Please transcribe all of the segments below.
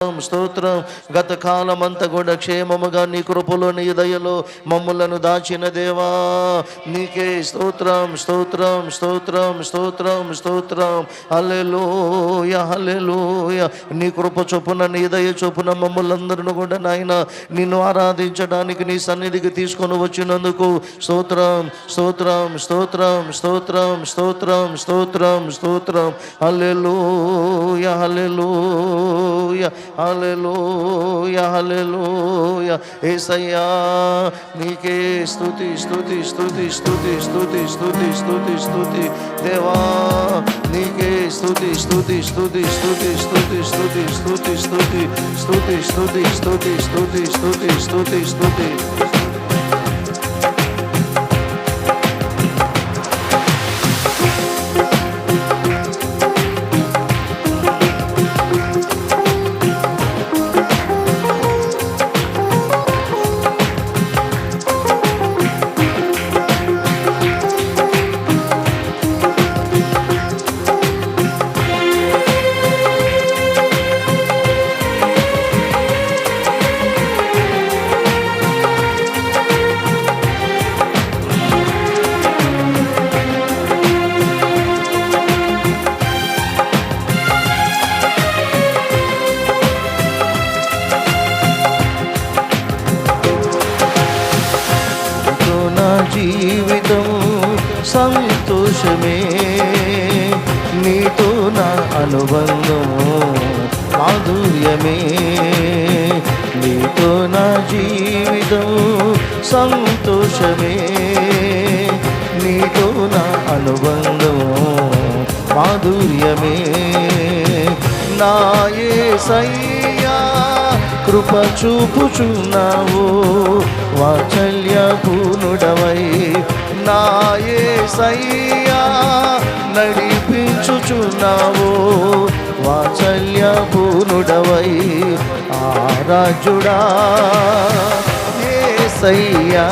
స్తోత్రం. గత కాలమంతా కూడా క్షేమముగా నీ కృపలో నీ దయలో మమ్ములను దాచిన దేవా నీకే స్తోత్రం స్తోత్రం స్తోత్రం స్తోత్రం స్తోత్రం. హల్లెలూయా హల్లెలూయా. నీ కృప చొప్పున నీ దయ చొప్పున మమ్మల్ందరిని కూడా నాయన నిన్ను ఆరాధించడానికి నీ సన్నిధికి తీసుకొని వచ్చినందుకు స్తోత్రం స్తోత్రం స్తోత్రం స్తోత్రం స్తోత్రం స్తోత్రం స్తోత్రం. హల్లెలూయా హల్లెలూయా హల్లెలూయా హల్లెలూయా. యేసయ్యా నీకే స్తుతి స్తుతి స్తుతి స్తుతి స్తుతి స్తుతి స్తుతి స్తుతి. దేవా నీకే స్తుతి స్తుతి స్తుతి స్తుతి స్తుతి స్తుతి స్తుతి స్తుతి స్తుతి స్తుతి స్తుతి స్తుతి స్తుతి స్తుతి స్తుతి. జీవితం సంతోషమే, నీతో నా అనుబంధం మాధుర్యమే. నీతో నా జీవితం సంతోషమే, నీతో నా అనుబంధం మాధుర్యమే. నా యేసయ్యా కృప చూపుచున్నావు వాత్సల్య పూర్ణుడవై. నా యేసయ్యా నడిపించుచున్నావు వాత్సల్య పూర్ణుడవై. ఆరాధ్యుడా యేసయ్యా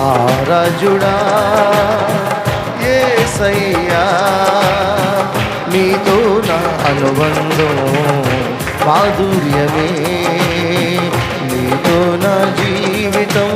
ఆరాధ్యుడా యేసయ్యా నీతో నా అనుబంధం మాధుర్యమే. నీతో నా జీవితం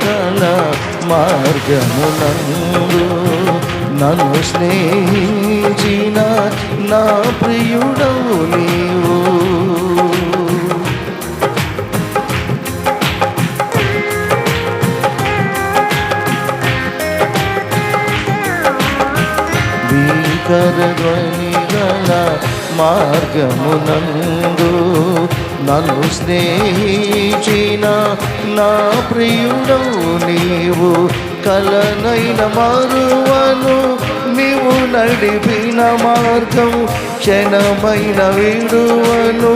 గల మార్గమునందు నన్ను స్నేహించిన నా ప్రియుడవు నీవు. భీకర ధ్వని గల మార్గమునందు నన్ను స్నేహించిన నా ప్రియుడవు నీవు. కలనైన మరువను నీవు నడిపిన మార్గం, క్షణమైన విడువను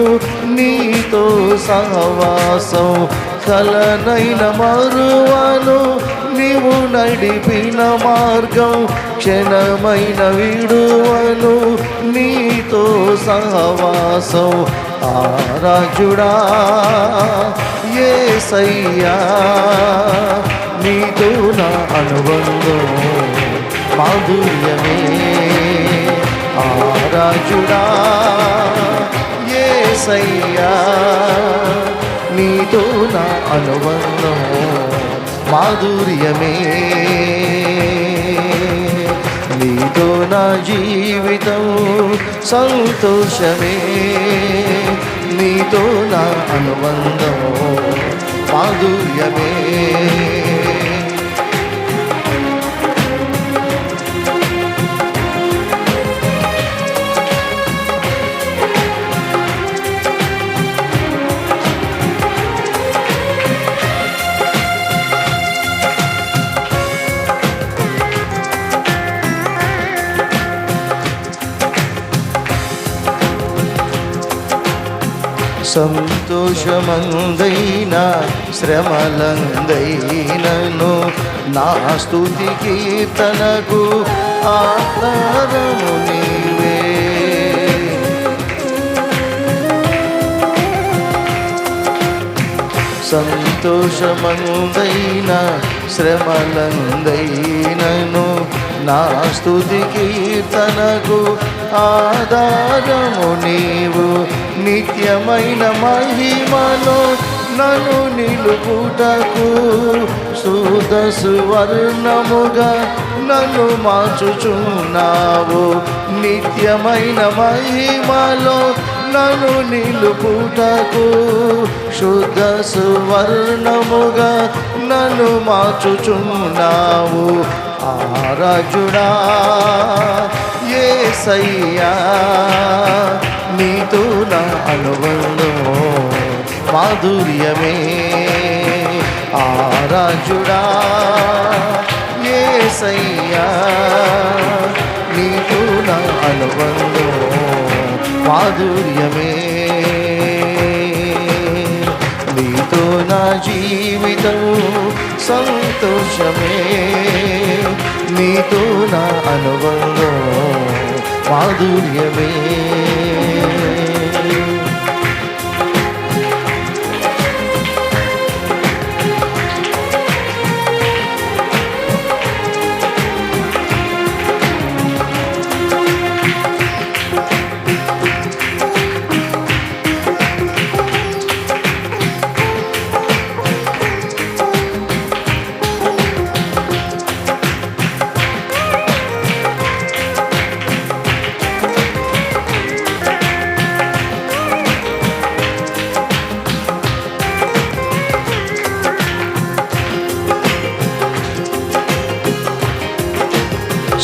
నీతో సహవాసం. కలనైన మరువను నీవు నడిపిన మార్గం, క్షణమైన విడువను నీతో సహవాసం. ఆరాధ్యుడా యేసయ్యా నీతో నా అనుబంధం మాధుర్యమే. ఆరాధ్యుడా యేసయ్యా నీతో నా అనుబంధం మాధుర్యమే. నీతో నా జీవితం సంతోషమే, నీతో నా అనుబంధం మాధుర్యమే. సంతోషమందైనా శ్రమలందైనను నా స్తుతి కీర్తనకు ఆధారము నీవే. సంతోషమందైనా శ్రమలందైనను నా స్తుతి కీర్తనకు ఆధారము నీవు. నిత్యమైన మహిమలో నన్ను నిలుపుటకు శుద్ధ సువర్ణముగా నన్ను మార్చుచున్నావు. నిత్యమైన మహిమలో నన్ను నిలుపుటకు శుద్ధ సువర్ణముగా నన్ను మార్చుచున్నావు. ఆరాజుడా యేసయ్యా, నీతో నా అనుబంధం మాధుర్యమే. ఆరాజుడా యేసయ్యా, నీతో నా అనుబంధం మాధుర్యమే. నీతో నా జీవితం సంతోషమే. నీతో నా అనుబంధం మాధుర్యమే.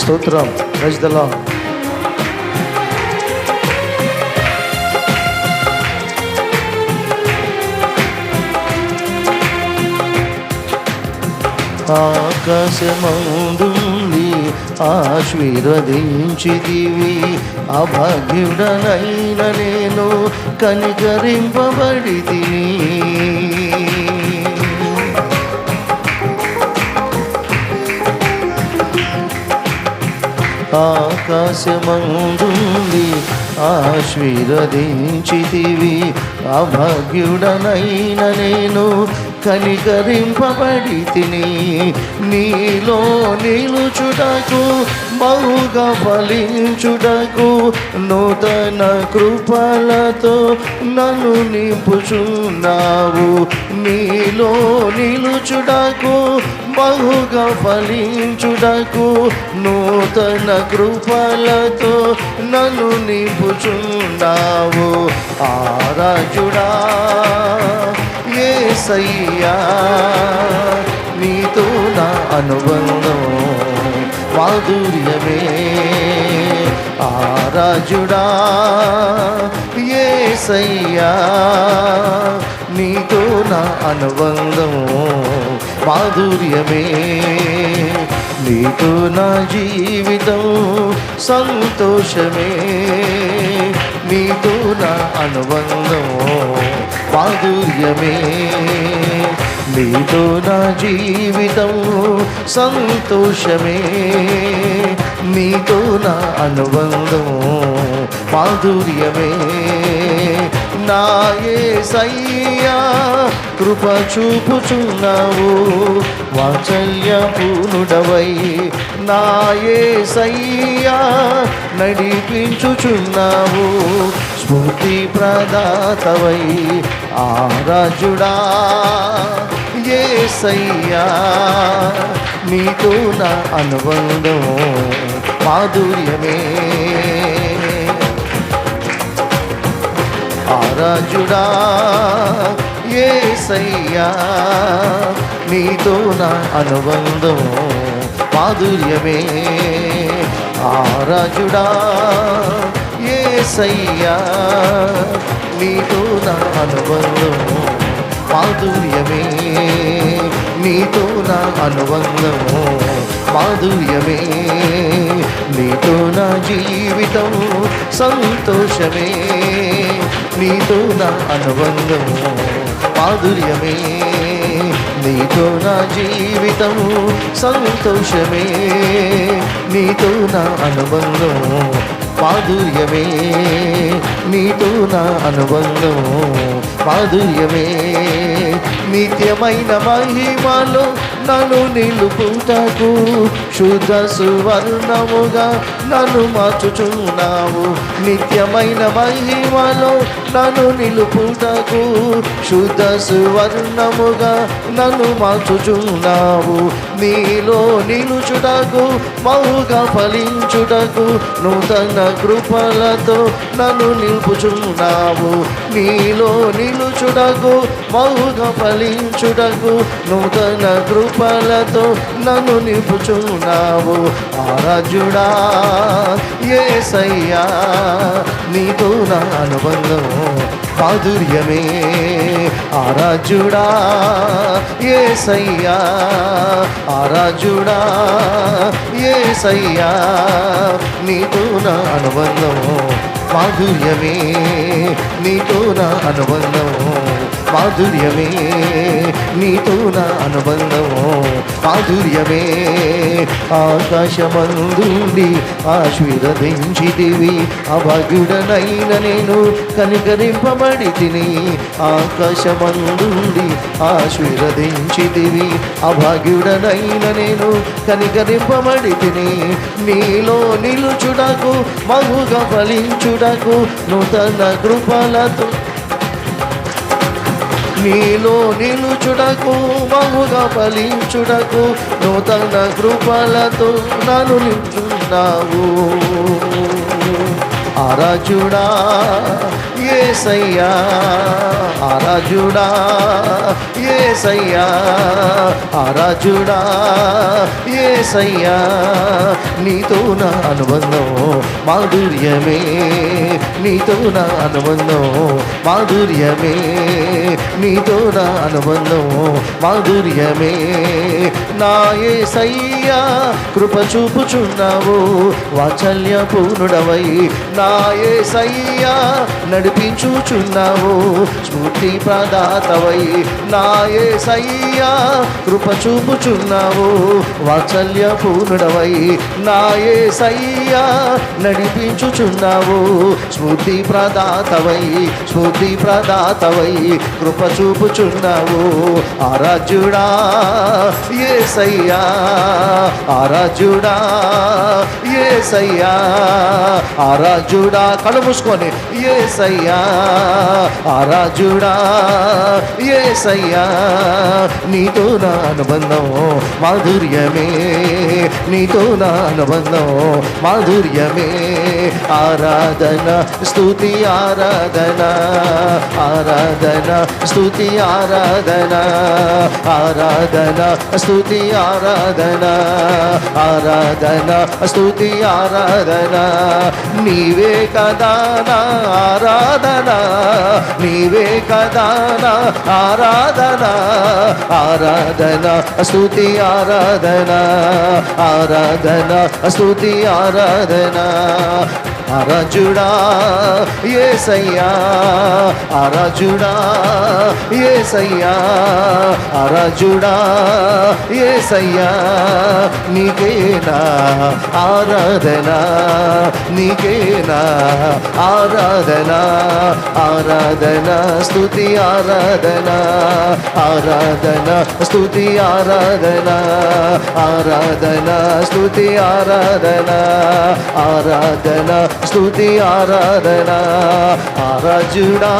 స్తోత్రం. Praise the Lord. ఆకాశమందుండి ఆశీర్వదించితివి, అభాగ్యుడనైన నేను కనికరింపబడితిని. ఆకాశమందుండి ఆశీర్వదించితివి, అభాగ్యుడనైన నేను కనికరింపబడితిని. నీలో నిలుచుటకు బహుగా ఫలించుటకు నూతన కృపలతో నన్ను నింపుచున్నావు. నీలో నిలుచుటకు బహుగా ఫలించుటకు నూతన కృపలతో నన్ను నింపుచున్నావు. ఆరాజుడా యేసయ్యా, నీతో నా అనుబంధం మాధుర్యమే. ఆరాజుడా యేసయ్యా, నీతో నా అనుబంధం మాధుర్యమే. నీతో నా జీవితం సంతోషమే. నీతో నా అనుబంధం మాధుర్యమే. నీతో నా జీవితం సంతోషమే. నీతో నా అనుబంధం మాధుర్యమే. నా యేసయ్యా కృప చూపుచున్నావు, వాత్సల్యపూర్ణుడవై నా యేసయ్యా నడిపించుచున్నావు. స్ఫూర్తి ప్రదాతవై ఆరాజుడా యేసయ్యా, నీతో నా అనుబంధం మాధుర్యమే. ఆరాజుడా యేసయ్యా నీతో నా అనుబంధం మాధుర్యమే ఆరాజుడా యేసయ్యా నీతో నా అనుబంధం మాధుర్యమే నీతో నా అనుబంధం మాధుర్యమే నీతో నా జీవితం సంతోషమే నీతో నా అనుబంధం మాధుర్యమే నీతో నా జీవితం సంతోషమే నీతో నా అనుబంధం మాధుర్యమే నీతో నా అనుబంధం మాధుర్యమే నిత్యమైన మహిమలో నన్ను నిలుపుటకు శుద్ధ సువర్ణముగా నన్ను మార్చుచున్నావు నిత్యమైన మహిమలో నన్ను నిలుపుటకు శుద్ధ సువర్ణముగా నన్ను మార్చుచున్నావు నీలో నిలుచుటకు బహుగా ఫలించుటకు నూతన కృపలతో నన్ను నిలుపుచున్నావు నీలో నిలుచుటకు బహుగా ఫలించుటకు నూతన కృపలతో నన్ను నిలుపుచున్నావు ఆరాధ్యుడా యేసయ్యా నీతో నా అనుబంధం మాధుర్యమే ఆరాధ్యుడా యేసయ్యా ఆరాధ్యుడా యేసయ్యా నీతో నా అనుబంధం మాధుర్యమే నీతో నా అనుబంధం మాధుర్యమే నీతో నా అనుబంధం మాధుర్యమే ఆకాశమందుండి ఆశీర్వదించితివి అభాగ్యుడనైన నేను కనికరింపబడి తిని ఆకాశమందుండి ఆశీర్వదించితివి అభాగ్యుడనైన నేను కనికరింపబడి తిని నీలో నిలుచుటకు బహుగా ఫలించుటకు నూతన కృపలతో నీలో నిలుచుటకు బహుగా ఫలించుటకు నూతన కృపలతో నన్ను నిలుచున్నావు ఆరాజుడా యేసయ్యా ఆరాజుడా యేసయ్యా ఆరాజుడా యేసయ్యా నీతో నా అనుబంధం మాధుర్యమే నీతో నా అనుబంధం మాధుర్యమే నీతో నా అనుబంధం మాధుర్యమే నా యేసయ్యా కృప చూపుచున్నావు వాత్సల్య పూర్ణుడవై నా యేసయ్యా నడిపించుచున్నావు స్ఫూర్తి ప్రదాతవై నా యేసయ్యా కృప చూపుచున్నావు వాత్సల్య పూర్ణుడవై నా యేసయ్యా నడిపించుచున్నావు స్ఫూర్తి ప్రదాతవై కృప చూపుచున్నావు ఆరాధ్యుడా యేసయ్యా ఆరాధ్యుడా యేసయ్యా ఆరాధ్యుడా కళ్ళు మూసుకొని యేసయ్యా ఆరాధ్యుడా యేసయ్యా నీతో నా అనుబంధం మాధుర్యమే నీతో నా అనుబంధం మాధుర్యమే ఆరాధన స్తుతి ఆరాధన ఆరాధన స్తుతి ఆరాధన ఆరాధన స్తుతి ఆరాధన ఆరాధన స్తుతి ఆరాధన నీవే కదా నా ఆరాధన నీవే కదా నా ఆరాధన ఆరాధన స్తుతి ఆరాధన ఆరాధన స్తుతి ఆరాధన ఆరాజుడా యేసయ్యా ఆరాజుడా యేసయ్యా ఆరాజుడా యేసయ్యా నీకేనా ఆరాధన నీకేనా ఆరాధన ఆరాధన స్తుతి ఆరాధన ఆరాధన స్తుతి ఆరాధన ఆరాధన స్తుతి ఆరాధన ఆరాధన స్తుతి ఆరాధన ఆరాజుడా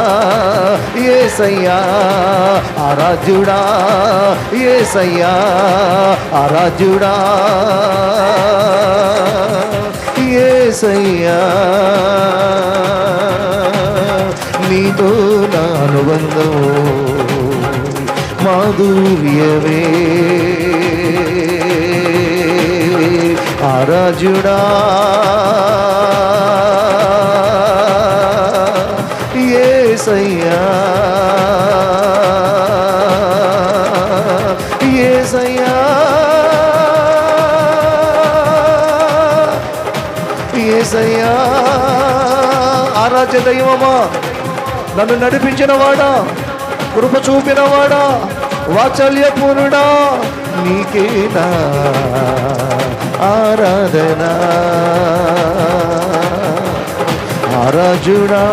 యేసయ్యా ఆరాజుడా యేసయ్యా ఆరాజుడా యేసయ్యా నీతో నా అనుబంధం మాధుర్యమే ఆరాధ్యుడా యేసయ్యా యేసయ్యా యేసయ్యా ఆరాధ్య దైవమా, నన్ను నడిపించిన వాడా, కృప చూపిన వాడా, వాత్సల్యపూర్ణుడా, నీకేనా ఆరాధన ఆరాధ్యుడా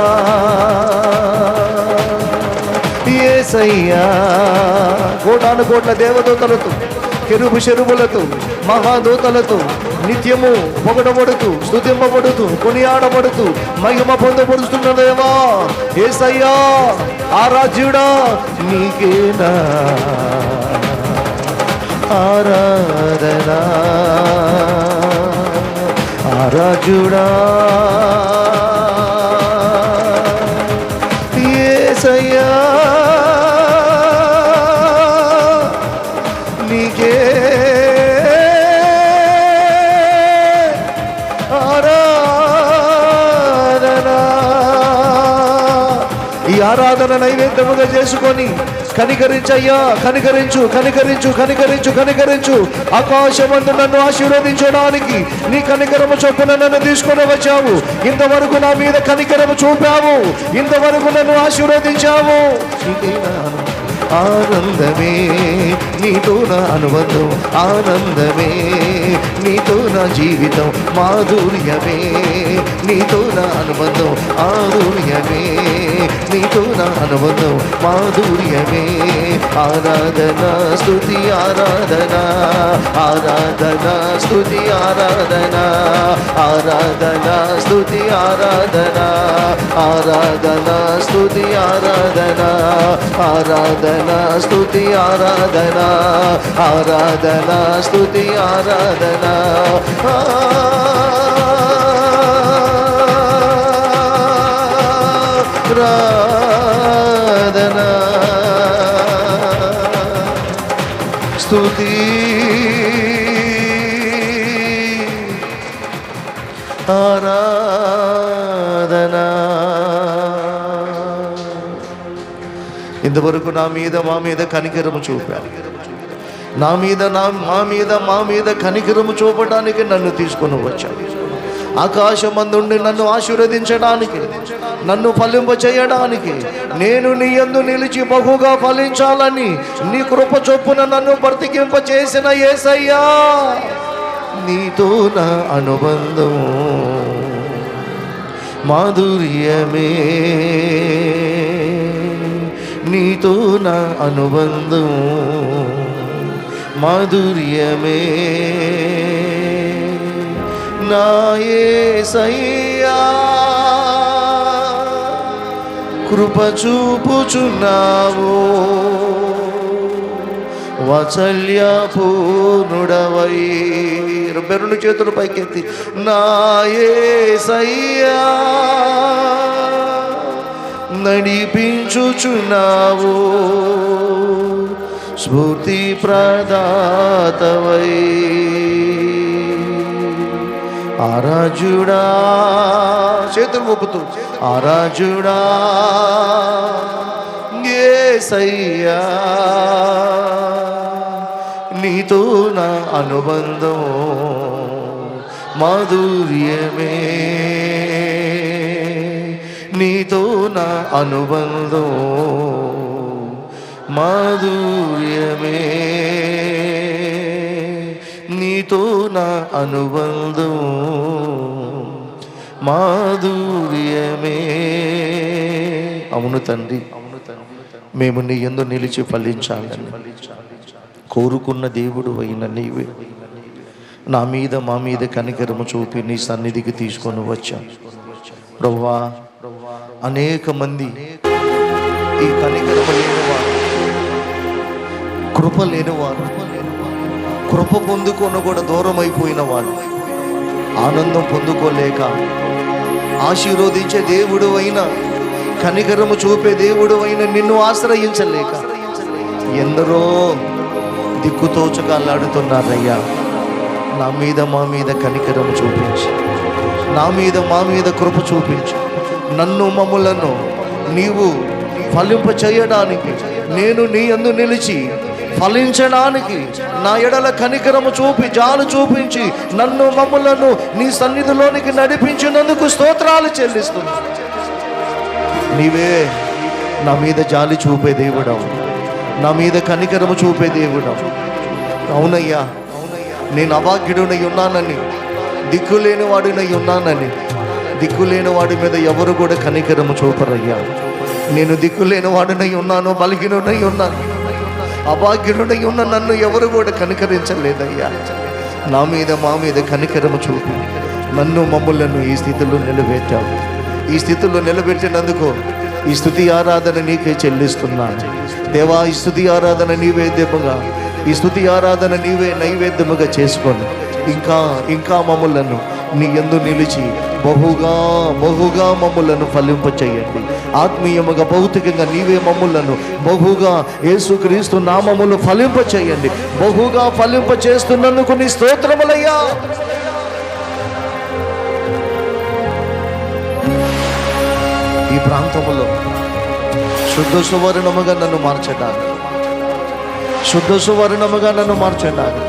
యేసయ్యా. కోటాను కోట్ల దేవదూతలతో, కెరూబు శెరూబులతో, మహాదూతలతో నిత్యము పొగడబడుతూ, స్తుతింపబడుతూ, కొనియాడబడుతూ, మహిమ పొందబడుతున్న దేవా యేసయ్యా ఆరాధ్యుడా, నీకేనా ఆరాధన ఆరాధ్యుడా యేసయ్యా నీకే ఆరాధన నైవేద్యముగా చేసుకొని కనికరించయ్యా, కనికరించు కనికరించు కనికరించు కనికరించు. ఆకాశమందు నన్ను ఆశీర్వదించడానికి నీ కనికరము చొప్పున నన్ను తీసుకొని వచ్చావు. ఇంతవరకు నా మీద కనికరము చూపావు, ఇంతవరకు నన్ను ఆశీర్వదించావు. ఆనందమే నీతో నా అనుబంధం, ఆనందమే నీతో నా జీవితం, మాధుర్యమే నీతో నా అనుబంధం, మాధుర్యమే నీతో నా అనుబంధం, మాధుర్యమే. ఆరాధన స్తుతి ఆరాధన ఆరాధన స్తుతి ఆరాధన ఆరాధన స్తుతి ఆరాధన ఆరాధన స్తుతి ఆరాధన ఆరాధన స్తుతి ఆరాధన ఆరాధన స్తుతి ఆరాధన ఆరాధన స్తుతి ఆరాధన. ఇంతవరకు నా మీద మా మీద కనికరము చూపారు, నా మీద మా మీద కనికరము చూపడానికి నన్ను తీసుకొని వచ్చాను. ఆకాశమందుండి నన్ను ఆశీర్వదించడానికి, నన్ను ఫలింప చేయడానికి, నేను నీ యందు నిలిచి బహుగా ఫలించాలని నీ కృప చొప్పున నన్ను బ్రతికింప చేసిన యేసయ్యా, నీతో నా అనుబంధం మాధుర్యమే, నీతో నా అనుబంధం మాధుర్యమే. నా యేసయ్యా కృప చూపుచున్నావు, వాత్సల్య పూర్ణుడవై. 2 చేతులు పైకెత్తి నా యేసయ్యా నడిపించుచున్నావు, స్ఫూర్తి ప్రదాతవై. ఆరాధ్యుడా చేతులు ఊపుతూ ఆరాధ్యుడా యేసయ్యా నీతో నా అనుబంధం మాధుర్యమే, నీతో నా అనుబంధం మాధుర్యమే, నీతో నా అనుబంధం మాధుర్యమే. అవును తండ్రి, మేము నీ యందు నిలిచి ఫలించాలని కోరుకున్న దేవుడు అయిన నీవే నా మీద మా మీద కనికరము చూపి నీ సన్నిధికి తీసుకొని వచ్చాం ప్రభువా. అనేక మంది ఈ కనికరము లేనివారు, కృప లేనివారు, కృప పొందుకొని కూడా దూరం అయిపోయిన వాళ్ళు, ఆనందం పొందుకోలేక, ఆశీర్వదించే దేవుడు అయిన, కనికరము చూపే దేవుడు అయిన నిన్ను ఆశ్రయించలేక ఎందరో దిక్కుతోచగా అల్లాడుతున్నారయ్యా. నా మీద మా మీద కనికరం చూపించి, నా మీద మా మీద కృప చూపించి, నన్ను మమ్ములను నీవు ఫలింప చేయడానికి, నేను నీ యందు నిలిచి ఫలించడానికి నా ఎడల కనికరము చూపి జాలు చూపించి నన్ను మమ్ములను నీ సన్నిధిలోనికి నడిపించినందుకు స్తోత్రాలు చెల్లిస్తున్నా. నీవే నా మీద జాలి చూపే దేవుడవు, నా మీద కనికరము చూపే దేవుడవు. అవునయ్యా, నేను అభాగ్యుడినై ఉన్నానని, దిక్కులేని వాడినై ఉన్నానని, దిక్కులేని వాడి మీద ఎవరు కూడా కనికరము చూపరయ్యా. నేను దిక్కులేని వాడినై ఉన్నాను, బలహీనుడై ఉన్నాను, అభాగ్యుడై ఉన్న నన్ను ఎవరు కూడా కనికరించలేదయ్యా. నా మీద మా మీద కనికరము చూపి నన్ను మమ్ములను ఈ స్థితిలో నిలబెట్టావు. ఈ స్థితిలో నిలబెట్టినందుకు ఈ స్తుతి ఆరాధన నీకే చెల్లిస్తున్నాను దేవా. ఈ స్తుతి ఆరాధన నీవేద్యముగా, ఈ స్తుతి ఆరాధన నీవే నైవేద్యముగా చేసుకొని ఇంకా ఇంకా మమ్ములను నీ యందు నిలిచి బహుగా బహుగా మమ్ములను ఫలింప చేయండి. ఆత్మీయముగా భౌతికంగా నీవే మమ్ములను బహుగా యేసుక్రీస్తు నామములు ఫలింప చేయండి. బహుగా ఫలింప చేస్తున్నందుకు నీ స్తోత్రములయ్యా. ఈ ప్రాంతములో శుద్ధ సువర్ణముగా నన్ను మార్చడానికి, శుద్ధ సువర్ణముగా నన్ను మార్చడానికి,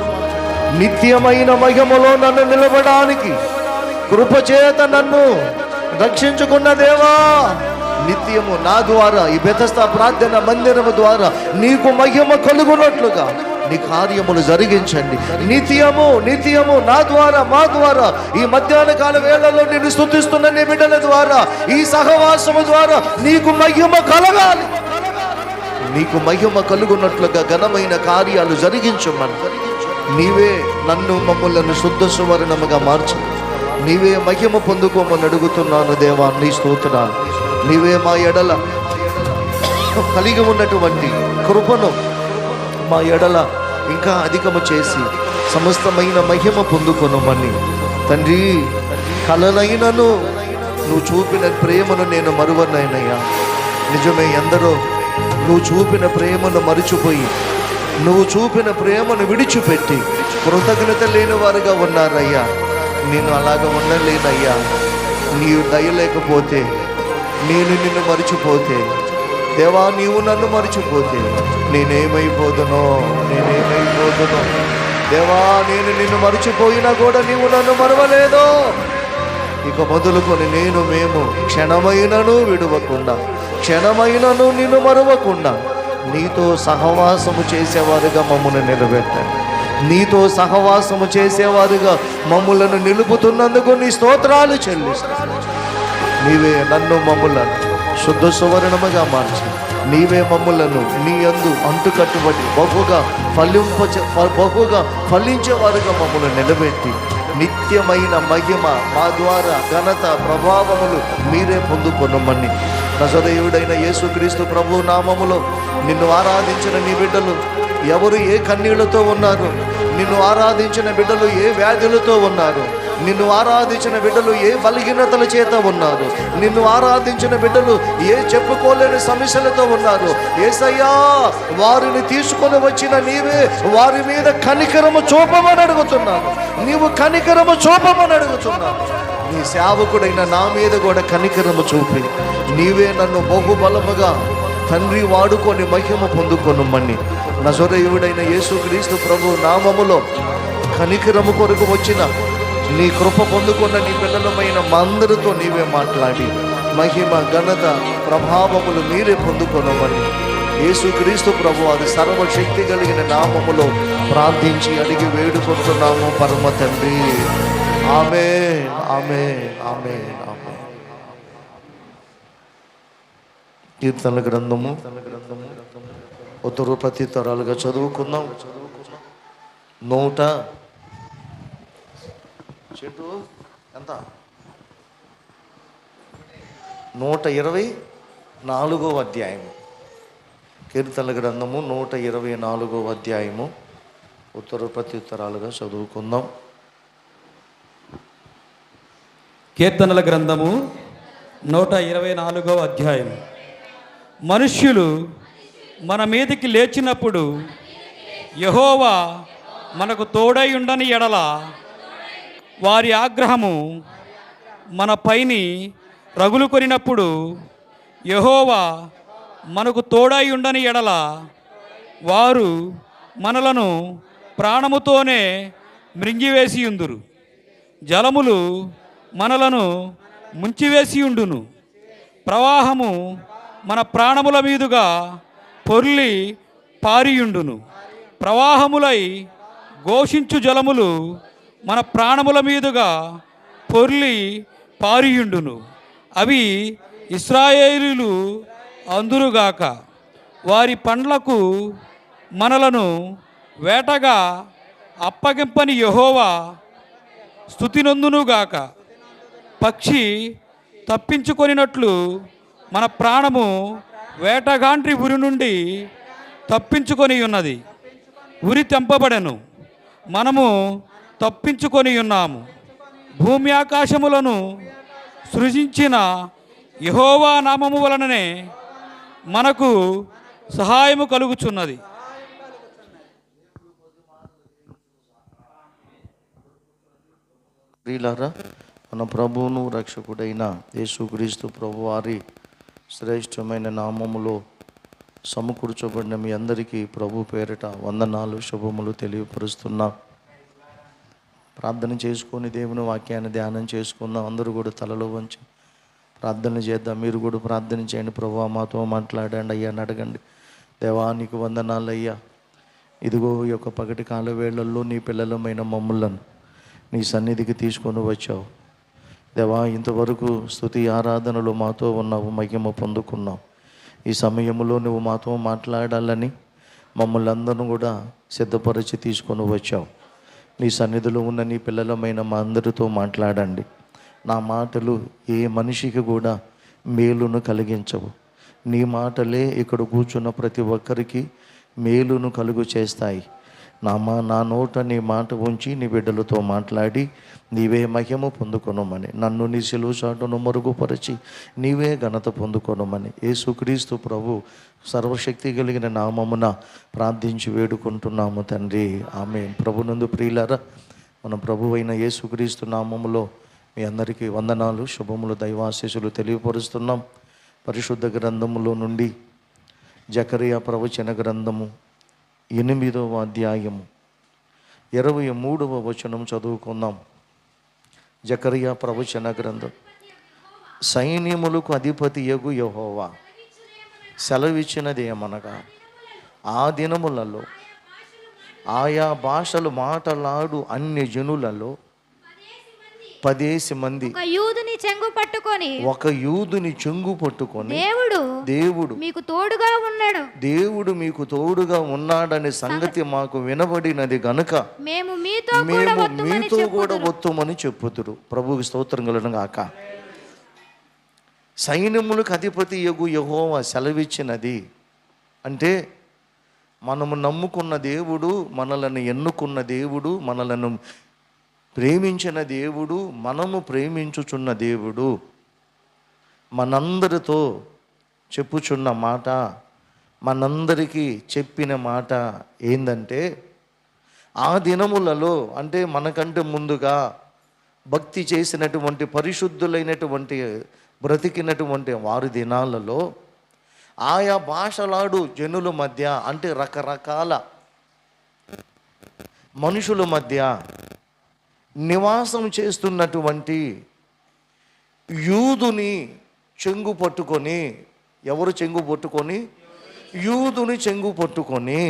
నిత్యమైన మహిమలో నన్ను నిలబడడానికి కృపచేత నన్ను రక్షించుకున్న దేవా, నిత్యము నా ద్వారా ఈ బెతస్తా ప్రార్థన మందిరము ద్వారా నీకు మహిమ కలుగునట్లుగా నీ కార్యములు జరిగించండి. నిత్యము నిత్యము నా ద్వారా మా ద్వారా ఈ మధ్యాహ్న కాల వేళలో నేను స్తుతిస్తున్న నీ బిడ్డల ద్వారా, ఈ సహవాసము ద్వారా నీకు మహిమ కలగాలి. నీకు మహిమ కలుగునట్లుగా ఘనమైన కార్యాలు జరిగించమని నీవే నన్ను మమ్ములను శుద్ధ సువర్ణముగా మార్చు. నీవే మహిమ పొందుకోమని అడుగుతున్నాను దేవా. నీ స్తోత్రాలు. నీవే మా ఎడల కలిగి ఉన్నటువంటి కృపను మా ఎడల ఇంకా అధికము చేసి సమస్తమైన మహిమ పొందుకొనమని తండ్రి. కలనైనను నువ్వు చూపిన ప్రేమను నేను మరువనైనయ్యా. నిజమే, ఎందరో నువ్వు చూపిన ప్రేమను మరిచిపోయి, నువ్వు చూపిన ప్రేమను విడిచిపెట్టి కృతజ్ఞత లేని వారుగా ఉన్నారయ్యా. నేను అలాగ ఉండలేనయ్యా. నీవు దయ లేకపోతే, నేను నిన్ను మరిచిపోతే దేవా, నీవు నన్ను మరిచిపోతే నేనేమైపోదునో దేవా. నేను నిన్ను మరిచిపోయినా కూడా నీవు నన్ను మరవలేదో. ఇక మొదలుకొని మేము క్షణమైనను విడవకుండా, క్షణమైనను నిన్ను మరవకుండా నీతో సహవాసము చేసేవారుగా మమ్మల్ని నిలబెట్టండి. నీతో సహవాసము చేసేవారుగా మమ్ములను నిలుపుతున్నందుకు నీ స్తోత్రాలు చెల్లిస్తాను. నీవే నన్ను మమ్ములను శుద్ధ సువర్ణముగా మార్చి, నీవే మమ్ములను నీ యందు అంటుకట్టుబడి బహుగా ఫలించేవారుగా మమ్మల్ని నిలబెట్టి నిత్యమైన మహిమ మా ద్వారా ఘనత ప్రభావములు మీరే పొందుకొనమని నజరేయుడైన యేసుక్రీస్తు ప్రభు నామములో నిన్ను ఆరాధించిన నీ బిడ్డలు ఎవరు ఏ కన్నీళ్లతో ఉన్నారు, నిన్ను ఆరాధించిన బిడ్డలు ఏ వ్యాధులతో ఉన్నారు, నిన్ను ఆరాధించిన బిడ్డలు ఏ బలహీనతల చేత ఉన్నారు, నిన్ను ఆరాధించిన బిడ్డలు ఏ చెప్పుకోలేని సమస్యలతో ఉన్నారు, యేసయ్యా వారిని తీసుకొని వచ్చిన నీవే వారి మీద కనికరము చూపమని అడుగుతున్నాను. నీవు కనికరము చూపమని అడుగుతున్నాను. నీ సేవకుడైన నా మీద కూడా కనికరము చూపి నీవే నన్ను బహుబలముగా తండ్రి వాడుకొని మహిమ పొందుకొనుమని నజరేయుడైన యేసుక్రీస్తు ప్రభు నామములో కనికరము కొరకు వచ్చిన నీ కృప పొందుకున్న నీ పిల్లలమైన మా అందరితో నీవే మాట్లాడి మహిమ ఘనత ప్రభావములు మీరే పొందుకొనమని యేసుక్రీస్తు ప్రభు అది సర్వశక్తి కలిగిన నామములో ప్రార్థించి అడిగి వేడుకుంటున్నాము పరమ తండ్రి. ఆమేన్, ఆమేన్, ఆమేన్, ఆమేన్. కీర్తనల గ్రంథము ఉత్తర ప్రతి తరాలుగా చదువుకుందాం. 124వ అధ్యాయము. కీర్తనల గ్రంథము 124వ అధ్యాయము ఉత్తర ప్రత్యుత్తరాలుగా చదువుకుందాం. కీర్తనల గ్రంథము 124వ అధ్యాయం. మనుష్యులు మన మీదకి లేచినప్పుడు యెహోవా మనకు తోడై ఉండని ఎడల వారి ఆగ్రహము మన పైని రగులు కొనినప్పుడు యెహోవా మనకు తోడై ఉండని ఎడల వారు మనలను ప్రాణముతోనే మృంగివేసి ఉందురు. జలములు మనలను ముంచివేసి ఉండును. ప్రవాహము మన ప్రాణముల మీదుగా పొర్లి పారియుండును. ప్రవాహములై ఘోషించు జలములు మన ప్రాణముల మీదుగా పొర్లి పారియుండును. అవి ఇశ్రాయేలీయులు అందురుగాక. వారి పండ్లకు మనలను వేటగా అప్పగింపని యెహోవా స్తుతినందునుగాక. పక్షి తప్పించుకొనినట్లు మన ప్రాణము వేటగాండ్రి ఉరి నుండి తప్పించుకొని ఉన్నది. ఉరి తెంపబడెను, మనము తప్పించుకొని ఉన్నాము. భూమి ఆకాశములను సృజించిన యెహోవా నామము వలననే మనకు సహాయము కలుగుచున్నది. ప్రియులారా, మన ప్రభువును రక్షకుడైన యేసుక్రీస్తు ప్రభు వారి శ్రేష్టమైన నామములో సమకూర్చబడిన మీ అందరికీ ప్రభు పేరిట వందనాలు, శుభములు తెలియపరుస్తున్నాం. ప్రార్థన చేసుకొని దేవుని వాక్యాన్ని ధ్యానం చేసుకుందాం. అందరూ కూడా తలలో వంచి ప్రార్థన చేద్దాం. మీరు కూడా ప్రార్థన చేయండి. ప్రభువా మాతో మాట్లాడండి అయ్యా అని అడగండి. దేవా నీకు వందనాలు అయ్యా. ఇదిగో ఈ యొక్క పగటి కాల వేళల్లో నీ పిల్లలమైన మమ్ములను నీ సన్నిధికి తీసుకొని వచ్చావు దేవా. ఇంతవరకు స్తుతి ఆరాధనలు మాతో ఉన్నావు, మహిమ పొందుకున్నావు. ఈ సమయంలో నువ్వు మాతో మాట్లాడాలని మమ్మల్ని అందరూ కూడా సిద్ధపరిచి తీసుకొని వచ్చావు. నీ సన్నిధిలో ఉన్న నీ పిల్లలమైన మా అందరితో మాట్లాడండి. నా మాటలు ఏ మనిషికి కూడా మేలును కలిగించవు. నీ మాటలే ఇక్కడ కూర్చున్న ప్రతి ఒక్కరికి మేలును కలుగు చేస్తాయి. నా నోట నీ మాట ఉంచి నీ బిడ్డలతో మాట్లాడి నీవే మహిమ పొందుకొనమని, నన్ను నీ సిలువ చాటును మరుగుపరిచి నీవే ఘనత పొందుకొనమని యేసుక్రీస్తు ప్రభు సర్వశక్తి కలిగిన నామమున ప్రార్థించి వేడుకుంటున్నాము తండ్రి, ఆమేన్. ప్రభునందు ప్రియులారా, మన ప్రభు అయిన యేసుక్రీస్తు నామములో మీ అందరికీ వందనాలు, శుభములు, దైవాశీస్సులు తెలియపరుస్తున్నాం. పరిశుద్ధ గ్రంథములో నుండి జకరియా ప్రవచన గ్రంథము 8వ అధ్యాయము 23వ వచనం చదువుకుందాం. జకరియా ప్రవచన గ్రంథం. సైన్యములకు అధిపతి యగు యెహోవా సెలవిచ్చినది ఏమనగా, ఆ దినములలో ఆయా భాషలు మాటలాడు అన్య జనులలో 10 మంది ఒక యూదుని చెంగు పట్టుకొని దేవుడు మీకు తోడుగా ఉన్నాడు, దేవుడు మీకు తోడుగా ఉన్నాడనే సంగతి మాకు వినబడినది గనుక మేము మీతో కూడా వత్తుమని చెప్పుదురు. ప్రభువుకి స్తోత్రం కలుగును గాక. సైన్యములకు అధిపతి యగు యెహోవా సెలవిచ్చినది అంటే, మనము నమ్ముకున్న దేవుడు, మనలను ఎన్నుకున్న దేవుడు, మనలను ప్రేమించిన దేవుడు, మనము ప్రేమించుచున్న దేవుడు మనందరితో చెప్పుచున్న మాట, మనందరికీ చెప్పిన మాట ఏందంటే, ఆ దినములలో అంటే మనకంటే ముందుగా భక్తి చేసినటువంటి పరిశుద్ధులైనటువంటి బ్రతికినటువంటి వారి దినాలలో ఆయా భాషలాడు జనుల మధ్య అంటే రకరకాల మనుషుల మధ్య నివాసం చేస్తున్నటువంటి యూదుని చెంగు పట్టుకొని, ఎవరు చెంగు పట్టుకొని? యూదుని చెంగు పట్టుకొని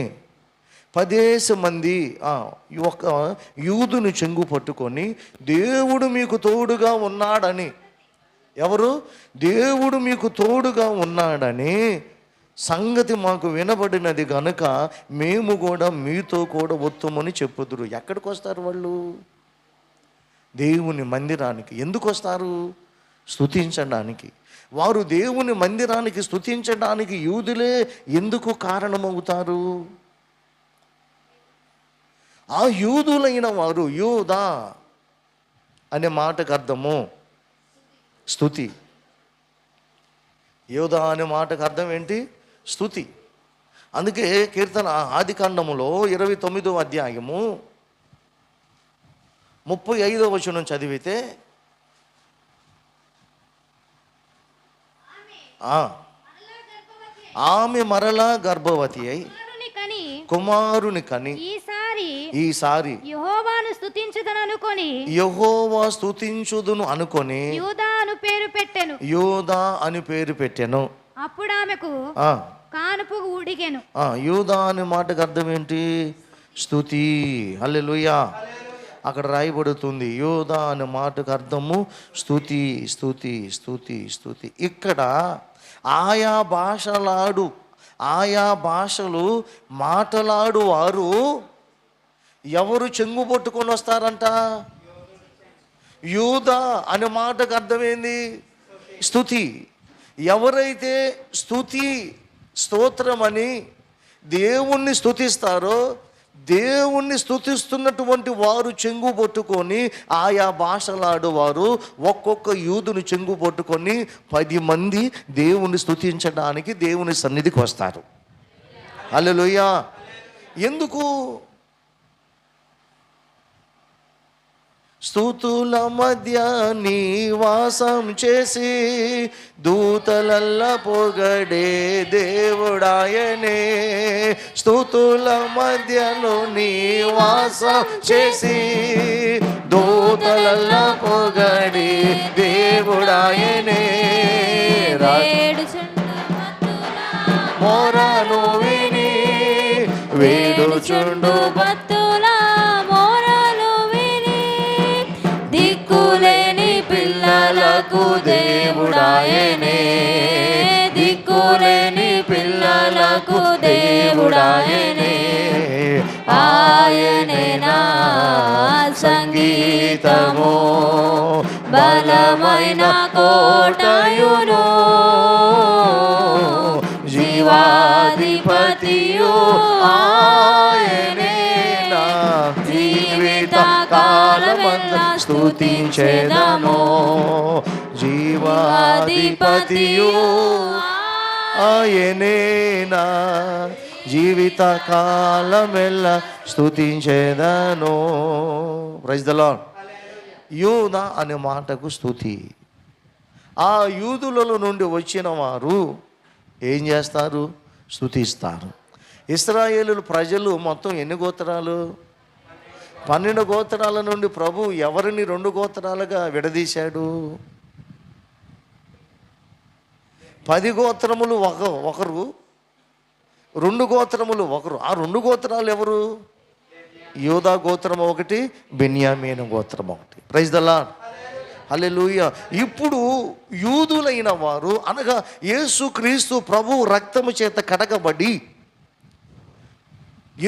10 మంది ఒక యూదుని చెంగు పట్టుకొని దేవుడు మీకు తోడుగా ఉన్నాడని, ఎవరు? దేవుడు మీకు తోడుగా ఉన్నాడని సంగతి మాకు వినబడినది గనుక మేము కూడా మీతో కూడా వత్తుమని చెప్పుదురు. ఎక్కడికి వస్తారు వాళ్ళు? దేవుని మందిరానికి. ఎందుకు వస్తారు? స్తుతించడానికి. వారు దేవుని మందిరానికి స్తుతించడానికి యూదులే ఎందుకు కారణమవుతారు? ఆ యూదులైన వారు, యూదా అనే మాటకు అర్థము స్తుతి. యూదా అనే మాటకు అర్థం ఏంటి? స్తుతి. అందుకే కీర్తన ఆదికాండములో 29వ అధ్యాయము 35వ వచనం చదివితే ఆమె మరలా గర్భవతి అయి కుమారుని కని ఈసారి యెహోవాను స్తుతించుదును అనుకొని యూదా అని పేరు పెట్టెను. అప్పుడు ఆమెకు కానుపు ఉడిగెను. యూదా అనే మాటకు అర్థం ఏంటి? స్తుతి. హల్లెలూయా. అక్కడ రాయబడుతుంది యూదా అనే మాటకు అర్థము స్తుతి, స్తుతి, స్తుతి, స్తుతి. ఇక్కడ ఆయా భాషలు మాట్లాడు వారు ఎవరు చెంగు పట్టుకొని వస్తారంట? యూదా అనే మాటకు అర్థమైంది స్తుతి. ఎవరైతే స్తోత్రమని దేవుణ్ణి స్తుతిస్తారో, దేవుణ్ణి స్తుతిస్తున్నటువంటి వారు చెంగు పట్టుకొని, ఆయా భాషలాడువారు ఒక్కొక్క యూదుని చెంగు పట్టుకొని 10 మంది దేవుణ్ణి స్తుతించడానికి దేవుని సన్నిధికి వస్తారు. హల్లెలూయా. ఎందుకు? స్తుతుల మధ్య నివాసం చేసి దూతలల్ల పొగడే దేవుడాయనే. స్తుతుల మధ్యలో నివాసం చేసి దూతలల్ల పొగడే దేవుడాయనే. మోరను విని వేడుచుండు భక్తుల దిక్కులేని పిల్లలకు దేవుడాయనే. దిక్కులేని పిల్లలకు దేవుడాయనే. ఆయనే నా సంగీతము, బలమైన కోటయును, జీవాధిపతియు ఆయనే. నా జీవిత కాలమంతా స్తుతించెదను. జీవాధిపతియు ఆయనే. నా జీవిత కాలమెల్లా స్తుతించెదను. Praise the Lord. యూదా అనే మాటకు స్తుతి. ఆ యూదులలో నుండి వచ్చిన వారు ఏం చేస్తారు? స్తుతిస్తారు. ఇశ్రాయేలు ప్రజలు మొత్తం ఎన్ని గోత్రాలు? 12 గోత్రాల నుండి ప్రభు ఎవరిని 2 గోత్రాలుగా విడదీశాడు? 10 గోత్రములు ఒకరు, 2 గోత్రములు ఒకరు. ఆ 2 గోత్రాలు ఎవరు? యూదా గోత్రం ఒకటి, బెన్యామీను గోత్రం ఒకటి. Praise the Lord. హల్లెలూయా. ఇప్పుడు యూదులైన వారు అనగా యేసుక్రీస్తు ప్రభు రక్తము చేత కడగబడి,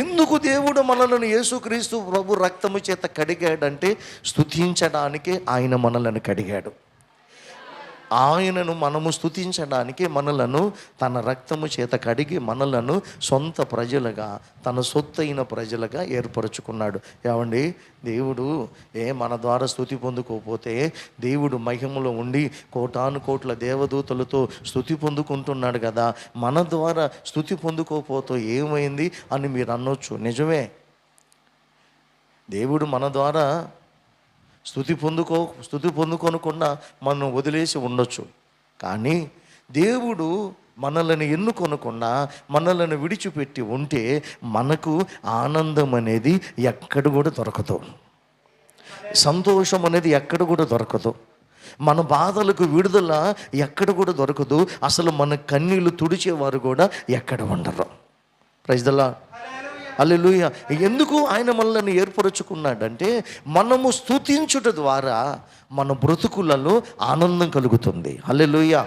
ఎందుకు దేవుడు మనలను యేసుక్రీస్తు ప్రభు రక్తము చేత కడిగాడంటే స్తుతించడానికే ఆయన మనలను కడిగాడు. ఆయనను మనము స్తుతించడానికి మనలను తన రక్తము చేత కడిగి మనలను సొంత ప్రజలుగా, తన సొత్తైన ప్రజలుగా ఏర్పరచుకున్నాడు. ఏమండి, దేవుడు మన ద్వారా స్తుతి పొందుకోకపోతే దేవుడు మహిమలో ఉండి కోటాను కోట్ల దేవదూతలతో స్తుతి పొందుకుంటున్నాడు కదా, మన ద్వారా స్తుతి పొందుకోకపోతే ఏమైంది అని మీరు అనొచ్చు. నిజమే, దేవుడు మన ద్వారా స్తుతి పొందుకోనకుండా మనం వదిలేసి ఉండొచ్చు. కానీ దేవుడు మనల్ని ఎన్నుకొనకుండా మనల్ని విడిచిపెట్టి ఉంటే మనకు ఆనందం అనేది ఎక్కడ కూడా దొరకదు, సంతోషం అనేది ఎక్కడ కూడా దొరకదు, మన బాధలకు విడుదల ఎక్కడ కూడా దొరకదు, అసలు మన కన్నీళ్లు తుడిచేవారు కూడా ఎక్కడ ఉండరు. Praise the Lord. హల్లెలూయా. ఎందుకు ఆయన మనల్ని ఏర్పరచుకున్నాడంటే మనము స్తుతించుట ద్వారా మన బ్రతుకులలో ఆనందం కలుగుతుంది. హల్లెలూయా.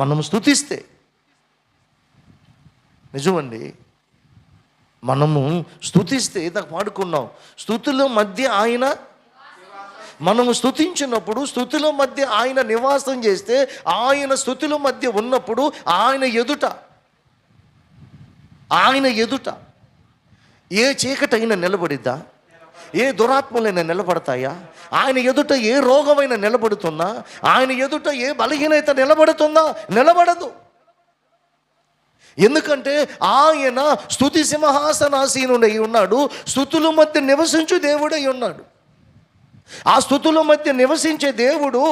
మనము స్తుతిస్తే, నిజమండి, మనము స్తుతిస్తే ఇందాక పాడుకున్నాం, స్తుతుల మధ్య ఆయన, మనము స్తుతించినప్పుడు స్తుతుల మధ్య ఆయన నివాసం చేస్తే, ఆయన స్తుతుల మధ్య ఉన్నప్పుడు ఆయన ఎదుట ఏ చీకటైనా నిలబడిద్దా? ఏ దురాత్మలైనా నిలబడతాయా? ఆయన ఎదుట ఏ రోగమైనా నిలబడుతుందా? ఆయన ఎదుట ఏ బలహీనత నిలబడుతుందా? నిలబడదు. ఎందుకంటే ఆయన స్తుతి సింహాసనాసీనుడై ఉన్నాడు, స్తుతుల మధ్య నివసించు దేవుడై ఉన్నాడు. ఆ స్తుతుల మధ్య నివసించే దేవుడు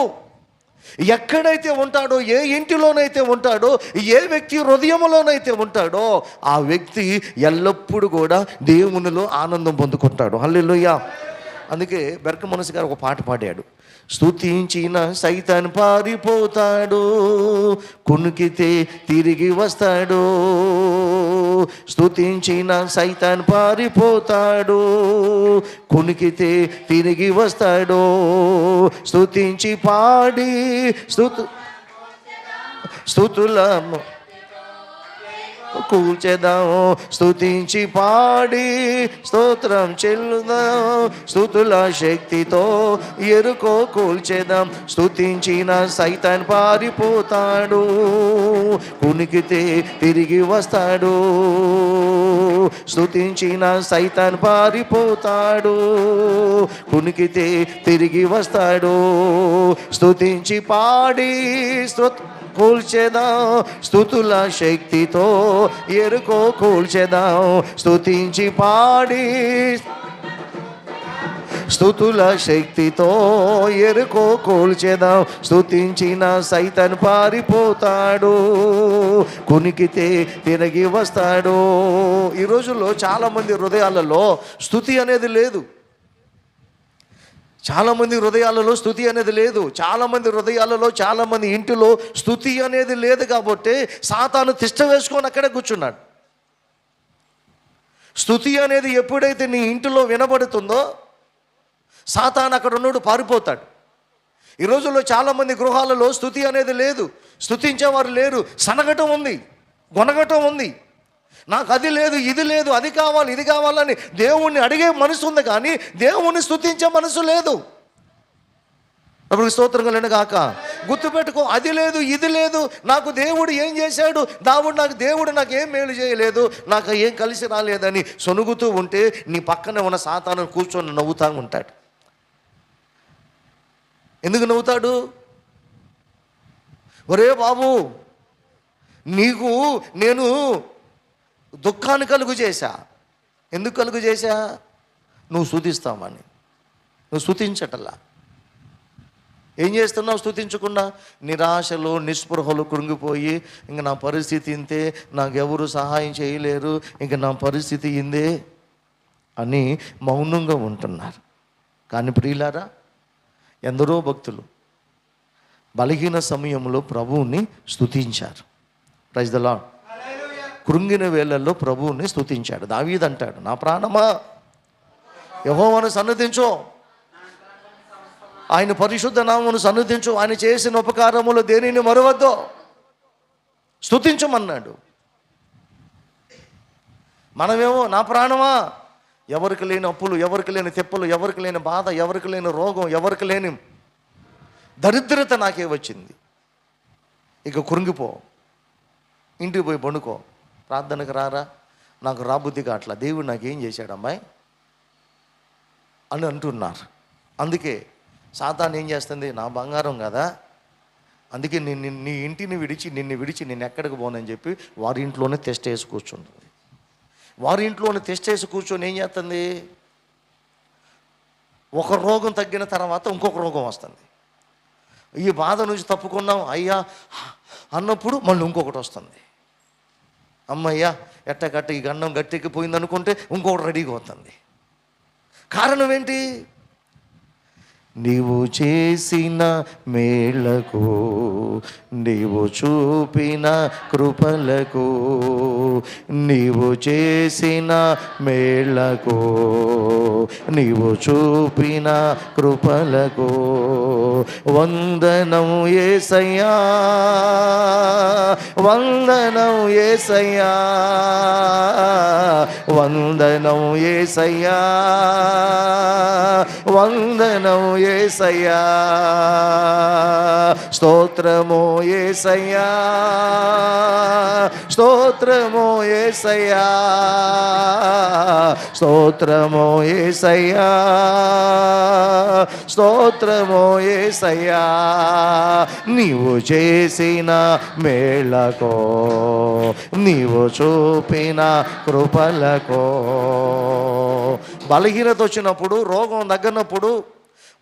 ఎక్కడైతే ఉంటాడో, ఏ ఇంటిలోనైతే ఉంటాడో, ఏ వ్యక్తి హృదయంలోనైతే ఉంటాడో ఆ వ్యక్తి ఎల్లప్పుడూ కూడా దేవునిలో ఆనందం పొందుకుంటాడు. హల్లెలూయా. అందుకే బెర్క మనసు గారు ఒక పాట పాడాడు, స్తుతించిన సైతాన్ పారిపోతాడు, కునికితే తిరిగి వస్తాడు. స్తుతించిన సైతాన్ పారిపోతాడు, కునికితే తిరిగి వస్తాడు. స్తుతించి పాడి స్తుతుల కూల్చేదాం, స్తుతించి పాడి స్తోత్రం చెల్లుదాం. స్తుతుల శక్తితో ఎరుకో కూల్చేదాం. స్తుతించిన సైతాన్ పారిపోతాడు, కునికితే తిరిగి వస్తాడు. స్తుతించిన సైతాన్ పారిపోతాడు, కునికితే తిరిగి వస్తాడు. స్తుతించి పాడి కూల్చేదాం, స్తుతుల శక్తితో ఎరుకో కూల్చేదాం. స్తుతించి పాడి స్తుతుల శక్తితో ఎరుకో కూల్చేదాం. స్తుతించిన సైతాన్ పారిపోతాడు, కునికితే తిరిగి వస్తాడు. ఈ రోజుల్లో చాలామంది హృదయాలలో స్తుతి అనేది లేదు. చాలామంది హృదయాలలో స్తుతి అనేది లేదు. చాలామంది హృదయాలలో, చాలామంది ఇంటిలో స్తుతి అనేది లేదు. కాబట్టి సాతాను తిష్ట వేసుకొని అక్కడే కూర్చున్నాడు. స్తుతి అనేది ఎప్పుడైతే నీ ఇంటిలో వినబడుతుందో సాతాను అక్కడ ఉన్నోడు పారిపోతాడు. ఈ రోజుల్లో చాలామంది గృహాలలో స్తుతి అనేది లేదు, స్తుతించేవారు లేరు. సనగటం ఉంది, గొనగటం ఉంది. నాకు అది లేదు, ఇది లేదు, అది కావాలి, ఇది కావాలని దేవుణ్ణి అడిగే మనసు ఉంది, కానీ దేవుణ్ణి స్తుతించే మనసు లేదు. అప్పుడు స్తోత్రం కలను గాక. గుర్తుపెట్టుకో, అది లేదు, ఇది లేదు, నాకు దేవుడు ఏం చేశాడు, దేవుడు నాకు ఏం మేలు చేయలేదు, నాకు ఏం కలిసి రాలేదని సొనుగుతూ ఉంటే నీ పక్కన ఉన్న సాతాను కూర్చొని నవ్వుతూ ఉంటాడు. ఎందుకు నవ్వుతాడు? ఒరే బాబు, నీకు నేను దుఃఖాన్ని కలుగు చేశా. ఎందుకు కలుగు చేశా? నువ్వు స్తుతిస్తామని. నువ్వు స్తుతించటల్లా. ఏం చేస్తున్నావు స్తుతించకుండా? నిరాశలో, నిస్పృహలు కృంగిపోయి, ఇంక నా పరిస్థితి ఇంతే, నాకెవరు సహాయం చేయలేరు, ఇంక నా పరిస్థితి ఇందే అని మౌనంగా ఉంటున్నారు. కానీ ప్రియులారా, ఎందరో భక్తులు బలహీన సమయంలో ప్రభువుని స్తుతించారు. Praise the lord. కృంగిన వేళల్లో ప్రభువుని స్తుతించాడు. దావీదు అంటాడు, నా ప్రాణమా యెహోవాను సన్నిధించు, ఆయన పరిశుద్ధ నామమును సన్నిధించు, ఆయన చేసిన ఉపకారములు దేనిని మరవద్దు, స్తుతించమన్నాడు. మనమేమో నా ప్రాణమా, ఎవరికి లేని అప్పులు, ఎవరికి లేని తెప్పలు, ఎవరికి లేని బాధ, ఎవరికి లేని రోగం, ఎవరికి లేని దరిద్రత నాకే వచ్చింది, ఇక కృంగిపో, ఇంటికి పోయి పండుకో, ప్రార్థనకు రారా, నాకు రాబుద్ధి కావట్లా, దేవుడు నాకేం చేశాడు అమ్మాయి అని అంటున్నారు. అందుకే సాతాను ఏం చేస్తుంది, నా బంగారం కదా, అందుకే నీ ఇంటిని విడిచి నేను ఎక్కడికి పోనని చెప్పి వారి ఇంట్లోనే టెస్ట్ వేసి కూర్చుంటుంది. వారి ఇంట్లోనే టెస్ట్ వేసి కూర్చొని ఏం చేస్తుంది, ఒక రోగం తగ్గిన తర్వాత ఇంకొక రోగం వస్తుంది. ఈ బాధ నుంచి తప్పుకున్నాం అయ్యా అన్నప్పుడు మళ్ళీ ఇంకొకటి వస్తుంది. అమ్మయ్యా ఎట్టగట్ట ఈ గండం గట్టెక్కిపోయింది అనుకుంటే ఇంకొకటి రెడీగా అవుతుంది. కారణం ఏంటి? నీవు చేసిన మేళ్లకు, నీవు చూపిన కృపలకు, నీవు చేసిన మేళ్లకు, నీవు చూపిన కృపలకు వందనం యేసయ్యా, వందనం యేసయ్యా, వందనం యేసయ్యా, వందనం యేసయ్యా, స్తోత్రము యేసయ్యా, స్తోత్రము యేసయ్యా, స్తోత్రము యేసయ్యా, యేసయ్యా, స్తోత్రము యేసయ్యా, నీవు చేసిన మేళకో, నీవు చూపిన కృపలకో. బలహీనత వచ్చినప్పుడు, రోగం తగ్గినప్పుడు,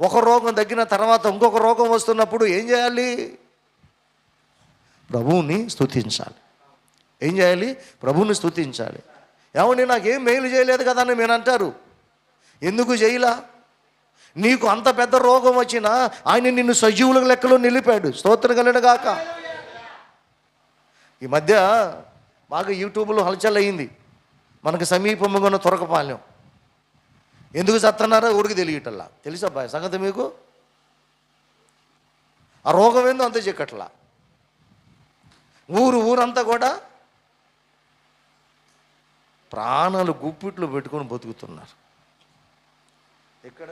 ఒక రోగం తగ్గిన తర్వాత ఇంకొక రోగం వస్తున్నప్పుడు ఏం చేయాలి? ప్రభువుని స్తుతించాలి. ఏం చేయాలి? ప్రభువుని స్తుతించాలి. ఏమండి నాకేం మేలు చేయలేదు కదా అని మీరు అంటారు. ఎందుకు చేయలా? నీకు అంత పెద్ద రోగం వచ్చినా ఆయన నిన్ను సజీవుల లెక్కలో నిలిపాడు. స్తోత్రం కలుగును గాక. ఈ మధ్య బాగా యూట్యూబ్లో హల్చల్ అయ్యింది. మనకు సమీపంగా ఉన్న తురకపాలెం. ఎందుకు చస్తున్నారో ఊరికి తెలియటల్లా. తెలుసా బాయ్ సంగతి మీకు? ఆ రోగం ఏందో అంతే చెక్కట్లా. ఊరంతా కూడా ప్రాణాలు గుప్పిట్లో పెట్టుకొని బతుకుతున్నారు. ఎక్కడ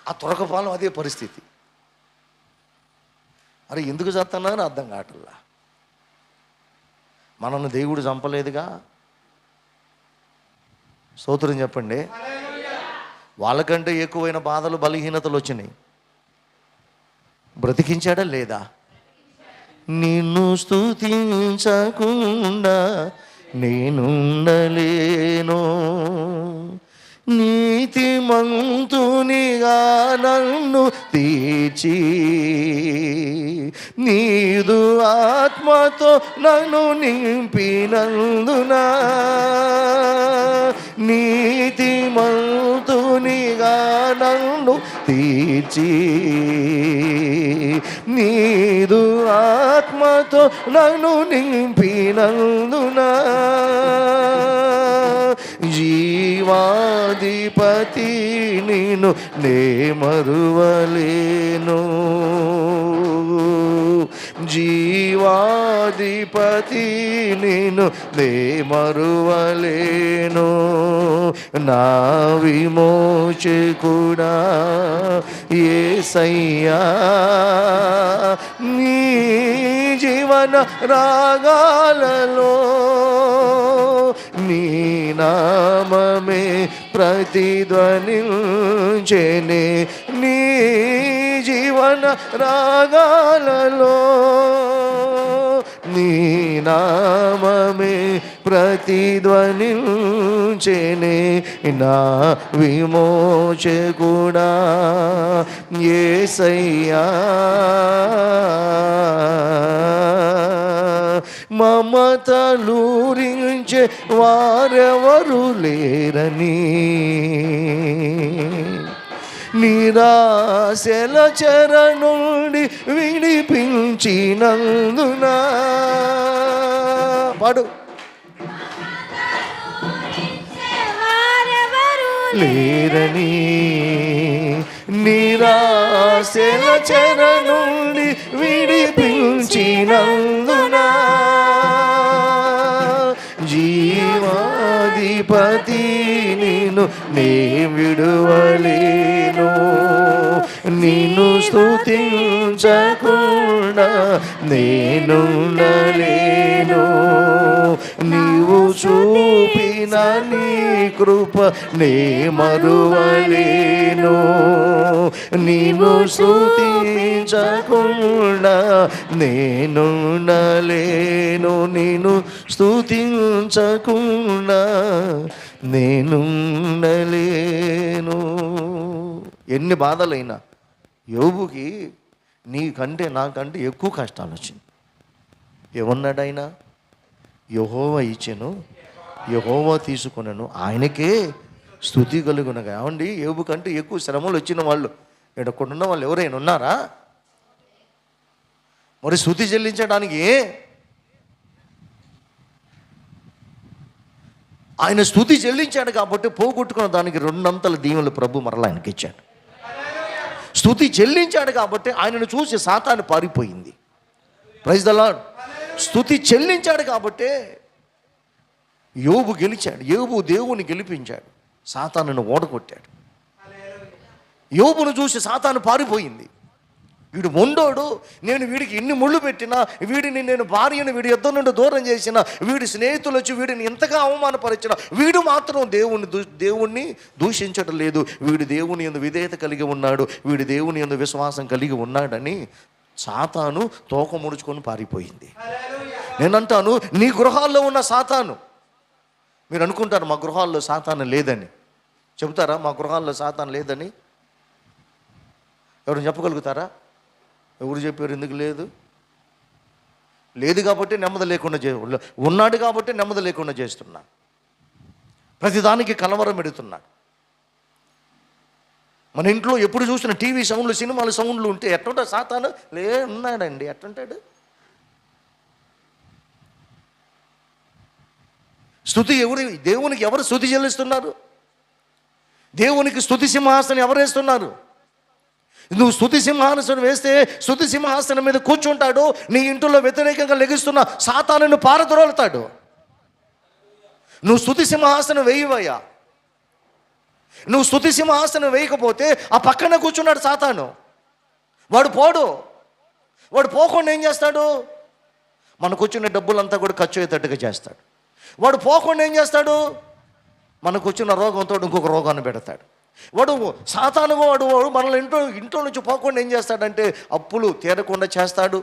ఆ తురకపాలెం అదే పరిస్థితి. అరే ఎందుకు చస్తున్నారని అర్థం కావట్లా. మనల్ని దేవుడు చంపలేదుగా. స్తోత్రం చెప్పండి. వాళ్ళకంటే ఎక్కువైన బాధలు, బలహీనతలు వచ్చినాయి. బ్రతికించాడా లేదా? నిన్ను స్తుతించకుండా నేనుండలేను, నీతిమంతునిగా నన్ను తీర్చి నీదు ఆత్మతో నన్ను నింపినందున, నీతిమంతునిగా నన్ను తీర్చి నీదు ఆత్మతో నన్ను నింపినందున, జీవాధిపతి నిన్ను నే మరువలేను, జీవాధిపతి నిన్ను నే మరువలేను, నా విమోచకుడా యేసయ్యా, నీ జీవన రాగాలలో నీ నామమే ప్రతిధ్వనించెనే, నీ జీవన రాగాలలో నీ నామమే ప్రతిధ్వనించెనే, నా విమోచకుడా యేసయ్యా, మమతలూరించే వారెవరు లేరని, నిరాశల చెర నుండి విడిపించినందున, పాడు, లేరని, నిరాశల చెర నుండి విడిపించినందున, జీవాధిపతి నిన్ను నే విడువలేను, నిన్ను స్తుతించకుండా నేనుండలేను, నీవు చూపిన నీ కృప నే మరువలేను, నీవు స్తుతించకుండా నేనుండలేను, నేను స్తుతించకుండా నేనుండలేను. ఎన్ని బాధలైనా యోబుకి నీకంటే నాకంటే ఎక్కువ కష్టాలు వచ్చింది. ఏమన్నాడైనా? యెహోవా ఇచ్చెను, యెహోవా తీసుకొనెను, ఆయనకే స్తుతి కలుగునగా. ఏమండి, యోబు కంటే ఎక్కువ శ్రమలు వచ్చిన వాళ్ళు ఎక్కడున్న వాళ్ళు ఎవరైనా ఉన్నారా? మరి స్తుతి చెల్లించడానికి ఆయన స్తుతి చెల్లించాడు కాబట్టి పోగొట్టుకున్న దానికి రెండంతల దీవెనలు ప్రభు మరలా ఆయనకి ఇచ్చాడు. స్తుతి చెల్లించాడు కాబట్టి ఆయనను చూసి సాతాను పారిపోయింది. Praise the Lord. స్తుతి చెల్లించాడు కాబట్టి యోబు గెలిచాడు. యోబు దేవుని గెలిపించాడు, సాతానును ఓడగొట్టాడు. యోబును చూసి సాతాను పారిపోయింది. వీడు మొండోడు, నేను వీడికి ఎన్ని ముళ్ళు పెట్టినా, వీడిని నేను భార్యను వీడి యుద్ధం నుండి దూరం చేసిన, వీడి స్నేహితులు వచ్చి వీడిని ఎంతగా అవమానపరిచిన, వీడు మాత్రం దేవుణ్ణి దూషించడం లేదు. వీడు దేవుని యందు విధేయత కలిగి ఉన్నాడు, వీడి దేవుని యందు విశ్వాసం కలిగి ఉన్నాడని సాతాను తోక ముడుచుకొని పారిపోయింది. నేనంటాను, నీ గృహాల్లో ఉన్న సాతాను, మీరు అనుకుంటారు మా గృహాల్లో సాతాను లేదని. చెబుతారా మా గృహాల్లో సాతాను లేదని? ఎవరు చెప్పగలుగుతారా? ఎవరు చెప్పారు ఎందుకు లేదు? లేదు కాబట్టి నెమ్మది లేకుండా ఉన్నాడు కాబట్టి నెమ్మది లేకుండా చేస్తున్నాడు. ప్రతిదానికి కలవరం పెడుతున్నాడు. మన ఇంట్లో ఎప్పుడు చూసిన టీవీ సౌండ్లు, సినిమాల సౌండ్లు ఉంటే ఎట్టుంటా సాతాను ఉన్నాడండి. ఎట్టుంటాడు? స్తుతి దేవునికి ఎవరు స్తుతి చెల్లిస్తున్నారు? దేవునికి స్తుతి సింహాసనం ఎవరు వేస్తున్నారు? నువ్వు స్తుతి సింహాసనం వేస్తే స్తుతి సింహాసనం మీద కూర్చుంటాడు. నీ ఇంట్లో వ్యతిరేకంగా లెగిస్తున్న సాతానును పారద్రోలుతాడు. నువ్వు స్తుతి సింహాసనం వేయవయ్యా. నువ్వు స్తుతి సింహాసనం వేయకపోతే ఆ పక్కన కూర్చున్నాడు సాతాను. వాడు పోకుండా ఏం చేస్తాడు? మనకు వచ్చిన డబ్బులంతా కూడా ఖర్చు అయ్యేటట్టుగా చేస్తాడు. వాడు పోకుండా ఏం చేస్తాడు? మనకు వచ్చిన రోగంతో ఇంకొక రోగాన్ని పెడతాడు. వాడు మనల్ని ఇంట్లో నుంచి పోకుండా ఏం చేస్తాడంటే అప్పులు తీరకుండా చేస్తాడు,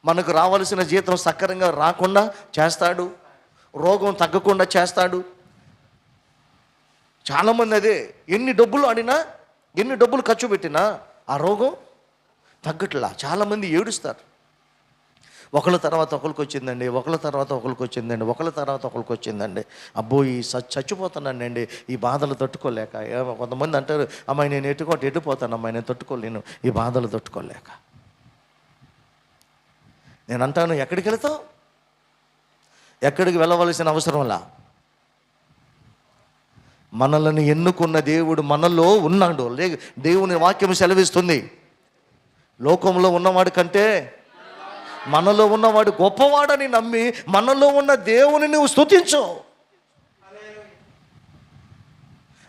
మనకు రావాల్సిన జీతం సక్రమంగా రాకుండా చేస్తాడు, రోగం తగ్గకుండా చేస్తాడు. చాలామంది అదే, ఎన్ని డబ్బులు ఆడినా, ఎన్ని డబ్బులు ఖర్చు పెట్టినా ఆ రోగం తగ్గట్లా. చాలామంది ఏడుస్తారు. ఒకళ్ళ తర్వాత ఒకరికి వచ్చిందండి, ఒకళ్ళ తర్వాత ఒకరికి వచ్చిందండి, ఒకళ్ళ తర్వాత ఒకరికి వచ్చిందండి. అబ్బో చచ్చిపోతానండి ఈ బాధలు తట్టుకోలేక. కొంతమంది అంటారు, అమ్మాయి నేను ఎటుపోతాను అమ్మాయి, నేను తట్టుకోలేను ఈ బాధలు తట్టుకోలేక. నేను అంటాను, ఎక్కడికి వెళతావు? ఎక్కడికి వెళ్ళవలసిన అవసరంలా. మనల్ని ఎన్నుకున్న దేవుడు మనలో ఉన్నాడు. దేవుని వాక్యం సెలవిస్తుంది, లోకంలో ఉన్నవాడి కంటే మనలో ఉన్నవాడు గొప్పవాడని నమ్మి మనలో ఉన్న దేవుని నువ్వు స్తుతించు.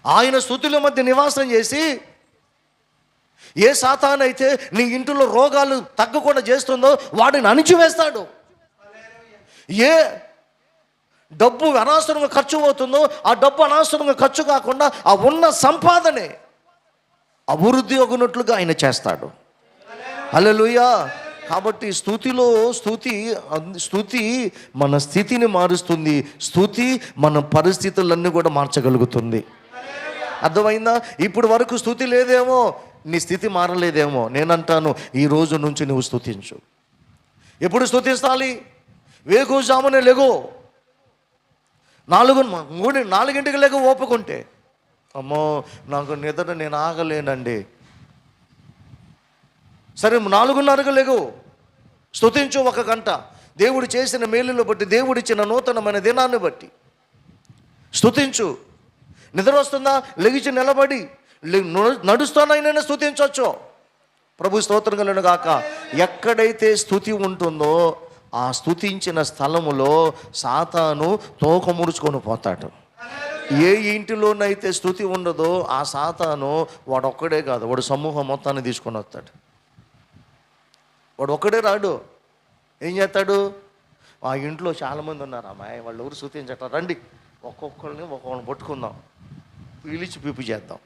ఆయన స్తుతుల మధ్య నివాసం చేసి, ఏ సాతానైతే నీ ఇంటిలో రోగాలు తగ్గకుండా చేస్తుందో వాడిని అణిచివేస్తాడు. ఏ డబ్బు అనవసరంగా ఖర్చు అవుతుందో ఆ డబ్బు అనవసరంగా ఖర్చు కాకుండా ఆ ఉన్న సంపాదనే అభివృద్ధి అగునట్లుగా ఆయన చేస్తాడు. హల్లెలూయా. కాబట్టి స్తుతి మన స్థితిని మారుస్తుంది. స్తుతి మన పరిస్థితులన్నీ కూడా మార్చగలుగుతుంది. అర్థమైందా? ఇప్పుడు వరకు స్తుతి లేదేమో, నీ స్థితి మారలేదేమో. నేనంటాను, ఈ రోజు నుంచి నువ్వు స్తుతించు. ఎప్పుడు స్తుతించాలి? వేకువజామునే లెగో, 4 లెగో ఓపుకుంటే. అమ్మో నాకు నిద్ర, నేను ఆగలేనండి. సరే 4:30 లెగు, స్తుతించు 1 గంట. దేవుడు చేసిన మేలును బట్టి, దేవుడిచ్చిన నూతనమైన దినాన్ని బట్టి స్తుతించు. నిద్ర వస్తుందా? లెగిచి నిలబడి నడుస్తానైనా స్తుతించవచ్చు. ప్రభు స్తోత్రం కలుగును గాక. ఎక్కడైతే స్తుతి ఉంటుందో ఆ స్తుతించిన స్థలములో సాతాను తోక ముడుచుకొని పోతాడు. ఏ ఇంటిలోనైతే స్తుతి ఉండదో ఆ సాతాను వాడు ఒక్కడే కాదు, వాడు సమూహం మొత్తాన్ని తీసుకొని వస్తాడు. వాడు ఒక్కడే రాడు. ఏం చేస్తాడు? ఆ ఇంట్లో చాలామంది ఉన్నారు, అమ్మాయి వాళ్ళు ఎవరు స్తుతించట, రండి ఒక్కొక్కరిని పట్టుకుందాం, పిలిచి చేద్దాం.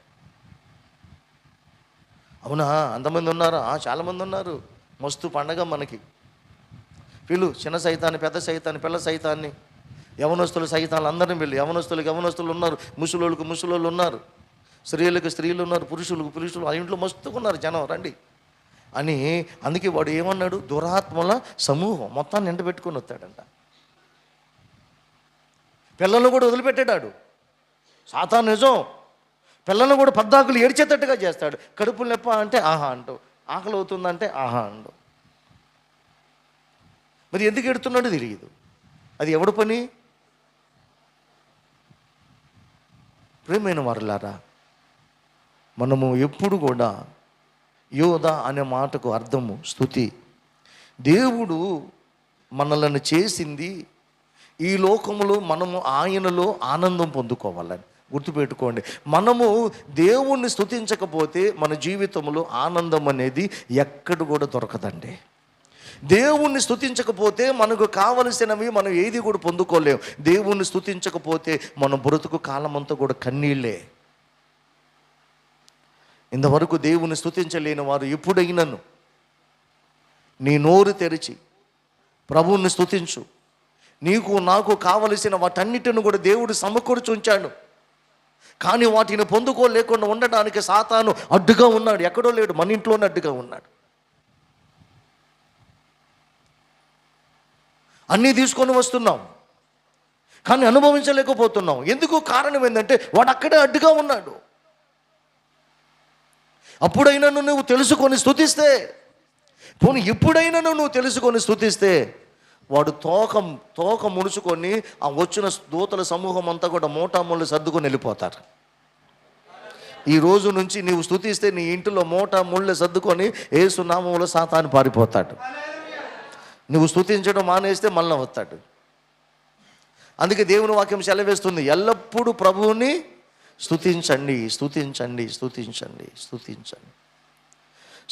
అవునా, అంతమంది ఉన్నారా? చాలామంది ఉన్నారు. మస్తు పండగ మనకి. చిన్న సైతాన్ని, పెద్ద సైతాన్ని, పిల్ల సైతాన్ని, యవనస్తులు సైతాన్ని అందరినీ యవనస్తులు ఉన్నారు, ముసలోళ్ళు ఉన్నారు, స్త్రీలకు స్త్రీలు ఉన్నారు, పురుషులు. ఆ ఇంట్లో మస్తుగా ఉన్నారు జనం, రండి అని. అందుకే వాడు ఏమన్నాడు? దురాత్మల సమూహం మొత్తాన్ని ఎండబెట్టుకొని వస్తాడంట. పిల్లలను కూడా వదిలిపెట్టాడు సాతాను. నిజం, పిల్లలను కూడా పద్దాకులు ఏడ్చేటట్టుగా చేస్తాడు. కడుపులు నొప్ప అంటే ఆహా అంటూ, ఆకలి అవుతుందంటే ఆహా అంటూ. మరి ఎందుకు ఎడుతున్నాడో తెలియదు. అది ఎవడు పని? ప్రియమైన వారులారా, మనము ఎప్పుడు కూడా యోధ అనే మాటకు అర్థము స్తుతి. దేవుడు మనలను చేసింది ఈ లోకములో మనము ఆయనలో ఆనందం పొందుకోవాలని. గుర్తుపెట్టుకోండి, మనము దేవుణ్ణి స్తుతించకపోతే మన జీవితంలో ఆనందం అనేది ఎక్కడ కూడా దొరకదండి. దేవుణ్ణి స్తుతించకపోతే మనకు కావలసినవి మనం ఏది కూడా పొందుకోలేము. దేవుణ్ణి స్తుతించకపోతే మన బ్రతుకు కాలమంతా కూడా కన్నీళ్ళే. ఇంతవరకు దేవుణ్ణి స్తుతించలేని వారు ఎప్పుడైనాను నీ నోరు తెరిచి ప్రభువుని స్తుతించు. నీకు నాకు కావలసిన వాటన్నిటిని కూడా దేవుడు సమకూర్చి ఉంచాడు. కానీ వాటిని పొందుకోలేకుండా ఉండడానికి సాతాను అడ్డుగా ఉన్నాడు. ఎక్కడో లేడు, మన ఇంట్లోనే అడ్డుగా ఉన్నాడు. అన్నీ తీసుకొని వస్తున్నాం కానీ అనుభవించలేకపోతున్నాం. ఎందుకు? కారణం ఏంటంటే వాడు అక్కడే అడ్డుగా ఉన్నాడు. అప్పుడైనా నువ్వు తెలుసుకొని స్తుతిస్తే, పోనీ ఎప్పుడైనా నువ్వు తెలుసుకొని స్తుతిస్తే, వాడు తోక ముడుచుకొని ఆ వచ్చిన దూతల సమూహం అంతా కూడా మోటాముళ్ళు సర్దుకొని వెళ్ళిపోతారు. ఈ రోజు నుంచి నీవు స్తుతిస్తే నీ ఇంటిలో మోటాముళ్ళు సర్దుకొని యేసు నామములో సాతాను పారిపోతాడు. నువ్వు స్తుతించడం మానేస్తే మళ్ళీ వస్తాడు. అందుకే దేవుని వాక్యం సెలవేస్తుంది, ఎల్లప్పుడూ ప్రభువుని స్తుతించండి, స్తుతించండి, స్తుతించండి, స్తుతించండి.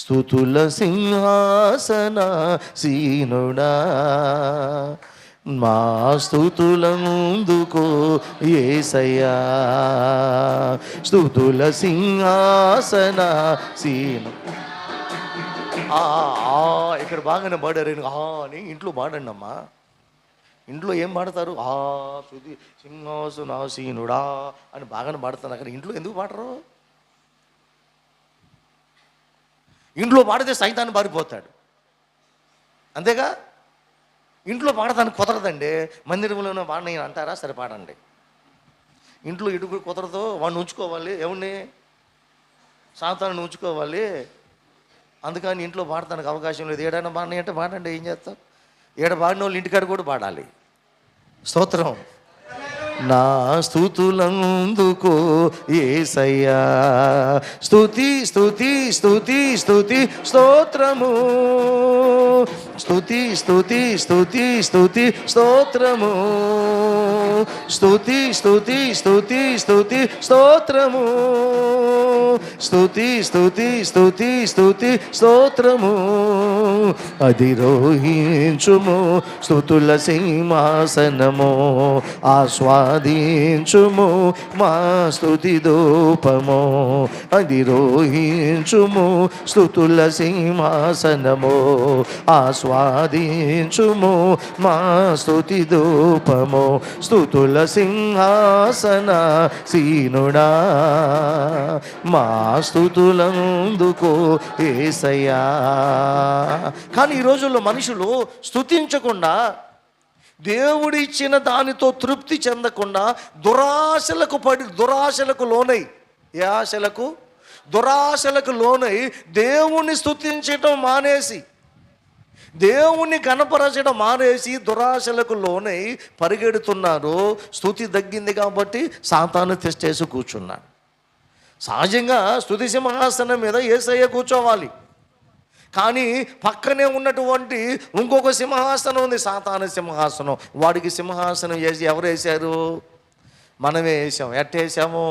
స్తుతుల సింహాసన సీనుడా మా స్తుతులందుకో యేసయ్యా. స్తుతుల సింహాసన సీను. ఇక్కడ బాగానే పాడారు అని ఇంట్లో పాడండి అమ్మా. ఇంట్లో ఏం పాడతారు? స్తుతి సింహాసనాసీనుడా అని బాగానే పాడతాను. అక్కడ ఇంట్లో ఎందుకు పాడరు? ఇంట్లో పాడితే సైతాన్ని పారిపోతాడు. అంతేగా? ఇంట్లో పాడటానికి కుదరదండి. మందిరంలోనే పాడని అంటారా? సరే పాడండి. ఇంట్లో ఇటుకు కుదరదు, వాడిని ఉంచుకోవాలి. ఎవరిని? సాతాన్ని ఉంచుకోవాలి. అందుకని ఇంట్లో పాడటానికి అవకాశం లేదు. ఏడైనా పాడని అంటే పాడండి, ఏం చేస్తాం? ఏడ పాడిన వాళ్ళు ఇంటికాడ కూడా పాడాలి. స్తోత్రం. నా స్తుతులందుకో యేసయ్యా. స్తుతి స్తుతి స్తుతి స్తుతి స్తోత్రము. స్తుతి స్తుతి స్తుతి స్తుతి స్తోత్రము. స్తుతి స్తుతి స్తుతి స్తుతి స్తోత్రము. స్తుతి స్తుతి స్తుతి స్తుతి స్తోత్రము. అధిరోహించుము స్తుతుల సింహాసనము. ఆస్వాదించుము మా స్తుతి ధూపము. అధిరోహించుము స్తుతుల సింహాసనము. ఆస్వాదించుము మా స్తుతి ధూపము. స్తుతుల సింహాసన సీనుడా మా స్తుతులందుకో యేసయ్యా. కానీ ఈ రోజుల్లో మనుషులు స్తుతించకుండా, దేవుడిచ్చిన దానితో తృప్తి చెందకుండా దురాశలకు లోనై, ఏ ఆశలకు? దురాశలకు లోనై దేవుణ్ణి స్తుతించడం మానేసి, దేవుణ్ణి కనపరచడం మానేసి దురాశలకు లోనై పరిగెడుతున్నారు. స్తుతి తగ్గింది కాబట్టి సాతాను తెచ్చేసి కూర్చున్నాడు. సహజంగా స్తుతి సింహాసనం మీద యేసయ్య కూర్చోవాలి. కానీ పక్కనే ఉన్నటువంటి ఇంకొక సింహాసనం ఉంది, సాతాను సింహాసనం. వాడికి సింహాసనం వేసి ఎవరు వేశారు? మనమే వేసాం. ఎట్టేసాము?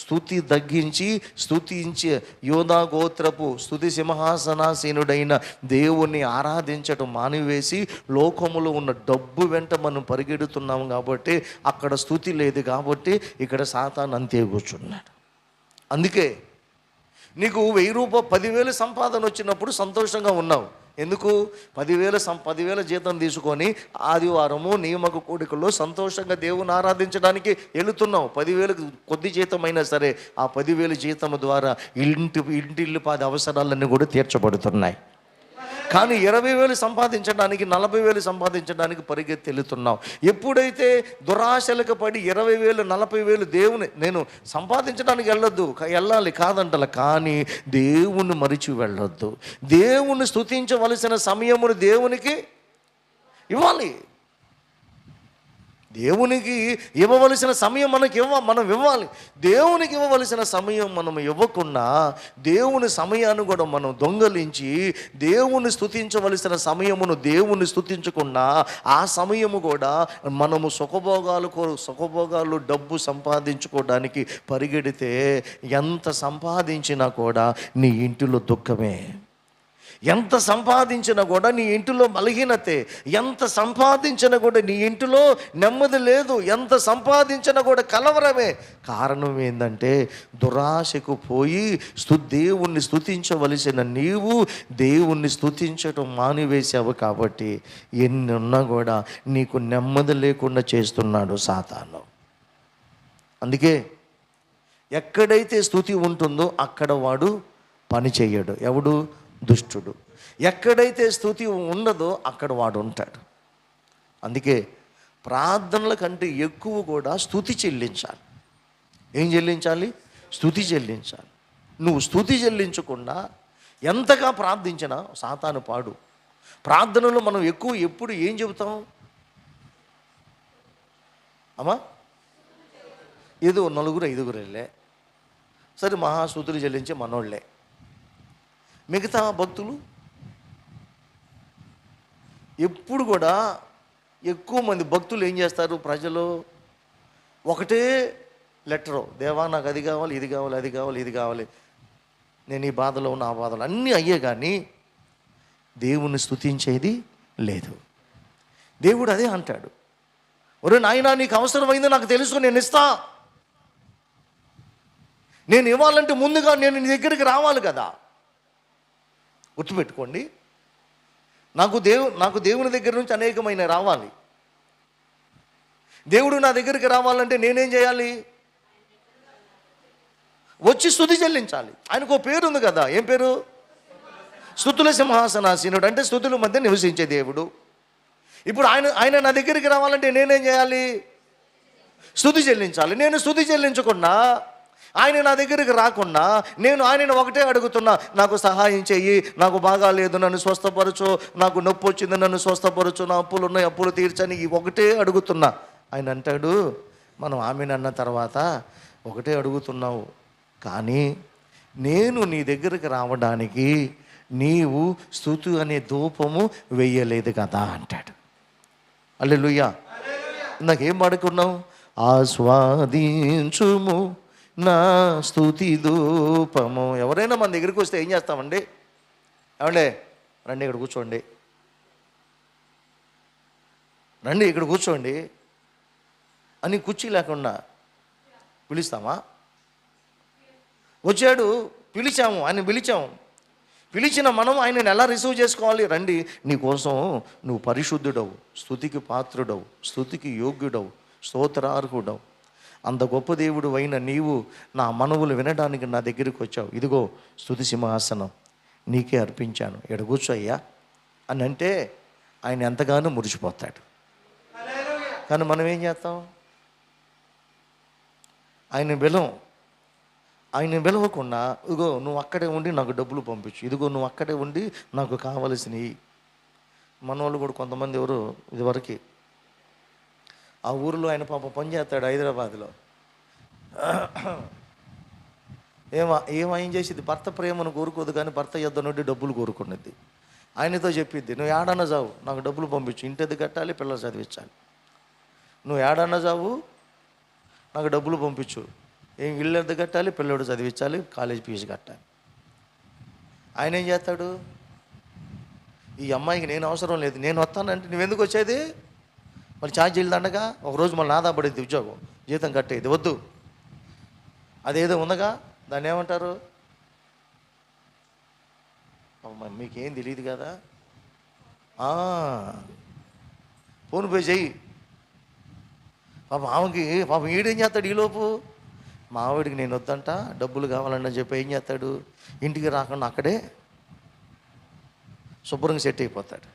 స్తుతి తగ్గించి స్తుతించి యోధా గోత్రపు స్తుతి సింహాసనాసీనుడైన దేవుణ్ణి ఆరాధించడం మానివేసి లోకములో ఉన్న డబ్బు వెంట మనం పరిగెడుతున్నాం కాబట్టి అక్కడ స్తుతి లేదు కాబట్టి ఇక్కడ సాతాను అంతే కూర్చున్నాడు. అందుకే నీకు 1000 రూపాయలు 10,000 సంపాదన వచ్చినప్పుడు సంతోషంగా ఉన్నావు. ఎందుకు? 10,000 జీతం తీసుకొని ఆదివారము నియమక కూడికల్లో సంతోషంగా దేవుని ఆరాధించడానికి వెళుతున్నావు. 10,000 కొద్ది జీతం అయినా సరే ఆ 10,000 జీతం ద్వారా ఇంటిల్లు 10 అవసరాలన్నీ కూడా తీర్చబడుతున్నాయి. కానీ 20,000 సంపాదించడానికి 40,000 సంపాదించడానికి పరిగెత్తి వెళుతున్నావు. ఎప్పుడైతే దురాశలకు పడి 20,000 40,000 దేవుని నేను సంపాదించడానికి వెళ్ళాలి కాదంటల, కానీ దేవుణ్ణి మరిచి వెళ్ళొద్దు. దేవుణ్ణి స్తుతించవలసిన సమయమును దేవునికి ఇవ్వాలి. దేవునికి ఇవ్వవలసిన సమయం మనం ఇవ్వాలి. దేవునికి ఇవ్వవలసిన సమయం మనం ఇవ్వకుండా దేవుని సమయాన్ని కూడా మనం దొంగలించి దేవుని స్తుతించవలసిన సమయమును దేవుని స్తుతించకుండా ఆ సమయము కూడా మనము సుఖభోగాలు డబ్బు సంపాదించుకోవడానికి పరిగెడితే ఎంత సంపాదించినా కూడా నీ ఇంటిలో దుఃఖమే, ఎంత సంపాదించినా కూడా నీ ఇంటిలో బలహీనతే, ఎంత సంపాదించినా కూడా నీ ఇంటిలో నెమ్మది లేదు, ఎంత సంపాదించినా కూడా కలవరమే. కారణం ఏంటంటే దురాశకు పోయి దేవుణ్ణి స్తుతించవలసిన నీవు దేవుణ్ణి స్తుతించటం మానివేశావు. కాబట్టి ఎన్ని ఉన్నా కూడా నీకు నెమ్మది లేకుండా చేస్తున్నాడు సాతాను. అందుకే ఎక్కడైతే స్తుతి ఉంటుందో అక్కడ వాడు పని చెయ్యడు. ఎవడు? దుష్టుడు. ఎక్కడైతే స్తుతి ఉండదో అక్కడ వాడు ఉంటాడు. అందుకే ప్రార్థనల కంటే ఎక్కువ కూడా స్తుతి చెల్లించాలి. ఏం చెల్లించాలి? స్తుతి చెల్లించాలి. నువ్వు స్తుతి చెల్లించకుండా ఎంతగా ప్రార్థించినా సాతాను పాడు. ప్రార్థనలో మనం ఎప్పుడు ఏం చెబుతాం? అమ్మా ఏదో 4-5 వెళ్ళే సరే మహాస్తుతులు చెల్లించే మనోళ్ళే. మిగతా భక్తులు ఎప్పుడు కూడా ఎక్కువ మంది భక్తులు ఏం చేస్తారు? ప్రజలు ఒకటే లెటరు, దేవా నాకు అది కావాలి, ఇది కావాలి, అది కావాలి, ఇది కావాలి, నేను ఈ బాధలో ఉన్న ఆ బాధలు అన్నీ అయ్యే కానీ దేవుణ్ణి స్తుతించేది లేదు. దేవుడు అదే అంటాడు, ఒరే నాయనా నీకు అవసరమైందో నాకు తెలుసు, నేను ఇస్తా. నేను ఇవ్వాలంటే ముందుగా నేను నీ దగ్గరికి రావాలి కదా. గుర్తుపెట్టుకోండి, నాకు దేవుని దగ్గర నుంచి అనేకమైన రావాలి. దేవుడు నా దగ్గరికి రావాలంటే నేనేం చేయాలి? వచ్చి స్తుతి చెల్లించాలి. ఆయనకు పేరు ఉంది కదా. ఏం పేరు? స్తుతుల సింహాసనాసీనుడు, అంటే స్తుతుల మధ్య నివసించే దేవుడు. ఇప్పుడు ఆయన నా దగ్గరికి రావాలంటే నేనేం చేయాలి? స్తుతి చెల్లించాలి. నేను స్తుతి చెల్లించకుండా ఆయన నా దగ్గరికి రాకుండా నేను ఆయనను ఒకటే అడుగుతున్నా, నాకు సహాయం చెయ్యి, నాకు బాగాలేదు నన్ను స్వస్థపరచు, నాకు నొప్పి వచ్చింది నన్ను స్వస్థపరచు, నా అప్పులు ఉన్నాయి అప్పులు తీర్చని ఈ ఒకటే అడుగుతున్నా. ఆయన అంటాడు, మనం ఆమెను అన్న తర్వాత ఒకటే అడుగుతున్నావు కానీ నేను నీ దగ్గరికి రావడానికి నీవు స్తుతి అనే ధూపము వెయ్యలేదు కదా అంటాడు. హల్లెలూయా. నాకేం పాడుకున్నావు? ఆస్వాదించుము నా స్తుతి ధూపము. ఎవరైనా మన దగ్గరికి వస్తే ఏం చేస్తామండి? ఏమండే రండి ఇక్కడ కూర్చోండి, రండి ఇక్కడ కూర్చోండి అని కుర్చీ లేకుండా పిలుస్తామా? వచ్చాడు, పిలిచాము, ఆయన పిలిచిన మనం ఆయనను ఎలా రిసీవ్ చేసుకోవాలి? రండి, నీకోసం నువ్వు పరిశుద్ధుడవు, స్తుతికి పాత్రుడవు, స్తుతికి యోగ్యుడవు, స్తోత్రార్హుడవు, అంత గొప్ప దేవుడు అయిన నీవు నా మనవులు వినడానికి నా దగ్గరికి వచ్చావు, ఇదిగో స్తుతి సింహాసనం నీకే అర్పించాను, ఎడ కూర్చోయ్యా అని అంటే ఆయన ఎంతగానో మురిసిపోతాడు. కానీ మనం ఏం చేస్తాం? ఆయన పిలవకుండా ఇదిగో నువ్వు అక్కడే ఉండి నాకు డబ్బులు పంపించు, ఇదిగో నువ్వు అక్కడే ఉండి నాకు కావలసినవి. మనోళ్ళు కూడా కొంతమంది ఎవరు ఇదివరకు ఆ ఊరిలో ఆయన పాప పని చేస్తాడు హైదరాబాద్లో. ఏం చేసిద్ది? భర్త ప్రేమను కోరుకోదు కానీ భర్త యొద్ద నుండి డబ్బులు కోరుకున్నది. ఆయనతో చెప్పిద్ది, నువ్వు ఏడన్నా చావు నాకు డబ్బులు పంపించు, ఇంటి కట్టాలి, పిల్లలు చదివించాలి, నువ్వు ఏడన్నా చావు నాకు డబ్బులు పంపించు, ఏం ఇల్లు ఎంత కట్టాలి, పిల్లడు చదివించాలి, కాలేజ్ ఫీజు కట్టాలి. ఆయన ఏం చేస్తాడు? ఈ అమ్మాయికి నేను అవసరం లేదు, నేను వస్తానంటే నువ్వెందుకు వచ్చేది? మళ్ళీ ఛార్జీలు దండగా ఒకరోజు మళ్ళీ నాదా పడేది, ఉద్యోగం జీతం కట్టేది వద్దు, అదేదో ఉందగా దాన్ని ఏమంటారు? మీకేం తెలియదు కదా, ఫోన్ పే చెయ్యి. పాపం ఈడేం చేస్తాడు? ఈలోపు మా ఆవిడికి నేను వద్దంట డబ్బులు కావాలని చెప్పి ఏం చేస్తాడు? ఇంటికి రాకుండా అక్కడే శుభ్రంగా సెట్ అయిపోతాడు.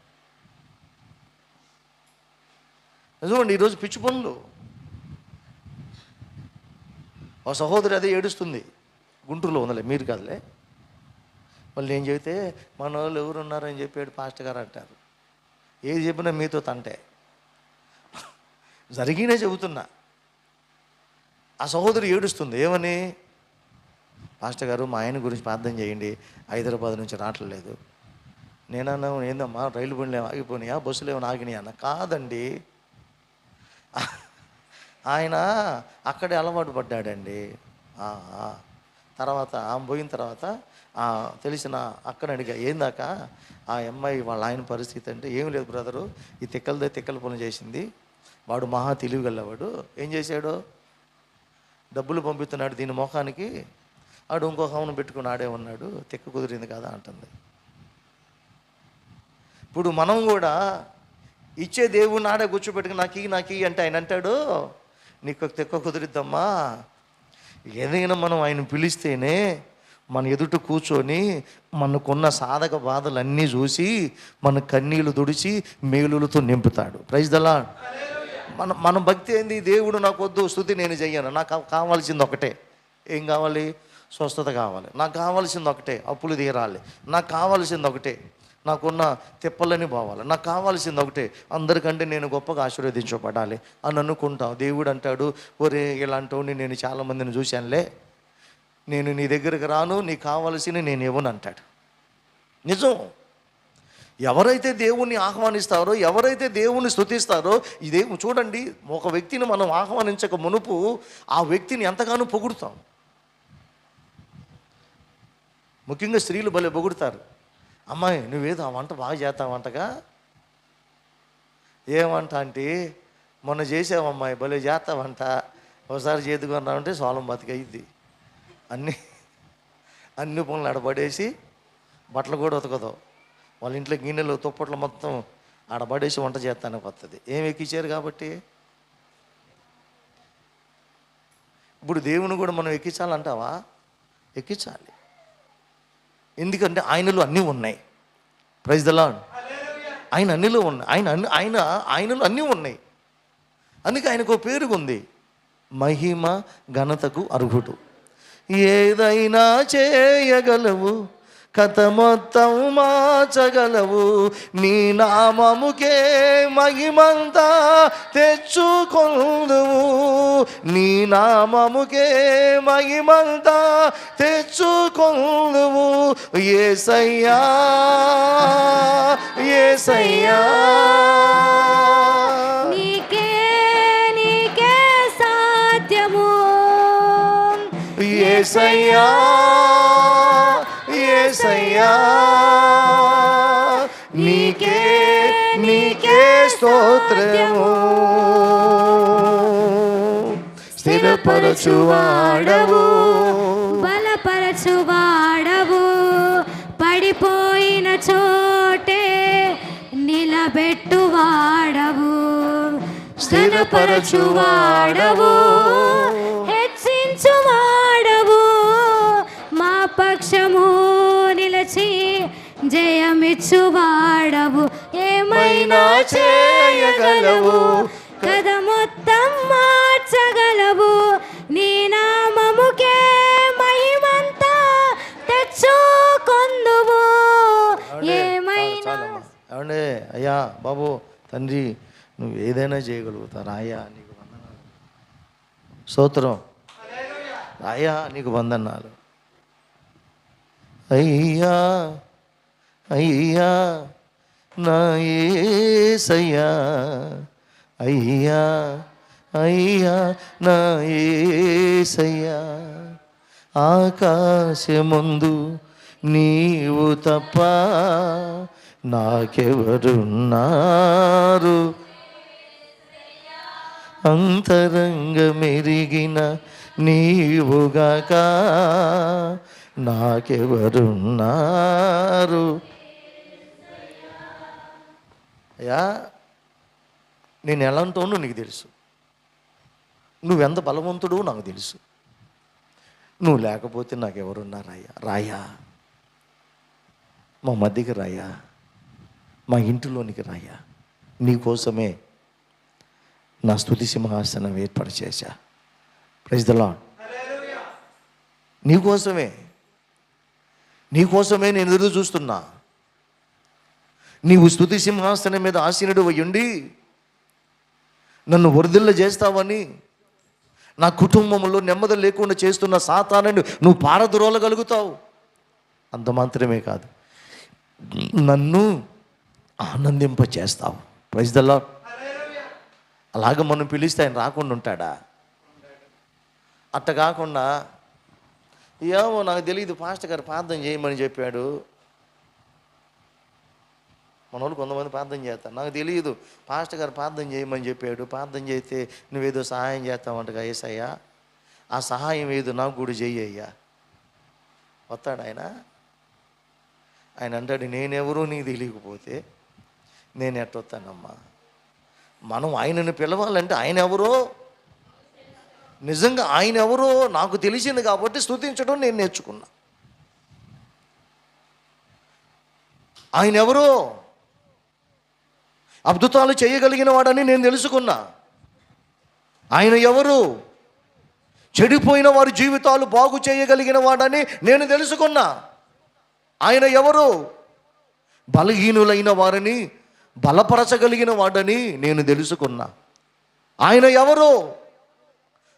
నిజమండి, ఈరోజు పిచ్చి పనులు. ఒక సహోదరి అదే ఏడుస్తుంది, గుంటూరులో ఉందలే, మీరు కాదులే. మళ్ళీ ఏం చెబితే మన వాళ్ళు ఎవరు ఉన్నారని చెప్పాడు పాస్టర్ గారు అంటారు. ఏది చెప్పినా మీతో తంటే. జరిగినే చెబుతున్నా. ఆ సహోదరి ఏడుస్తుంది. ఏమని? పాస్టర్ గారు మా ఆయన గురించి ప్రార్థన చేయండి, హైదరాబాద్ నుంచి రావట్లేదు. నేనన్నా ఏందమ్మా రైలు బండ్లు ఏమో ఆగిపోయినాయా, బస్సులు ఏమైనా ఆగినాయా అన్న. కాదండి, ఆయన అక్కడే అలవాటు పడ్డాడండి. తర్వాత ఆమె పోయిన తర్వాత తెలిసిన అక్కడ అడిగా, ఏందాక ఆ అమ్మాయి వాళ్ళ ఆయన పరిస్థితి అంటే, ఏం లేదు బ్రదరు, ఈ తిక్కల పనులు చేసింది, వాడు మహా తెలివిగలవాడు, ఏం చేశాడు, డబ్బులు పంపిస్తున్నాడు దీని మొఖానికి, ఆడు ఇంకొక హౌను పెట్టుకుని ఆడే ఉన్నాడు, తిక్క కుదిరింది కదా అంటుంది. ఇప్పుడు మనం కూడా ఇచ్చే దేవుడిని ఆడే కూర్చోబెట్టుకుని నాకు అంటే ఆయన అంటాడు, నీకు తిక్క కుదిరిద్దమ్మా. ఏదైనా మనం ఆయన పిలిస్తేనే మన ఎదుట కూర్చొని మనకున్న సాధక బాధలన్నీ చూసి మన కన్నీళ్లు తుడిచి మేలులతో నింపుతాడు. Praise the Lord. మన భక్తి ఏంది? దేవుడు నాకు వద్దు, స్తుతి నేను చెయ్యను, నాకు కావాల్సింది ఒకటే. ఏం కావాలి? స్వస్థత కావాలి. నాకు కావాల్సింది ఒకటే, అప్పులు తీరాలి. నాకు కావాల్సింది ఒకటే, నాకున్న తిప్పలని పోవాలి. నాకు కావాల్సింది ఒకటే, అందరికంటే నేను గొప్పగా ఆశీర్వదించబడాలి అని అనుకుంటాం. దేవుడు అంటాడు, ఒరే ఇలాంటి నేను చాలామందిని చూశానులే, నేను నీ దగ్గరికి రాను, నీకు కావాల్సింది నేను ఇవ్వను అంటాడు. నిజం. ఎవరైతే దేవుణ్ణి ఆహ్వానిస్తారో, ఎవరైతే దేవుణ్ణి స్తుతిస్తారో, ఇదే చూడండి, ఒక వ్యక్తిని మనం ఆహ్వానించక మునుపు ఆ వ్యక్తిని ఎంతగానో పొగుడుతాం. ముఖ్యంగా స్త్రీలు భలే పొగుడుతారు. అమ్మాయి నువ్వేదో ఆ వంట బాగా చేస్తావంటగా. ఏమంట అంటే, మొన్న చేసావమ్మాయి భలే చేస్తావంట, ఒకసారి చేతుకున్నామంటే సోలం బతికయ్యిద్ది. అన్ని పనులు ఆడబడేసి బట్టలు కూడా ఉతకదు, వాళ్ళ ఇంట్లో గిన్నెలు తుప్పట్లు మొత్తం ఆడబడేసి వంట చేస్తానికి వస్తుంది. ఏం ఎక్కించారు కాబట్టి. ఇప్పుడు దేవుని కూడా మనం ఎక్కించాలంటావా? ఎక్కించాలి. ఎందుకంటే ఆయనలో అన్నీ ఉన్నాయి. Praise the Lord. ఆయన అన్నిలో ఉన్నాయి. ఆయనలో అన్నీ ఉన్నాయి. అందుకే ఆయనకు పేరు ఉంది, మహిమ ఘనతకు అర్హుడు. ఏదైనా చేయగలవు, కథ మొత్తం మార్చగలవు, నీ నామముకే మహిమంతా తెచ్చుకొందువు, నీ నామముకే మహిమంతా తెచ్చుకొందువు. యేసయ్యా యేసయ్యా, నీకే సాధ్యము. యేసయ్యా యేసయ్యా, నీకే స్తోత్రము. స్థిరపరచువాడవు, బలపరచువాడవు, పడిపోయిన చోటే నిలబెట్టువాడవు, స్థిరపరచువాడవు, హెచ్చించువాడవు, మా పక్షము నిలచి జయమిచ్చువాడవు. ఏమైనా చేయగలవు, కథ మొత్తం మార్చగలవు, నీ నామముకే మహిమంతా తెచ్చుకొందువు. ఏమైనా ఏమండే అయ్యా బాబు తండ్రి నువ్వు ఏదైనా చేయగలుగుతారు అయ్యా, నీకు వందనాలు. స్తోత్రం. అయ్యా నీకు వందనాలు. అయ్యా అయ్యా నా యేసయ్యా, అయ్యా అయ్యా నా యేసయ్యా, ఆకాశముందు నీవు తప్ప నాకెవరున్నారు, అంతరంగమెరిగిన నీవుగాక నాకెవరున్నారు. అయ్యా నేను ఎలాంటోనో నీకు తెలుసు, నువ్వెంత బలవంతుడు నాకు తెలుసు, నువ్వు లేకపోతే నాకెవరున్నారయ్యా. రాయా మా మధ్యకి రాయా, మా ఇంటిలోనికి రాయా. నీకోసమే నా స్తుతి సింహాసనం ఏర్పాటు చేశా. Praise the Lord. నీకోసమే నేను ఎదురు చూస్తున్నా. నీవు స్తుతి సింహాసనం మీద ఆసీనుడు అయ్యుండి నన్ను వరదిల్ల చేస్తావని, నా కుటుంబంలో నెమ్మది లేకుండా చేస్తున్న సాతానుని నువ్వు పారద్రోలగలుగుతావు. అంత మాత్రమే కాదు, నన్ను ఆనందింప చేస్తావు. Praise the Lord. అలాగ మనం పిలిస్తే ఆయన రాకుండా ఉంటాడా? అట్ట కాకుండా ఏమో నాకు తెలియదు, పాస్టర్ గారు ప్రార్థన చేయమని చెప్పాడు. మన వాళ్ళు కొంతమంది ప్రార్థన చేస్తారు, నాకు తెలియదు పాస్టర్ గారు ప్రార్థన చేయమని చెప్పాడు, ప్రార్థన చేస్తే నువ్వేదో సహాయం చేస్తావంటగా యేసయ్యా, ఆ సహాయం ఏదో నాకు కూడా చెయ్యయ్యా. వస్తాడు ఆయన. ఆయన అంటాడు, నేనెవరో నీకు తెలియకపోతే నేను ఎట్టొస్తానమ్మా. మనం ఆయనను పిలవాలంటే ఆయన ఎవరో, నిజంగా ఆయన ఎవరో నాకు తెలిసింది కాబట్టి స్తుతించడం నేను నేర్చుకున్నా. ఆయన ఎవరో అద్భుతాలు చేయగలిగిన వాడని నేను తెలుసుకున్నా. ఆయన ఎవరు చెడిపోయిన వారి జీవితాలు బాగు చేయగలిగిన వాడని నేను తెలుసుకున్నా. ఆయన ఎవరు బలహీనులైన వారిని బలపరచగలిగిన వాడని నేను తెలుసుకున్నా. ఆయన ఎవరు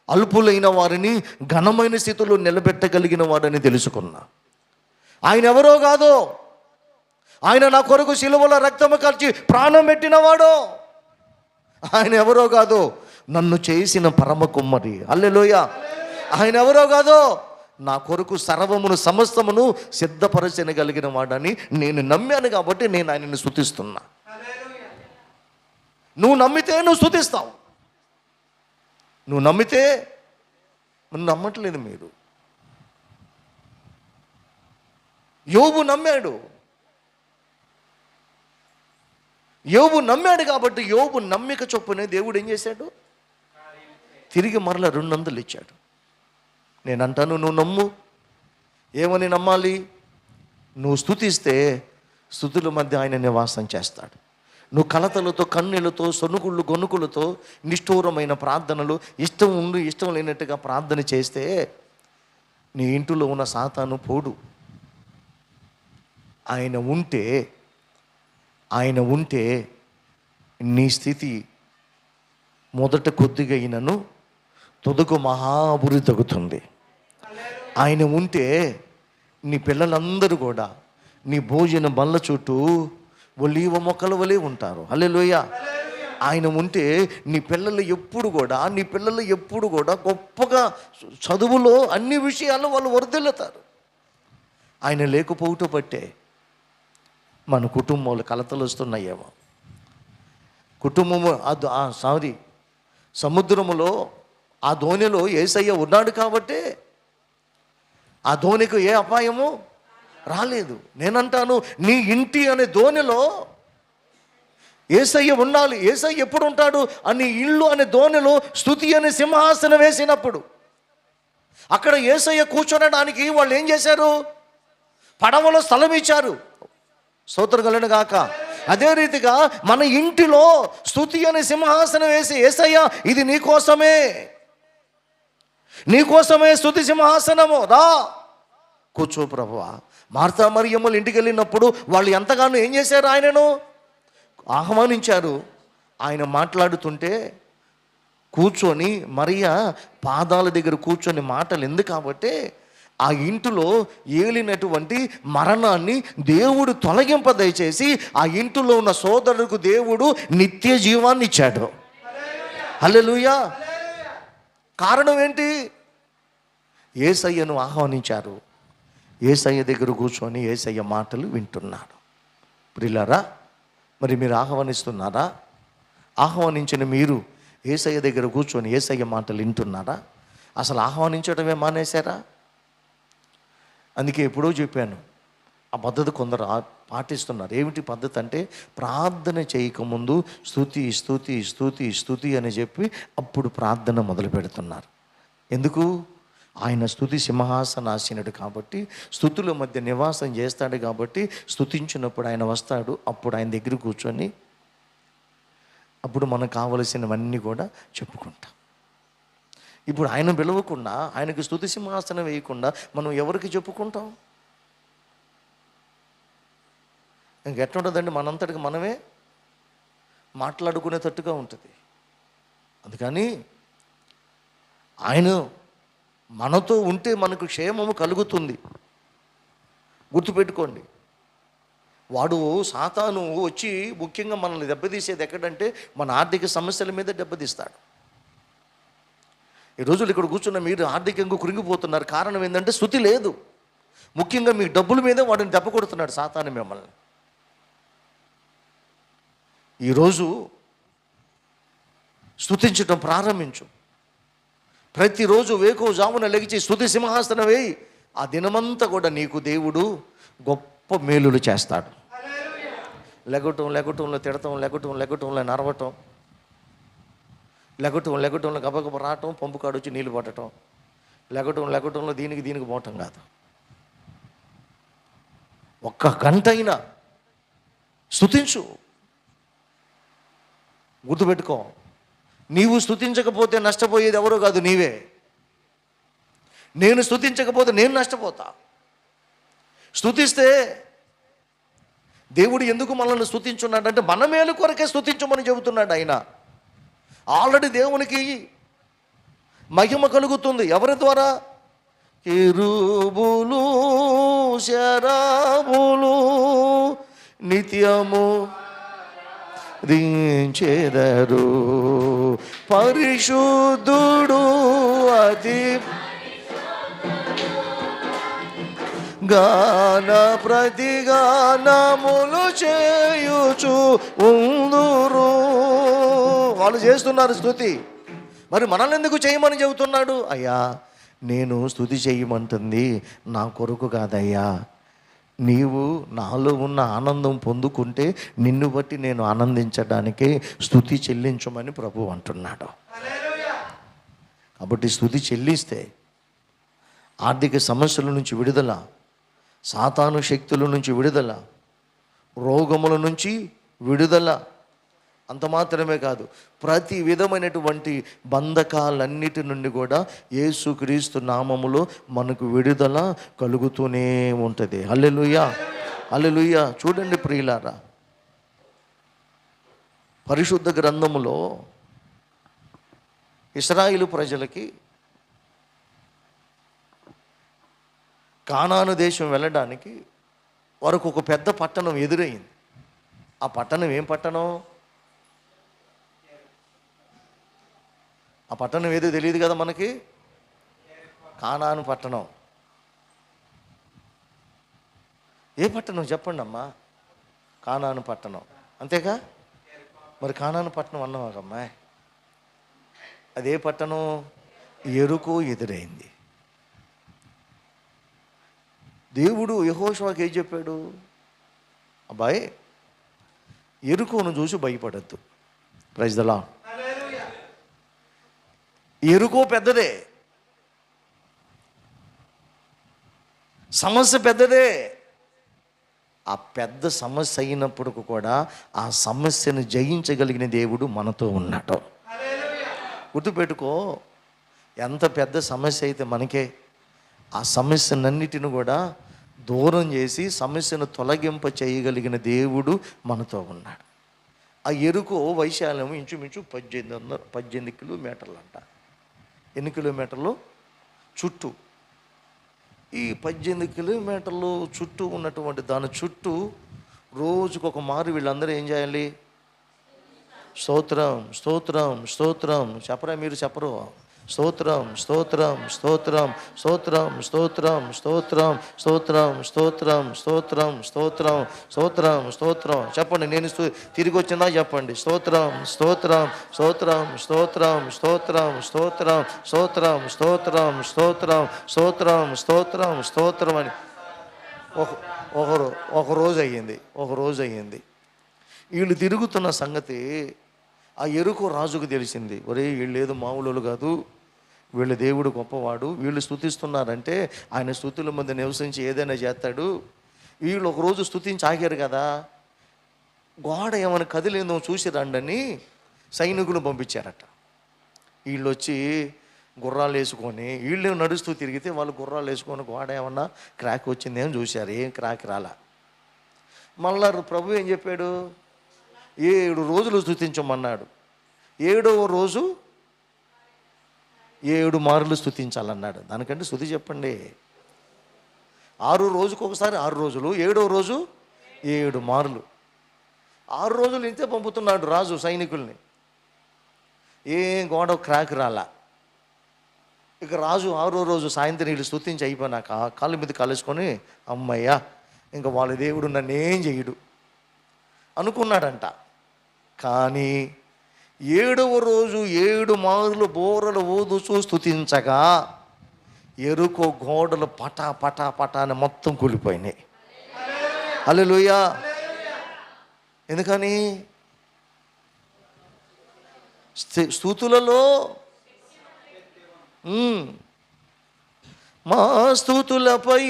అల్పులైన వారిని ఘనమైన స్థితిలో నిలబెట్టగలిగిన వాడని తెలుసుకున్నా. ఆయన ఎవరో కాదు, ఆయన నా కొరకు సిలువలో రక్తము కార్చి ప్రాణం పెట్టినవాడు. ఆయన ఎవరో కాదు, నన్ను చేసిన పరమ కుమ్మరి. హల్లెలూయా. ఆయన ఎవరో కాదు, నా కొరకు సర్వమును సమస్తమును సిద్ధపరచగలిగిన వాడని నేను నమ్మాను కాబట్టి నేను ఆయనను స్తుతిస్తున్నా. నువ్వు నమ్మితే నువ్వు స్తుతిస్తావు. నువ్వు నమ్మితే, నువ్వు నమ్మట్లేదు. మీరు యోబు నమ్మాడు. యోబు నమ్మాడు కాబట్టి యోబు నమ్మిక చొప్పునే దేవుడు ఏం చేశాడు? తిరిగి మరలా 200 ఇచ్చాడు. నేను అంటాను, నువ్వు నమ్ము. ఏమని నమ్మాలి? నువ్వు స్తుతిస్తే స్తుతుల మధ్య ఆయన నివాసం చేస్తాడు. నువ్వు కలతలతో, కన్నీళ్లతో, సొనుకుళ్ళు గొనుకులతో, నిష్ఠూరమైన ప్రార్థనలు, ఇష్టం ఉండి ఇష్టం లేనట్టుగా ప్రార్థన చేస్తే నీ ఇంటిలో ఉన్న సాతాను పోడు. ఆయన ఉంటే నీ స్థితి మొదట కొద్దిగా అయినను తొదకు మహాభురి తగ్గుతుంది. ఆయన ఉంటే నీ పిల్లలందరూ కూడా నీ భోజన బల్ల చుట్టూ ఒలీవ మొక్కల వలె ఉంటారు. హల్లెలూయా. ఆయన ఉంటే నీ పిల్లలు ఎప్పుడు కూడా గొప్పగా చదువులో అన్ని విషయాల్లో వాళ్ళు వర్ధిల్లుతారు. ఆయన లేకపోవటం బట్టే మన కుటుంబంలో కలతలు వస్తున్నాయేమో. కుటుంబము సముద్రములో ఆ ధోనిలో యేసయ్య ఉన్నాడు కాబట్టి ఆ ధోనికి ఏ అపాయము రాలేదు. నేనంటాను, నీ ఇంటి అనే ధోనిలో యేసయ్య ఉండాలి. యేసయ్య ఎప్పుడు ఉంటాడు? అని ఇల్లు అనే ధోనిలో స్తుతి అనే సింహాసనం వేసినప్పుడు అక్కడ యేసయ్య కూర్చోనడానికి వాళ్ళు ఏం చేశారు? పడవలో స్థలం ఇచ్చారు. స్తోత్రం కలుగును గాక. అదే రీతిగా మన ఇంటిలో స్తుతి అనే సింహాసనం వేసి, యేసయ్య ఇది నీకోసమే స్తుతి సింహాసనము, రా కూర్చో ప్రభువా. మార్తా మరియమ్మలు ఇంటికి వెళ్ళినప్పుడు వాళ్ళు ఎంతగానో ఏం చేశారు? ఆయనను ఆహ్వానించారు. ఆయన మాట్లాడుతుంటే కూర్చొని మరియా పాదాల దగ్గర కూర్చొని మాటలు ఎందుకు కాబట్టి ఆ ఇంటిలో ఏలినటువంటి మరణాన్ని దేవుడు తొలగింప దయచేసి ఆ ఇంటిలో ఉన్న సోదరులకు దేవుడు నిత్య జీవాన్ని ఇచ్చాడు. హల్లెలూయా. కారణం ఏంటి? యేసయ్యను ఆహ్వానించారు. యేసయ్య దగ్గర కూర్చొని యేసయ్య మాటలు వింటున్నాడు. ప్రియులారా, మరి మీరు ఆహ్వానిస్తున్నారా? ఆహ్వానించిన మీరు యేసయ్య దగ్గర కూర్చొని యేసయ్య మాటలు వింటున్నారా? అసలు ఆహ్వానించడమే మానేశారా? అందుకే ఎప్పుడో చెప్పాను, ఆ పద్ధతి కొందరు పాటిస్తున్నారు. ఏమిటి పద్ధతి అంటే, ప్రార్థన చేయకముందు స్తుతి అని చెప్పి అప్పుడు ప్రార్థన మొదలు పెడుతున్నారు. ఎందుకు? ఆయన స్తుతి సింహాసనాసీనుడు కాబట్టి, స్తుతుల మధ్య నివాసం చేస్తాడు కాబట్టి, స్తుతించినప్పుడు ఆయన వస్తాడు. అప్పుడు ఆయన దగ్గర కూర్చొని అప్పుడు మనకు కావలసినవన్నీ కూడా చెప్పుకుంటాం. ఇప్పుడు ఆయన పిలవకుండా, ఆయనకు స్తుతి సింహాసనం వేయకుండా మనం ఎవరికి చెప్పుకుంటాం? ఇంకెట్లుంటుందండి? మనంతటికి మనమే మాట్లాడుకునేటట్టుగా ఉంటుంది. అందుకని ఆయన మనతో ఉంటే మనకు క్షేమము కలుగుతుంది. గుర్తుపెట్టుకోండి. వాడు సాతాను వచ్చి ముఖ్యంగా మనల్ని దెబ్బతీసేది ఎక్కడంటే మన ఆర్థిక సమస్యల మీద దెబ్బతీస్తాడు. ఈ రోజులు ఇక్కడ కూర్చున్న మీరు ఆర్థికంగా కృంగిపోతున్నారు. కారణం ఏంటంటే స్తుతి లేదు. ముఖ్యంగా మీ డబ్బుల మీద వాడిని దెబ్బ కొడుతున్నాడు సాతాను మిమ్మల్ని. ఈరోజు స్తుతించడం ప్రారంభించు. ప్రతిరోజు వేకువజామున లెగిచి స్తుతి సింహాసనం వేయి. ఆ దినమంతా కూడా నీకు దేవుడు గొప్ప మేలులు చేస్తాడు. లెగటంలో తిడటం, లెగటంలో నరవటం, లెగటంలో గబగబ రావటం, పంపు కాడొచ్చి నీళ్ళు పట్టడం, లెగటంలో దీనికి పోవటం కాదు. ఒక్క గంట అయినా స్తుతించు. గుర్తుపెట్టుకో, నీవు స్తుతించకపోతే నష్టపోయేది ఎవరో కాదు, నీవే. నేను స్తుతించకపోతే నేను నష్టపోతా. స్తుతిస్తే దేవుడు ఎందుకు మనల్ని స్తుతించున్నాడంటే మన మేలు కొరకే స్తుతించమని చెబుతున్నాడు ఆయన. ఆల్రెడీ దేవునికి మహిమ కలుగుతుంది. ఎవరి ద్వారా? కెరూబులు శరాబులు నిత్యము దించెదరు. పరిశుద్ధుడు అతి గాన ప్రతిగానములు చేయుచు ఉందురు. వాళ్ళు చేస్తున్నారు స్తుతి. మరి మనల్ని ఎందుకు చేయమని చెబుతున్నాడు? అయ్యా, నేను స్తుతి చేయమంటుంది నా కొరకు కాదయ్యా, నీవు నాలో ఉన్న ఆనందం పొందుకుంటే నిన్ను బట్టి నేను ఆనందించడానికే స్తుతి చెల్లించమని ప్రభు అంటున్నాడు. కాబట్టి స్తుతి చెల్లిస్తే ఆర్థిక సమస్యల నుంచి విడుదల, సాతాను శక్తుల నుంచి విడుదల, రోగముల నుంచి విడుదల. అంత మాత్రమే కాదు, ప్రతి విధమైనటువంటి బంధకాలన్నిటి నుండి కూడా యేసుక్రీస్తు నామములో మనకు విడుదల కలుగుతూనే ఉంటుంది. హల్లెలూయా, హల్లెలూయా. చూడండి ప్రియులారా, పరిశుద్ధ గ్రంథములో ఇశ్రాయేలు ప్రజలకి కానాను దేశం వెళ్ళడానికి వారికి ఒక పెద్ద పట్టణం ఎదురయ్యింది. ఆ పట్టణం ఏం పట్టణం? ఆ పట్టణం ఏదో తెలియదు కదా మనకి. కానాను పట్టణం. ఏ పట్టణం చెప్పండి అమ్మా? కానాను పట్టణం, అంతేగా? మరి కానాను పట్టణం అన్నమాకమ్మా. అదే పట్టణం యెరికో ఎదురైంది. దేవుడు యెహోషువకి ఏం చెప్పాడు? అబ్బాయి, యెరికోను చూసి భయపడద్దు. Praise the Lord. యెరికో పెద్దదే, సమస్య పెద్దదే. ఆ పెద్ద సమస్య అయినప్పుడు కూడా ఆ సమస్యను జయించగలిగిన దేవుడు మనతో ఉన్నాడు. గుర్తుపెట్టుకో, ఎంత పెద్ద సమస్య అయితే మనకే ఆ సమస్యనన్నిటిని కూడా దూరం చేసి సమస్యను తొలగింప చేయగలిగిన దేవుడు మనతో ఉన్నాడు. ఆ యెరికో వైశాల్యం ఇంచుమించు 18 కిలోమీటర్లు అంట. ఎన్ని కిలోమీటర్లు? చుట్టూ ఈ 18 కిలోమీటర్లు చుట్టూ ఉన్నటువంటి దాని చుట్టూ రోజుకొక మారు వీళ్ళందరూ ఏం చేయాలి? స్తోత్రం, స్తోత్రం, స్తోత్రం. చెప్పరా? మీరు చెప్పరు? స్తోత్రం, స్తోత్రం, స్తోత్రం, స్తోత్రం, స్తోత్రం, స్తోత్రం, స్తోత్రం, స్తోత్రం, స్తోత్రం, స్తోత్రం, స్తోత్రం, స్తోత్రం. చెప్పండి. నేను తిరిగి వచ్చిందా చెప్పండి. స్తోత్రం, స్తోత్రం, స్తోత్రం, స్తోత్రం, స్తోత్రం, స్తోత్రం, స్తోత్రం, స్తోత్రం, స్తోత్రం, స్తోత్రం, స్తోత్రం, స్తోత్రం అని ఒక రోజు అయ్యింది. వీళ్ళు తిరుగుతున్న సంగతి ఆ యెరికో రాజుకు తెలిసింది. ఒరే, వీళ్ళు ఏదో మామూలు కాదు, వీళ్ళ దేవుడు గొప్పవాడు, వీళ్ళు స్తుతిస్తున్నారంటే ఆయన స్తుతుల మధ్య నివసించి ఏదైనా చేస్తాడు. వీళ్ళు ఒకరోజు స్తుతించి ఆగారు కదా, గోడ ఏమైనా కదిలేందో చూసి రండని సైనికులు పంపించారట. వీళ్ళు వచ్చి గుర్రాలు వేసుకొని, వీళ్ళు నడుస్తూ తిరిగితే వాళ్ళు గుర్రాలు వేసుకొని గోడ ఏమన్నా క్రాక్ వచ్చిందేమో చూశారు. ఏం క్రాక్ రాలా. మళ్ళా ప్రభు ఏం చెప్పాడు? 7 రోజులు స్తుతించమన్నాడు. 7వ రోజు 7 మార్లు స్తుతించాలన్నాడు. దానికంటే స్తుతి చెప్పండి. 6 రోజుకు ఒకసారి 6 రోజులు, 7వ రోజు 7 మార్లు. 6 రోజులు ఇంతే పంపుతున్నాడు రాజు సైనికుల్ని. ఏం గోడ క్రాక్ రాలా. ఇక రాజు 6వ రోజు సాయంత్రం వీళ్ళు స్తుతించి అయిపోయినాక కాళ్ళ మీద కలుసుకొని, అమ్మయ్యా ఇంకా వాళ్ళ దేవుడు నన్ను ఏం చెయ్యడు అనుకున్నాడంట. కానీ 7వ రోజు 7 మార్లు బోరలు ఊదుచూ స్తుతించగా ఎరుకో గోడలు పటా పటా పటా అని మొత్తం కూలిపోయినాయి. హల్లెలూయా. ఎందుకని? స్తుతులలో మా స్తుతులపై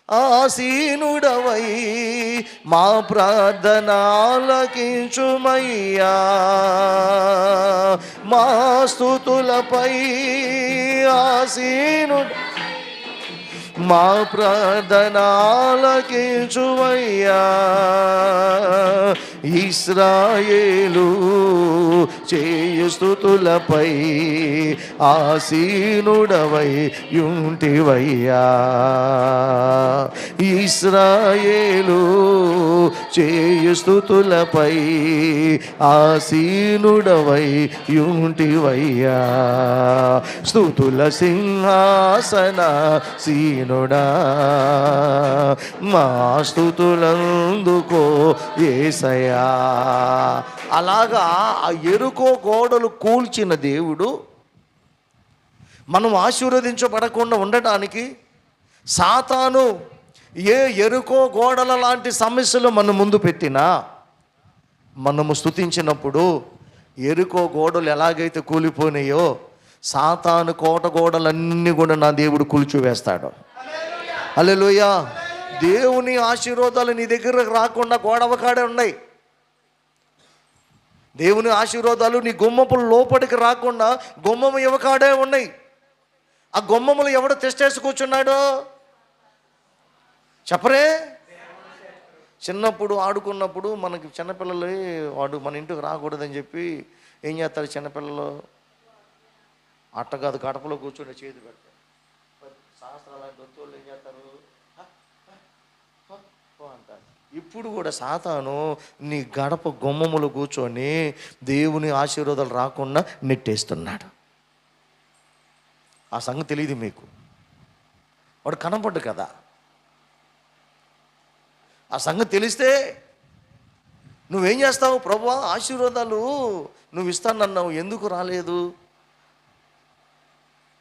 ఆసీనుడవై మా ప్రార్థన ఆలకించుమయ్యా. మా స్తుతులపై ఆసీనుడ మా ప్రార్థన ఆలకించుమయ్యా. ఇశ్రాయేలు చేయు స్తుతులపై ఆసీనుడవై యుంటివయ్యా. ఇశ్రాయేలు చేయు స్తుతులపై ఆసీనుడవై యుంటివయ్యా. స్తుతుల సింహాసన సీనుడా మా స్తుతులందుకో యేసయ్యా. అలాగా ఆ ఎరుకో గోడలు కూల్చిన దేవుడు మనం ఆశీర్వదించబడకుండా ఉండటానికి సాతాను ఏ ఎరుకో గోడల లాంటి సమస్యలు మన ముందు పెట్టినా మనము స్తుతించినప్పుడు ఎరుకో గోడలు ఎలాగైతే కూలిపోయినాయో సాతాను కోట గోడలన్నీ కూడా నా దేవుడు కూల్చివేస్తాడు. హల్లెలూయా. దేవుని ఆశీర్వాదాలు నీ దగ్గరకు రాకుండా గోడవకాడే ఉన్నాయి. దేవుని ఆశీర్వాదాలు నీ గుమ్మపుల లోపలికి రాకుండా గుమ్మము ఇవకాడే ఉన్నాయి. ఆ గుమ్మములు ఎవడు తెచ్చేసి కూర్చున్నాడో చెప్పరే. చిన్నప్పుడు ఆడుకున్నప్పుడు మనకి చిన్నపిల్లలు వాడు మన ఇంటికి రాకూడదని చెప్పి ఏం చేస్తారు చిన్నపిల్లలు? అట్ట కాదు, గడపలో కూర్చొని చేతి పెడతారు. శాస్త్రాల దొంతోళ్ళు ఏం చేస్తారు అంటారు. ఇప్పుడు కూడా సాతాను నీ గడప గుమ్మములు కూర్చొని దేవుని ఆశీర్వాదాలు రాకుండా నెట్టేస్తున్నాడు. ఆ సంగతి తెలియదు మీకు. వాడు కనపడ్డు కదా. ఆ సంగతి తెలిస్తే నువ్వేం చేస్తావు? ప్రభువా ఆశీర్వాదాలు నువ్వు ఇస్తానన్నావు, ఎందుకు రాలేదు?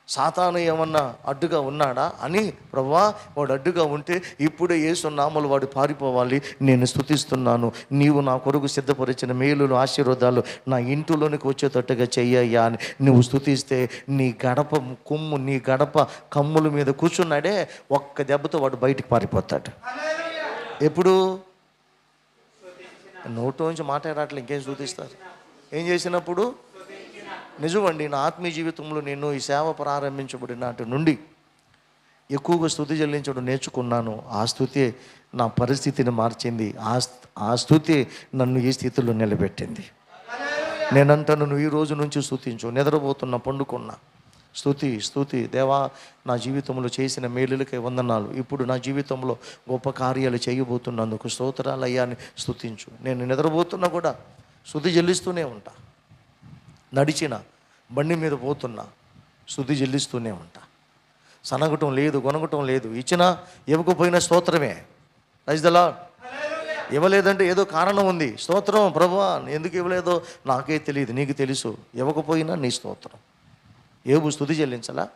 సాతాను ఏమన్నా అడ్డుగా ఉన్నాడా అని? ప్రభువా వాడు అడ్డుగా ఉంటే ఇప్పుడే యేసు నామములో వాడు పారిపోవాలి. నేను స్తుతిస్తున్నాను, నీవు నా కొరకు సిద్ధపరిచిన మేలులు ఆశీర్వాదాలు నా ఇంటిలోనికి వచ్చేటట్టుగా చెయ్యయ్యా అని నువ్వు స్తుతిస్తే నీ గడప కొమ్ము నీ గడప కమ్ముల మీద కూర్చున్నాడే, ఒక్క దెబ్బతో వాడు బయటికి పారిపోతాడు. ఎప్పుడు? నోట్లోంచి మాట రావట్లే, ఇంకేం స్తుతిస్తారు? ఏం చేసినప్పుడు? నిజమండి, నా ఆత్మీయ జీవితంలో నేను ఈ సేవ ప్రారంభించబడిన నాటి నుండి ఎక్కువగా స్తుతి చెల్లించడం నేర్చుకున్నాను. ఆ స్తుతి నా పరిస్థితిని మార్చింది. ఆ స్తుతి నన్ను ఈ స్థితిలో నిలబెట్టింది. నేనంటాను, నువ్వు ఈ రోజు నుంచి స్తుతించు. నిద్రపోతున్నా, పండుకున్నా, స్తుతి స్తుతి. దేవా నా జీవితంలో చేసిన మేలులకై వందనాలు. ఇప్పుడు నా జీవితంలో గొప్ప కార్యాలు చేయబోతున్నందుకు స్తోత్రాలు అయ్యా అని స్తుతించు. నేను నిద్రపోతున్నా కూడా స్తుతి చెల్లిస్తూనే ఉంటా. నడిచిన బండి మీద పోతున్నా స్తుతి చెల్లిస్తూనే ఉంటా. సనగటం లేదు, గొనగటం లేదు. ఇచ్చినా ఇవ్వకపోయినా స్తోత్రమే. Praise the Lord. ఇవ్వలేదంటే ఏదో కారణం ఉంది. స్తోత్రం ప్రభువా, ఎందుకు ఇవ్వలేదో నాకే తెలియదు, నీకు తెలుసు. ఇవ్వకపోయినా నీ స్తోత్రం. ఏబు స్తుతి చెల్లించలా?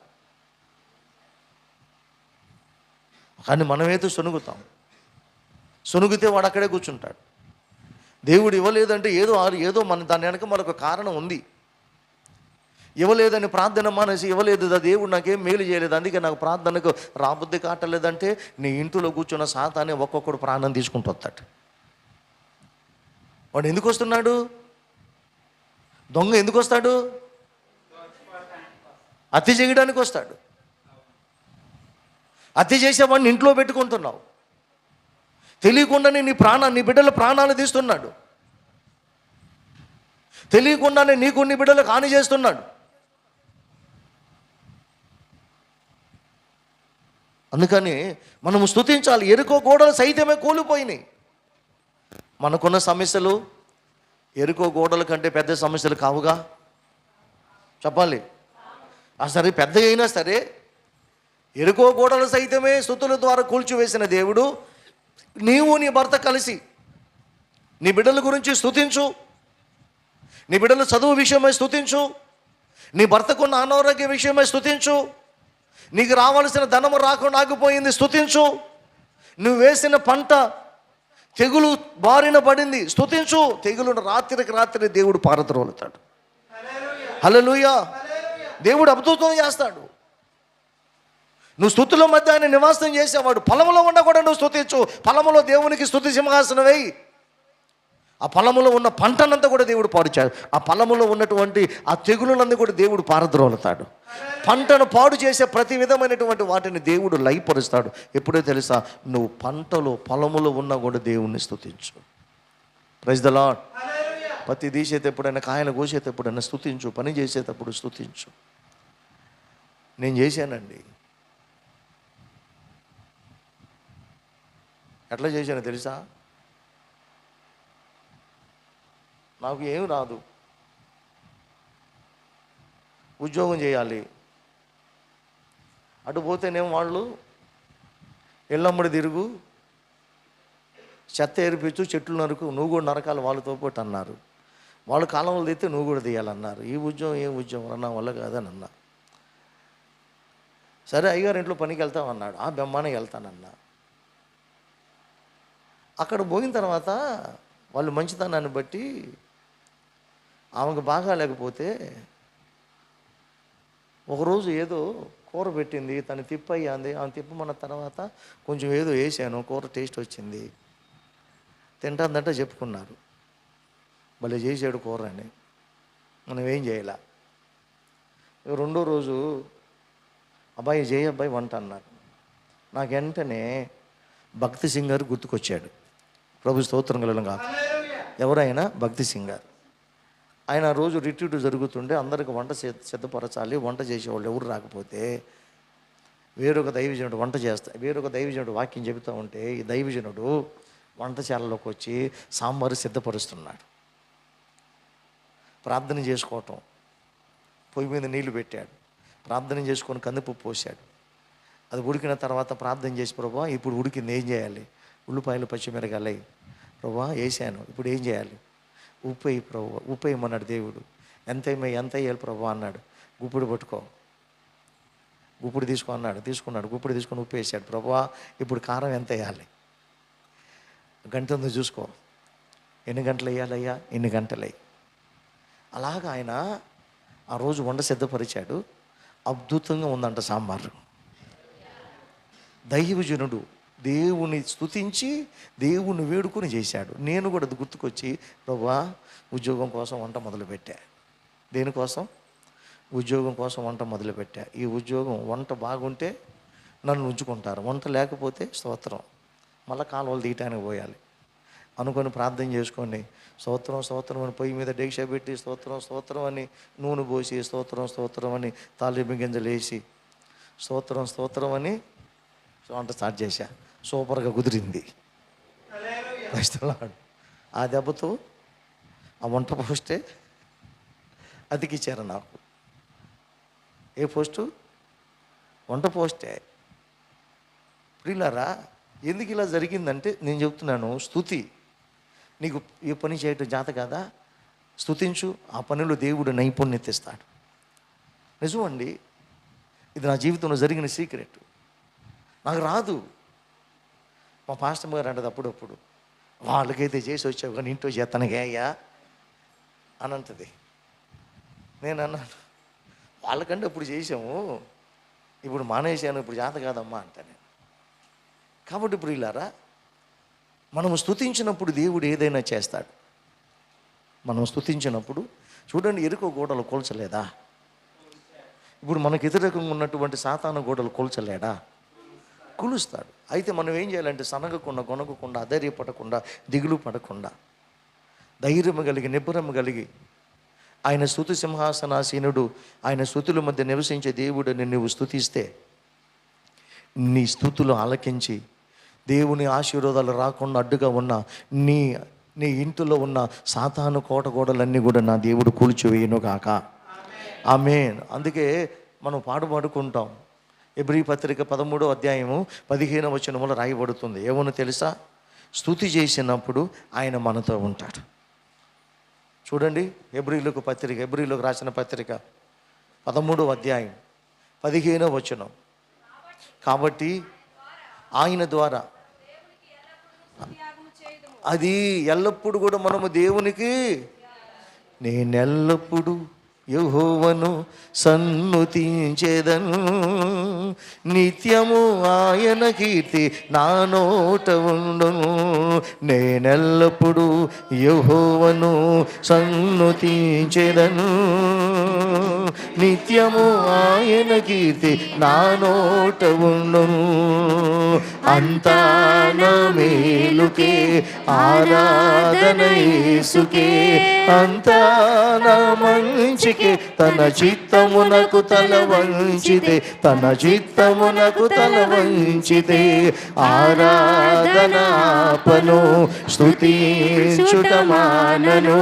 కానీ మనమైతే సొనుగుతాం. సొనుగుతే వాడు అక్కడే కూర్చుంటాడు. దేవుడు ఇవ్వలేదంటే ఏదో మన దాని వెనక మరొక కారణం ఉంది. ఇవ్వలేదని ప్రార్థన మానేసి, ఇవ్వలేదు దేవుడు నాకేం మేలు చేయలేదు అందుకే నాకు ప్రార్థనకు రాబుద్ది కాటలేదంటే నీ ఇంటిలో కూర్చున్న సాతానే ఒక్కొక్కడు ప్రాణం తీసుకుంటూ వస్తాడు. వాడు ఎందుకు వస్తున్నాడు? దొంగ ఎందుకు వస్తాడు? హత్య చేయడానికి వస్తాడు. హత్య చేసేవాడిని ఇంట్లో పెట్టుకుంటున్నావు. తెలియకుండానే నీ బిడ్డల ప్రాణాలు తీస్తున్నాడు. తెలియకుండానే నీ బిడ్డలకు హాని చేస్తున్నాడు. అందుకని మనము స్తుతించాలి. ఎరుకో గోడలు సైతమే కూలిపోయినాయి. మనకున్న సమస్యలు ఎరుకో గోడల కంటే పెద్ద సమస్యలు కావుగా? చెప్పాలి. సరే పెద్ద అయినా సరే ఎరుకో గోడలు సైతమే స్తుతుల ద్వారా కూల్చివేసిన దేవుడు, నీవు నీ భర్త కలిసి నీ బిడ్డల గురించి స్తుతించు, నీ బిడ్డల చదువు విషయమై స్తుతించు, నీ భర్తకున్న అనారోగ్య విషయమై స్తుతించు, నీకు రావాల్సిన ధనము రాకుండా ఆగిపోయింది స్తుతించు, నువ్వు వేసిన పంట తెగులు బారిన పడింది స్తుతించు. తెగులును రాత్రికి రాత్రి దేవుడు పారద్రోలుతాడు. హల్లెలూయా. దేవుడు అద్భుతం చేస్తాడు. నువ్వు స్తుతుల మధ్య ఆయన నివాసం చేసేవాడు. పొలములో ఉన్న కూడా నువ్వు స్తుతించు. పొలములో దేవునికి స్తుతి సింహాసనం వేయి. ఆ పొలములో ఉన్న పంటనంతా కూడా దేవుడు పాడు చేస్తాడు. ఆ పొలములో ఉన్నటువంటి ఆ తెగులునందు కూడా దేవుడు పారద్రోలుతాడు. పంటను పాడు చేసే ప్రతి విధమైనటువంటి వాటిని దేవుడు లయపరుస్తాడు. ఎప్పుడో తెలుసా? నువ్వు పంటలో పొలములో ఉన్నా కూడా దేవుణ్ణి స్తుతించు. Praise the lord. పత్తి తీసేటప్పుడైనా, కాయలు కోసేటప్పుడైనా స్తుతించు. పని చేసేటప్పుడు స్తుతించు. నేను చేశానండి. ఎట్లా చేశానో తెలుసా? నాకు ఏం రాదు, ఉద్యోగం చేయాలి. అటు పోతేనేమో వాళ్ళు ఎల్లమ్మడి తిరుగు, చెత్త ఏరిపించు, చెట్లు నరుకు, నువ్వు కూడా నరకాలి వాళ్ళతో పాటు అన్నారు. వాళ్ళు కాలంలో తెస్తే నువ్వు కూడా తీయాలన్నారు. ఈ ఉద్యోగం ఏం ఉద్యోగం అన్నా వల్ల కాదని అన్నా. సరే అయ్యగారు ఇంట్లో పనికి వెళ్తామన్నాడు. ఆ బెమ్మానే వెళ్తానన్నా. అక్కడ పోయిన తర్వాత వాళ్ళు మంచితనాన్ని బట్టి ఆమెకు బాగా లేకపోతే ఒకరోజు ఏదో కూర పెట్టింది, తను తిప్పయ్యాంది. ఆమె తిప్పమన్న తర్వాత కొంచెం ఏదో వేసాను, కూర టేస్ట్ వచ్చింది, తింటుందంటే చెప్పుకున్నారు. భలే చేసాడు కూర అని. మనం ఏం చేయాల. రెండో రోజు అబ్బాయి అబ్బాయి వంట అన్నారు. నాకు వెంటనే భక్తి సింగ్ గారు గుర్తుకొచ్చాడు. ప్రభు స్తోత్రం కలగడం కాదు. ఎవరైనా భక్తి సింగ్ గారు. ఆయన రోజు రిట్రీట్ జరుగుతుండే అందరికి వంట సిద్ధపరచాలి. వంట చేసేవాళ్ళు ఎవరు రాకపోతే వేరొక దైవజనుడు వంట చేస్తా, వేరొక దైవజనుడు వాక్యం చెబుతూ ఉంటే ఈ దైవజనుడు వంటశాలలోకి వచ్చి సాంబారు సిద్ధపరుస్తున్నాడు. ప్రార్థన చేసుకోవటం, పొయ్యి మీద నీళ్లు పెట్టాడు, ప్రార్థన చేసుకొని కందిపప్పు పోసాడు. అది ఉడికిన తర్వాత ప్రార్థన చేసి, ప్రభా ఇప్పుడు ఉడికింది ఏం చేయాలి? ఉల్లిపాయలు పచ్చిమిరకాయలు ప్రభా వేసాను, ఇప్పుడు ఏం చేయాలి? ఉప్పు వేయి ప్రభు, ఉప్పు వేయమన్నాడు దేవుడు. ఎంత వేయాలి ప్రభా అన్నాడు. గుప్పుడు పట్టుకో, గుప్పుడు తీసుకో అన్నాడు. తీసుకున్నాడు. గుప్పుడు తీసుకొని ఉప్పు వేసాడు. ప్రభా ఇప్పుడు కారం ఎంత వేయాలి? గంట ఉందో చూసుకో. ఎన్ని గంటలు వేయాలయ్యా? ఎన్ని గంటలు వేయి. అలాగా ఆయన ఆ రోజు వంట సిద్ధపరిచాడు. అద్భుతంగా ఉందంట సాంబారు. దైవజనుడు దేవుని స్తుతించి దేవుని వేడుకొని చేశాడు. నేను కూడా అది గుర్తుకొచ్చి, ప్రభువా ఉద్యోగం కోసం వంట మొదలుపెట్టా. దేనికోసం? ఉద్యోగం కోసం వంట మొదలుపెట్టా. ఈ ఉద్యోగం వంట బాగుంటే నన్ను ఉంచుకుంటారు, వంట లేకపోతే స్తోత్రం మళ్ళీ కాలువలు తీయటానికి పోయాలి అనుకొని ప్రార్థన చేసుకొని స్తోత్రం స్తోత్రం అని పొయ్యి మీద డేక్ష పెట్టి స్తోత్రం స్తోత్రం అని నూనె పోసి స్తోత్రం స్తోత్రం అని తాలింపు గింజలు వేసి స్తోత్రం స్తోత్రం అని వంట స్టార్ట్ చేశా. సూపర్గా కుదిరింది. ఆ దెబ్బతో ఆ వంట పోస్టే అతికిచ్చారు నాకు. ఏ పోస్టు? వంట పోస్టే. ప్రియులారా, ఎందుకు ఇలా జరిగిందంటే నేను చెప్తున్నాను, స్తుతి. నీకు ఏ పని చేయటం జాత కదా, స్తుతించు. ఆ పనిలో దేవుడు నైపుణ్యత ఇస్తాడు. నిజం అండి, ఇది నా జీవితంలో జరిగిన సీక్రెట్. నాకు రాదు. మా పాస్టర్ గారు అంటది అప్పుడప్పుడు, వాళ్ళకైతే చేసి వచ్చావు కానీ ఇంట్లో చేస్తానుగా అయ్యా అని అంటది. నేను అన్నాను, వాళ్ళకంటే ఇప్పుడు చేసాము, ఇప్పుడు మానేసాను, ఇప్పుడు జాత కాదమ్మా అంట నేను. కాబట్టి ఇప్పుడు ఇలారా, మనము స్తుతించినప్పుడు దేవుడు ఏదైనా చేస్తాడు. మనం స్తుతించినప్పుడు చూడండి, ఎరుకో గోడలు కూల్చలేదా? ఇప్పుడు మనకు వ్యతిరేకంగా ఉన్నటువంటి సాతాను గోడలు కూల్చలేడా? కూలుస్తాడు. అయితే మనం ఏం చేయాలంటే సనగకుండా కొనగకుండా అధైర్యపడకుండా దిగులు పడకుండా ధైర్యం కలిగి నిబ్బరం కలిగి ఆయన స్తుతి సింహాసనాసీనుడు, ఆయన స్తుతుల మధ్య నివసించే దేవుడిని నువ్వు స్తుతిస్తే నీ స్తుతులు ఆలకించి దేవుని ఆశీర్వాదాలు రాకుండా అడ్డుగా ఉన్న నీ నీ ఇంటిలో ఉన్న సాతాను కోటగోడలన్నీ కూడా నా దేవుడు కూల్చివేయును గాక. ఆమేన్. అందుకే మనం పాడుకుంటాం. ఎబ్రీ పత్రిక 13వ అధ్యాయము 15వ వచనములో రాయబడుతుంది. ఏమో తెలుసా? స్తుతి చేసినప్పుడు ఆయన మనతో ఉంటాడు. చూడండి, ఎబ్రీలకు రాసిన పత్రిక 13వ అధ్యాయం 15వ వచనం. కాబట్టి ఆయన ద్వారా అది ఎల్లప్పుడూ కూడా మనము దేవునికి నేనెల్లప్పుడూ యెహోవాను సన్నుతించెదను, నిత్యము ఆయన కీర్తి నా నోట ఉండును. నేనెల్లప్పుడూ యెహోవాను సన్నుతించెదను, నిత్యము ఆయన కీర్తి నా నోట ఉండును. అంతా నా మేలుకే ఆరాధన యేసుకే, అంతా నా మంచికే తన చిత్తమునకు తల వంచితే, తన చిత్తమునకు తల వంచితే. ఆరాధనాపను స్తుతించుట మానను,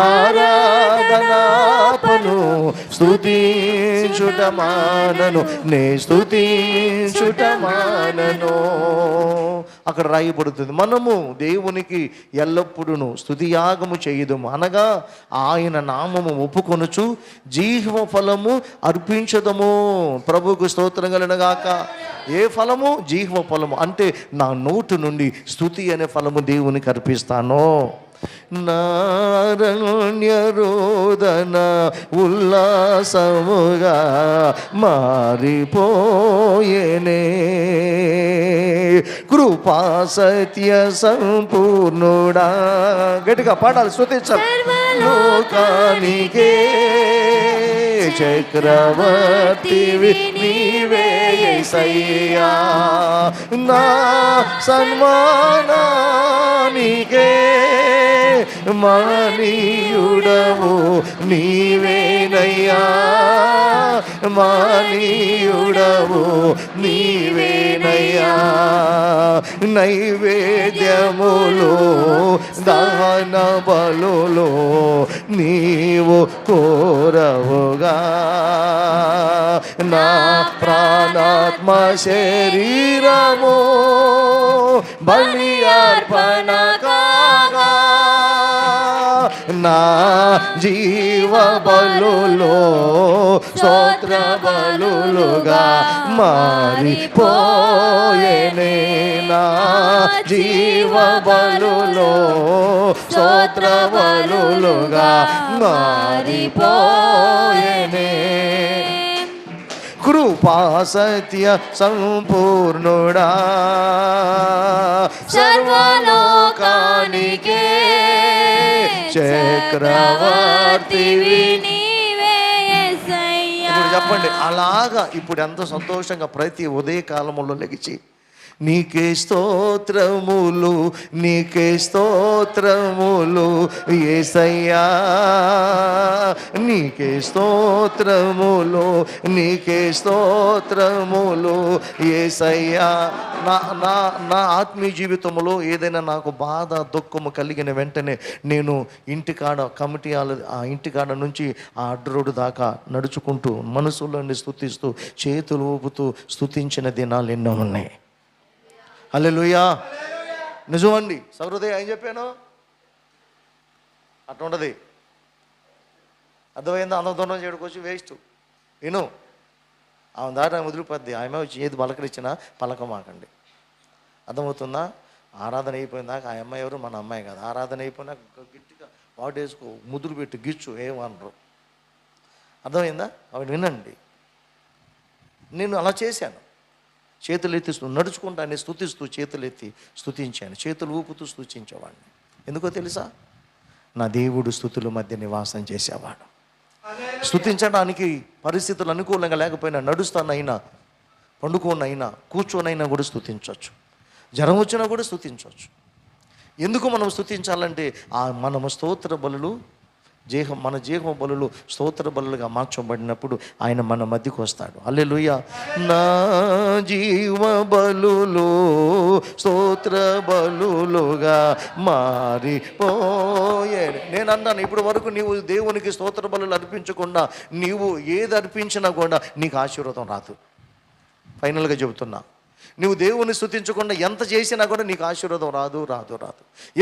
ఆరాధనాపను స్తుతించుట మానను, నే స్తుతించుట మానను. అక్కడ రాయబడుతుంది, మనము దేవునికి ఎల్లప్పుడూ స్తుతియాగము చేయుదుము, అనగా ఆయన నామము ఒప్పుకొనుచు జీవ ఫలము అర్పించదము. ప్రభువుకు స్తోత్రం కలుగునుగాక. ఏ ఫలము? జీవ ఫలము. అంటే నా నోటు నుండి స్తుతి అనే ఫలము దేవునికి అర్పిస్తాను. నారణ్య రోదన ఉల్లాసముగా మారిపోయేనే, కృపా సత్య సంపూర్ణుడా. గట్టిగా పాడాలి, స్తుతించాలి. లోకానికే చక్రవర్తివి నీవే యేసయ్యా, నా సన్మానానికే మానీయుడవు నీవేనయ్యా, మానీయుడవు నీవేనయ్యా. నైవేద్యములో దాన బలులో నీవు కోరవుగా, నా ప్రాణాత్మ శరీరము బలి అర్పణ కాగా, నా జీవ బలులో స్తోత్ర బలులుగా మారిపోయేనే, నా జీవ బలులో స్తోత్ర బలులుగా మారిపోయేనే. కృపా సత్య సంపూర్ణుడా సర్వలోకానికే చక్రవర్తివి నీవే యేసయ్యా. ఇప్పుడు చెప్పండి, అలాగా ఇప్పుడు ఎంత సంతోషంగా ప్రతి ఉదయకాలములో లెగిచి నీకే స్తోత్రములు, నీకే స్తోత్రములు యేసయ్యా, నీకే స్తోత్రములు, నీకే స్తోత్రములు యేసయ్యా. నా నా నా ఆత్మీయ జీవితంలో ఏదైనా నాకు బాధ దుఃఖము కలిగిన వెంటనే నేను ఇంటికాడ ఆ ఇంటికాడ నుంచి ఆ అడ్రోడ్డు దాకా నడుచుకుంటూ మనసులోని స్తుతిస్తూ చేతులు ఊపుతూ స్తుతించిన దినాలు ఎన్నో ఉన్నాయి. హల్లెలూయా. నిజమండి సహృదయ ఏం చెప్పాను అట్లా ఉండదు. అర్థమైందా? అందరం చేయడానికి వేస్ట్. విను, ఆమె దారి వదిలిపోద్ది. ఆమె వచ్చి ఏది పలకరించినా పలకమాకండి. అర్థమవుతుందా? ఆరాధన అయిపోయిందాక ఆ అమ్మాయి ఎవరు? మన అమ్మాయి కాదు. ఆరాధన అయిపోయినాక గట్టిగా వాటేసుకో, ముద్దులు పెట్టి గిచ్చు, ఏమనరు. అర్థమైందా? ఆవిడ వినండి. నేను అలా చేశాను. చేతులు ఎత్తి నడుచుకుంటానే స్తుతిస్తూ చేతులెత్తి స్తుతించాను, చేతులు ఊపుతూ స్తుతించేవాడిని. ఎందుకో తెలుసా? నా దేవుడు స్తుతుల మధ్య నివాసం చేసేవాడు. స్తుతించడానికి పరిస్థితులు అనుకూలంగా లేకపోయినా నడుస్తానైనా, పండుకోనైనా, కూర్చోనైనా కూడా స్తుతించవచ్చు. జ్వరం వచ్చినా కూడా స్తుతించవచ్చు. ఎందుకు మనం స్తుతించాలంటే మనము స్తోత్ర బలులు మన జీవ బలులు స్తోత్ర బలులుగా మార్చబడినప్పుడు ఆయన మన మధ్యకు వస్తాడు. హల్లెలూయా. నా జీవ బలులు స్తోత్ర బలులుగా మారిపోయే. నేను అన్నాను, ఇప్పటి వరకు నీవు దేవునికి స్తోత్ర బలులు అర్పించకుండా నీవు ఏది అర్పించినా కూడా నీకు ఆశీర్వాదం రాదు. ఫైనల్గా చెబుతున్నా, నువ్వు దేవుని స్తుతించకుండా ఎంత చేసినా కూడా నీకు ఆశీర్వాదం రాదు.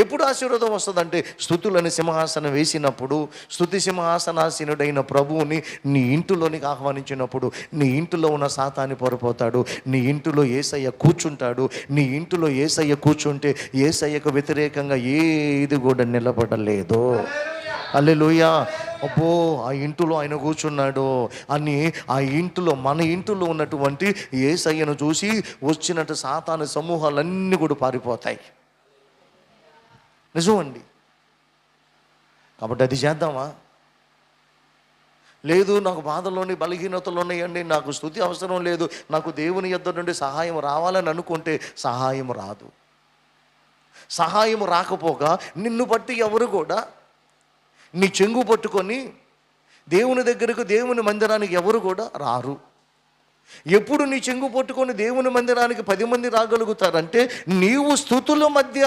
ఎప్పుడు ఆశీర్వాదం వస్తుందంటే స్తుతులని సింహాసనం వేసినప్పుడు, స్తుతి సింహాసనాసీనుడైన ప్రభువుని నీ ఇంటిలోనికి ఆహ్వానించినప్పుడు నీ ఇంటిలో ఉన్న సాతాను పొరపోతాడు. నీ ఇంటిలో యేసయ్య కూర్చుంటాడు. నీ ఇంటిలో యేసయ్య కూర్చుంటే యేసయ్యకు వ్యతిరేకంగా ఏది కూడా నిలబడలేదు. హల్లెలూయా. అబ్బో, ఆ ఇంటిలో ఆయన కూర్చున్నాడు అని ఆ ఇంటిలో, మన ఇంటిలో ఉన్నటువంటి యేసయ్యను చూసి వచ్చినట్టు సాతాను సమూహాలన్నీ కూడా పారిపోతాయి. నిజమండి. కాబట్టి అది చేద్దామా? లేదు, నాకు బాధలోని బలహీనతలు ఉన్నాయండి, నాకు స్తుతి అవసరం లేదు, నాకు దేవుని యొద్ద నుండి సహాయం రావాలని అనుకుంటే సహాయం రాదు. సహాయం రాకపోగా నిన్ను బట్టి ఎవరు కూడా నీ చెంగు పట్టుకొని దేవుని దగ్గరకు, దేవుని మందిరానికి ఎవరు కూడా రారు. ఎప్పుడు నీ చెంగు పట్టుకొని దేవుని మందిరానికి 10 మంది రాగలుగుతారంటే నీవు స్తుతుల మధ్య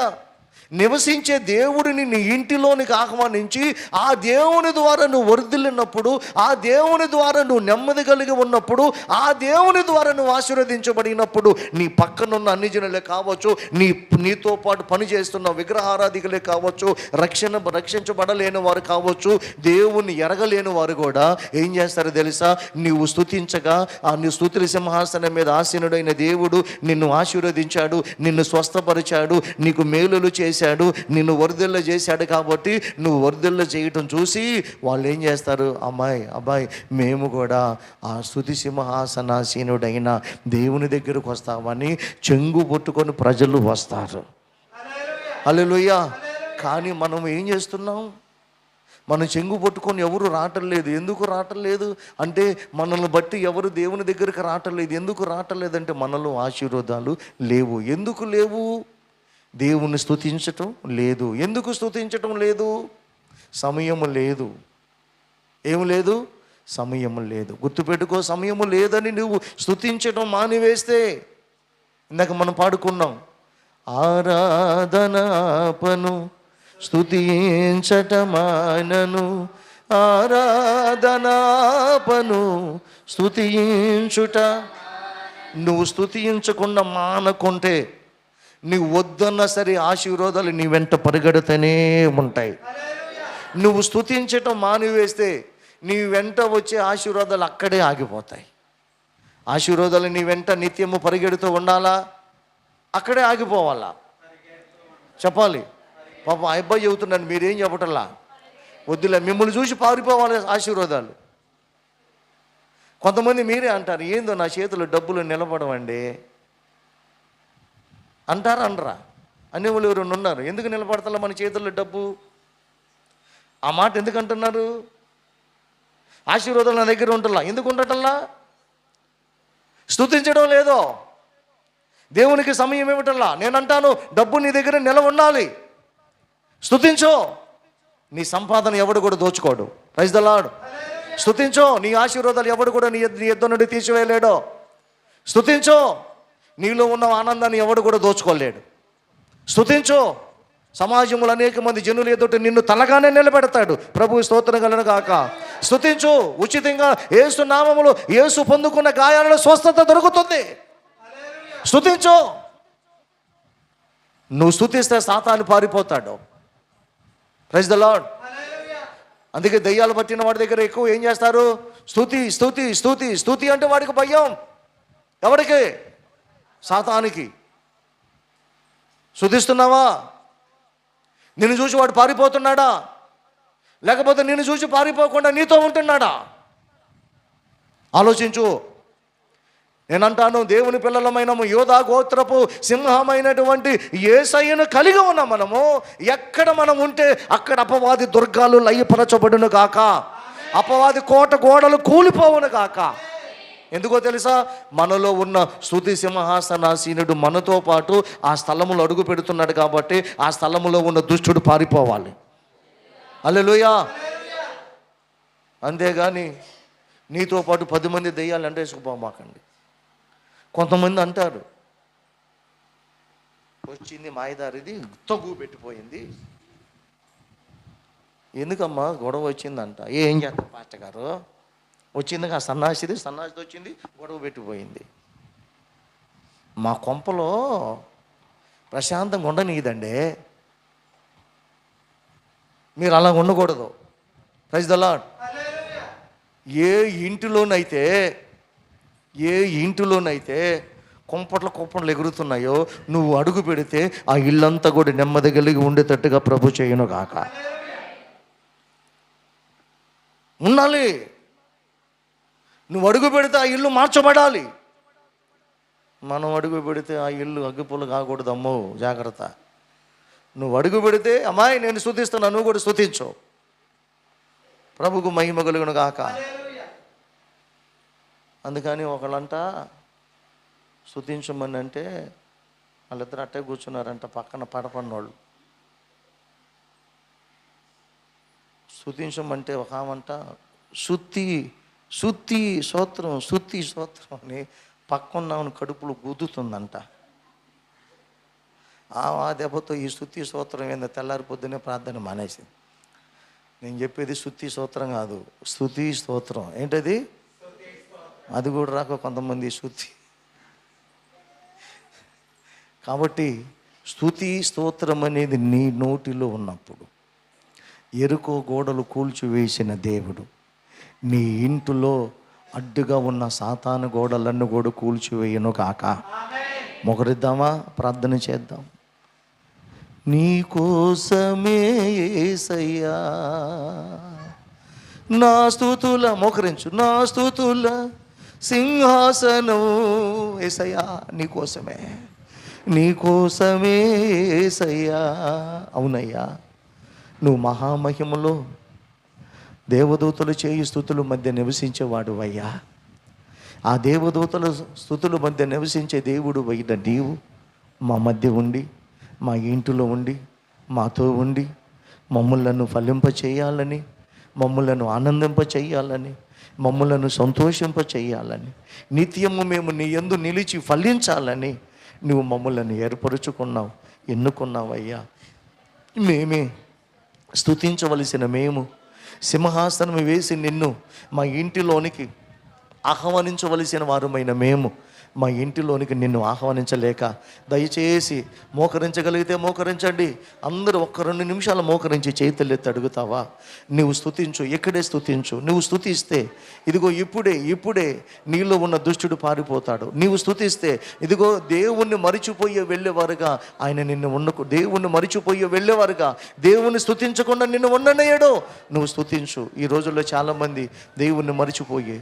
నివసించే దేవుడిని నీ ఇంటిలోనికి ఆహ్వానించి ఆ దేవుని ద్వారా నువ్వు వర్ధిల్లినప్పుడు, ఆ దేవుని ద్వారా నువ్వు నెమ్మది కలిగి ఉన్నప్పుడు, ఆ దేవుని ద్వారా నువ్వు ఆశీర్వదించబడినప్పుడు నీ పక్కనున్న అన్ని జనులే కావచ్చు, నీతో పాటు పనిచేస్తున్న విగ్రహారాధికులే కావచ్చు, రక్షించబడలేని వారు కావచ్చు, దేవుని ఎరగలేని వారు కూడా ఏం చేస్తారో తెలుసా? నీవు స్తుతించగా ఆ నీ స్తుతుల సింహాసనం మీద ఆసీనుడైన దేవుడు నిన్ను ఆశీర్వదించాడు, నిన్ను స్వస్థపరిచాడు, నీకు మేలులు చేశాడు, నిన్ను వర్ధిల్ల చేశాడు. కాబట్టి నువ్వు వర్ధిల్ల చేయటం చూసి వాళ్ళు ఏం చేస్తారు? అబ్బాయి మేము కూడా ఆ స్తుతి సింహాసనాసీనుడైన దేవుని దగ్గరకు వస్తామని చెంగు పట్టుకొని ప్రజలు వస్తారు. హల్లెలూయా. కానీ మనం ఏం చేస్తున్నాం? మనం చెంగు పట్టుకొని ఎవరు రావట్లేదు. ఎందుకు రావట్లేదు అంటే మనల్ని బట్టి ఎవరు దేవుని దగ్గరికి రావట్లేదు. ఎందుకు రావట్లేదంటే మనలో ఆశీర్వాదాలు లేవు. ఎందుకు లేవు? దేవుని స్తుతించటం లేదు. ఎందుకు స్తుతించటం లేదు? సమయము లేదు. ఏం లేదు? సమయము లేదు. గుర్తుపెట్టుకో, సమయము లేదని నువ్వు స్తుతించటం మానివేస్తే, ఇందాక మనం పాడుకున్నాం, ఆరాధనాపను స్తుతించటమానను, ఆరాధనాపను స్తుతించుట. నువ్వు స్తుతించకుండా మానకుంటే నీవు వద్దన్నా సరే ఆశీర్వాదాలు నీ వెంట పరిగెడుతూనే ఉంటాయి. నువ్వు స్తుతించటం మానివేస్తే నీ వెంట వచ్చే ఆశీర్వాదాలు అక్కడే ఆగిపోతాయి. ఆశీర్వాదాలు నీ వెంట నిత్యము పరిగెడుతూ ఉండాలా? అక్కడే ఆగిపోవాలా? చెప్పాలి. పాప ఆ అబ్బాయి చెబుతున్నాను, మీరేం చెప్పటల్లా? వద్దులే, మిమ్మల్ని చూసి పారిపోవాలి ఆశీర్వాదాలు. కొంతమంది మీరే అంటారు, ఏందో నా చేతులు డబ్బులు నిలబడవండి అంటారా? అనరా? అనేవాళ్ళు ఎవరైనా ఉన్నారు? ఎందుకు నిలబడతలా మన చేతుల్లో డబ్బు? ఆ మాట ఎందుకు అంటున్నారు? ఆశీర్వాదాలు నా దగ్గర ఉంటల్లా. ఎందుకు ఉండటల్లా? స్తుతించడం లేదో, దేవునికి సమయం ఇవ్వటల్లా. నేనంటాను, డబ్బు నీ దగ్గర నిలవ ఉండాలి. స్తుతించో, నీ సంపాదన ఎవడు కూడా దోచుకోడు. Praise the Lord. స్తుతించో, నీ ఆశీర్వాదాలు ఎవడు కూడా నీ యొద్ద నుండి తీసివేయలేడు. స్తుతించో, నీలో ఉన్న ఆనందాన్ని ఎవడు కూడా దోచుకోలేడు. స్తుతించో, సమాజంలో అనేక మంది జనులు ఎదుట నిన్ను తలగానే నిలబెడతాడు. ప్రభు స్తోత్రం కలుగును గాక. స్తుతించు. ఉచితంగా యేసు నామములో యేసు పొందుకున్న గాయాలలో స్వస్థత దొరుకుతుంది. స్తుతించు. నువ్వు స్తుతిస్తే సాతాను పారిపోతాడు. Praise the Lord. అందుకే దయ్యాలు పట్టిన వాడి దగ్గర ఎక్కువ ఏం చేస్తారు? స్తుతి స్తుతి స్తుతి స్తుతి అంటే వాడికి భయం. ఎవరికి? సాతానికి. స్తుతిస్తున్నావా? నిన్ను చూసి వాడు పారిపోతున్నాడా? లేకపోతే నిన్ను చూసి పారిపోకుండా నీతో ఉంటున్నాడా? ఆలోచించు. నేనంటాను, దేవుని పిల్లలమైనము, యోధా గోత్రపు సింహమైనటువంటి యేసయ్యను కలిగి ఉన్నాం మనము. ఎక్కడ మనం ఉంటే అక్కడ అపవాది దుర్గాలు లయపరచబడును గాక, అపవాది కోట గోడలు కూలిపోవును గాక. ఎందుకో తెలుసా? మనలో ఉన్న స్తుతి సింహాసనాసీనుడు మనతో పాటు ఆ స్థలములో అడుగు పెడుతున్నాడు. కాబట్టి ఆ స్థలములో ఉన్న దుష్టుడు పారిపోవాలి. హల్లెలూయా. అంతేగాని నీతో పాటు 10 మంది దెయ్యాలు అంటే వేసుకుపోమాకండి. కొంతమంది అంటారు, వచ్చింది మాయదారిది తగ్గు పెట్టిపోయింది. ఎందుకమ్మా గొడవ వచ్చిందంట? ఏం చేస్తారు పాస్టర్ గారు, వచ్చింది ఆ సన్నాసిది వచ్చింది, గొడవ పెట్టిపోయింది. మా కొంపలో ప్రశాంతంగా ఉండనీయదండి. మీరు అలా ఉండకూడదు. Praise the Lord. ఏ ఇంటిలోనైతే కుంపట్లు ఎగురుతున్నాయో నువ్వు అడుగు పెడితే ఆ ఇల్లంతా కూడా నెమ్మది కలిగి ఉండేటట్టుగా ప్రభు చేయను గాక. ఉండాలి. నువ్వు అడుగు పెడితే ఆ ఇల్లు మార్చబడాలి. మనం అడుగు పెడితే ఆ ఇల్లు అగ్గిపుల్ల కాకూడదు. అమ్మో జాగ్రత్త. నువ్వు అడుగు పెడితే అమ్మాయి నేను స్తుతిస్తున్నా, నువ్వు కూడా స్తుతించు. ప్రభుకు మహిమ కలుగును గాక. అందుకని ఒకళ్ళంట స్తుతించమని అంటే వాళ్ళిద్దరు అట్టే కూర్చున్నారంట, పక్కన పడపడినోళ్ళు. స్తుతించమంటే ఒక ఆమంట శుద్ధి స్తోత్రం అని పక్కన కడుపులో గుద్దుతుందంట. ఆ దెబ్బతో ఈ స్తుతి స్తోత్రం ఏందో తెల్లారి పొద్దునే ప్రార్థన మానేసింది. నేను చెప్పేది స్తుతి స్తోత్రం కాదు, స్తుతి స్తోత్రం. ఏంటది? అది కూడా రాక కొంతమంది స్తుతి. కాబట్టి స్తుతి స్తోత్రం అనేది నీ నోటిలో ఉన్నప్పుడు ఎరుకో గోడలు కూల్చివేసిన దేవుడు నీ ఇంటిలో అడ్డుగా ఉన్న సాతాను గోడలన్నీ కూడా కూల్చివేయను కాక. మొకరిద్దామా? ప్రార్థన చేద్దాం. నీ కోసమే యేసయ్యా నా స్తుతుల, మోకరించు, నా స్తుతుల సింహాసనం యేసయ్యా నీకోసమే యేసయ్యా. అవునయ్యా, నువ్వు మహామహిమలో దేవదూతలు చేయి స్తుతుల మధ్య నివసించేవాడు అయ్యా. ఆ దేవదూతల స్తుతుల మధ్య నివసించే దేవుడు అయిన నీవు మా మధ్య ఉండి, మా ఇంటిలో ఉండి, మాతో ఉండి మమ్ములను ఫలింప చేయాలని, మమ్ములను ఆనందింప చేయాలని, మమ్ములను సంతోషింప చేయాలని, నిత్యము మేము నీ యందు నిలిచి ఫలించాలని నువ్వు మమ్ములను ఏర్పరుచుకున్నావు, ఎన్నుకున్నావయ్యా. మేమే స్తుతించవలసిన మేము, సింహాసనం వేసి నిన్ను మా ఇంటిలోనికి ఆహ్వానించవలసిన వారమైన మేము మా ఇంటిలోనికి నిన్ను ఆహ్వానించలేక, దయచేసి మోకరించగలిగితే మోకరించండి. అందరూ 1-2 నిమిషాలు మోకరించి చేతులెత్తి అడుగుతావా? నువ్వు స్తుతించు, ఇక్కడే స్తుతించు. నువ్వు స్తుతిస్తే ఇదిగో ఇప్పుడే నీలో ఉన్న దుష్టుడు పారిపోతాడు. నీవు స్తుతిస్తే ఇదిగో దేవుణ్ణి మరిచిపోయే వెళ్ళేవారుగా ఆయన నిన్ను దేవుణ్ణి మరిచిపోయే వెళ్ళేవారుగా దేవుణ్ణి స్తుతించకుండా నిన్ను ఉండనేయడు. నువ్వు స్తుతించు. ఈ రోజుల్లో చాలామంది దేవుణ్ణి మరిచిపోయి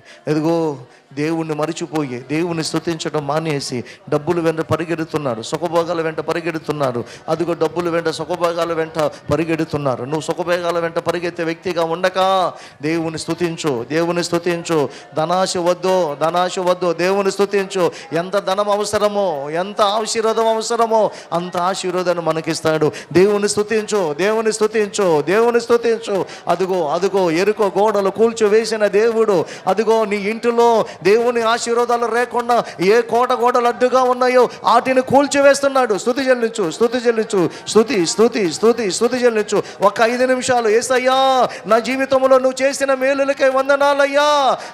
దేవుణ్ణి స్తుతించడం మానేసి డబ్బులు వెంట పరిగెడుతున్నారు, సుఖభోగాల వెంట పరిగెడుతున్నారు. అదిగో డబ్బులు వెంట సుఖభోగాల వెంట పరిగెడుతున్నారు. నువ్వు సుఖభోగాల వెంట పరిగెత్తే వ్యక్తిగా ఉండక దేవుని స్తుతించు. ధనాశ వద్దు, దేవుని స్తుతించు. ఎంత ధనం అవసరమో, ఎంత ఆశీర్వాదం అవసరమో అంత ఆశీర్వాదాన్ని మనకిస్తాడు. దేవుని స్తుతించు. అదిగో ఎరుకో గోడలు కూల్చి వేసిన దేవుడు, అదిగో నీ ఇంటిలో దేవుని ఆశీర్వాదాలు లేకుండా ఏ గోడలు అడ్డుగా ఉన్నాయో వాటిని కూల్చివేస్తున్నాడు. స్తుతి చెల్లించు. ఒక 5 నిమిషాలు యేసయ్యా నా జీవితంలో నువ్వు చేసిన మేలులకై వందనాలయ్యా,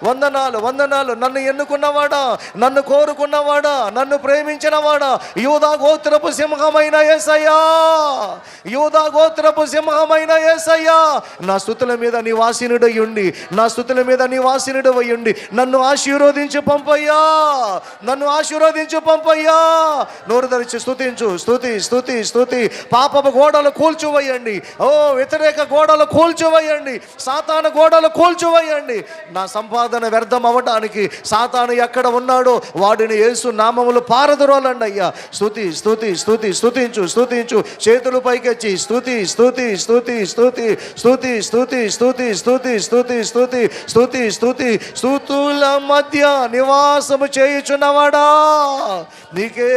వందనాలు. నన్ను ఎన్నుకున్నవాడా, నన్ను కోరుకున్నవాడా, నన్ను ప్రేమించినవాడా, యూదా గోత్రపు సింహమైన యేసయ్యా, నా స్తుతుల మీద నివాసినుడై ఉండి నన్ను ఆశీర్వదించి పంపయ్యా. నోరు ధరించి స్తుతి. పాపపు గోడలు కూల్చివేయండి. వ్యతిరేక గోడలు కూల్చివేయండి. సాతాను గోడలు కూల్చివేయండి. నా సంపాదన వ్యర్థం అవ్వడానికి సాతాను ఎక్కడ ఉన్నాడో వాడిని యేసు నామములు పారదరోలండి అయ్యా. స్తుతించు. చేతులు పైకెచ్చి స్తుతుల మధ్య నివాసము చేయుచున్న వాడా, నీకే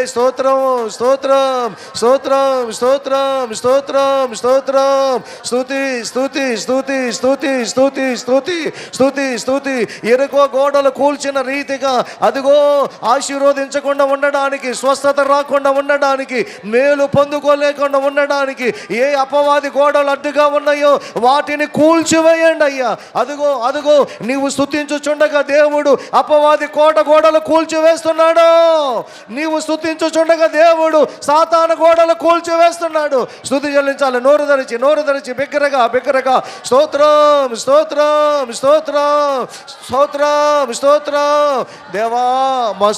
స్తోత్రం స్తోత్రం స్తోత్రం స్తోత్రం స్తోత్రం స్తోత్రం. స్తుతి స్తుతి స్తుతి స్తుతి స్తుతి స్తుతి స్తుతి స్తుతి. ఎరుకో గోడలు కూల్చిన రీతిగా అదిగో ఆశీర్వదించకుండా ఉండడానికి, స్వస్థత రాకుండా ఉండడానికి, మేలు పొందుకోలేకుండా ఉండడానికి ఏ అపవాది గోడలు అడ్డుగా ఉన్నాయో వాటిని కూల్చివేయండి అయ్యా. అదిగో అదిగో నీవు స్తుతించుచుండగా దేవుడు అపవాది కోట గోడలు కూల్చివేస్తున్నాడు. నీవు స్తుతించుచుండగా దేవుడు సాతాను గోడలు కూల్చివేస్తున్నాడు. స్తుతి చెల్లించాలి. నోరు ధరించి బిగ్గరగా బిగ్గరగా స్తోత్రం స్తోత్రం స్తోత్రం స్తోత్రం స్తోత్రం. దేవా, మా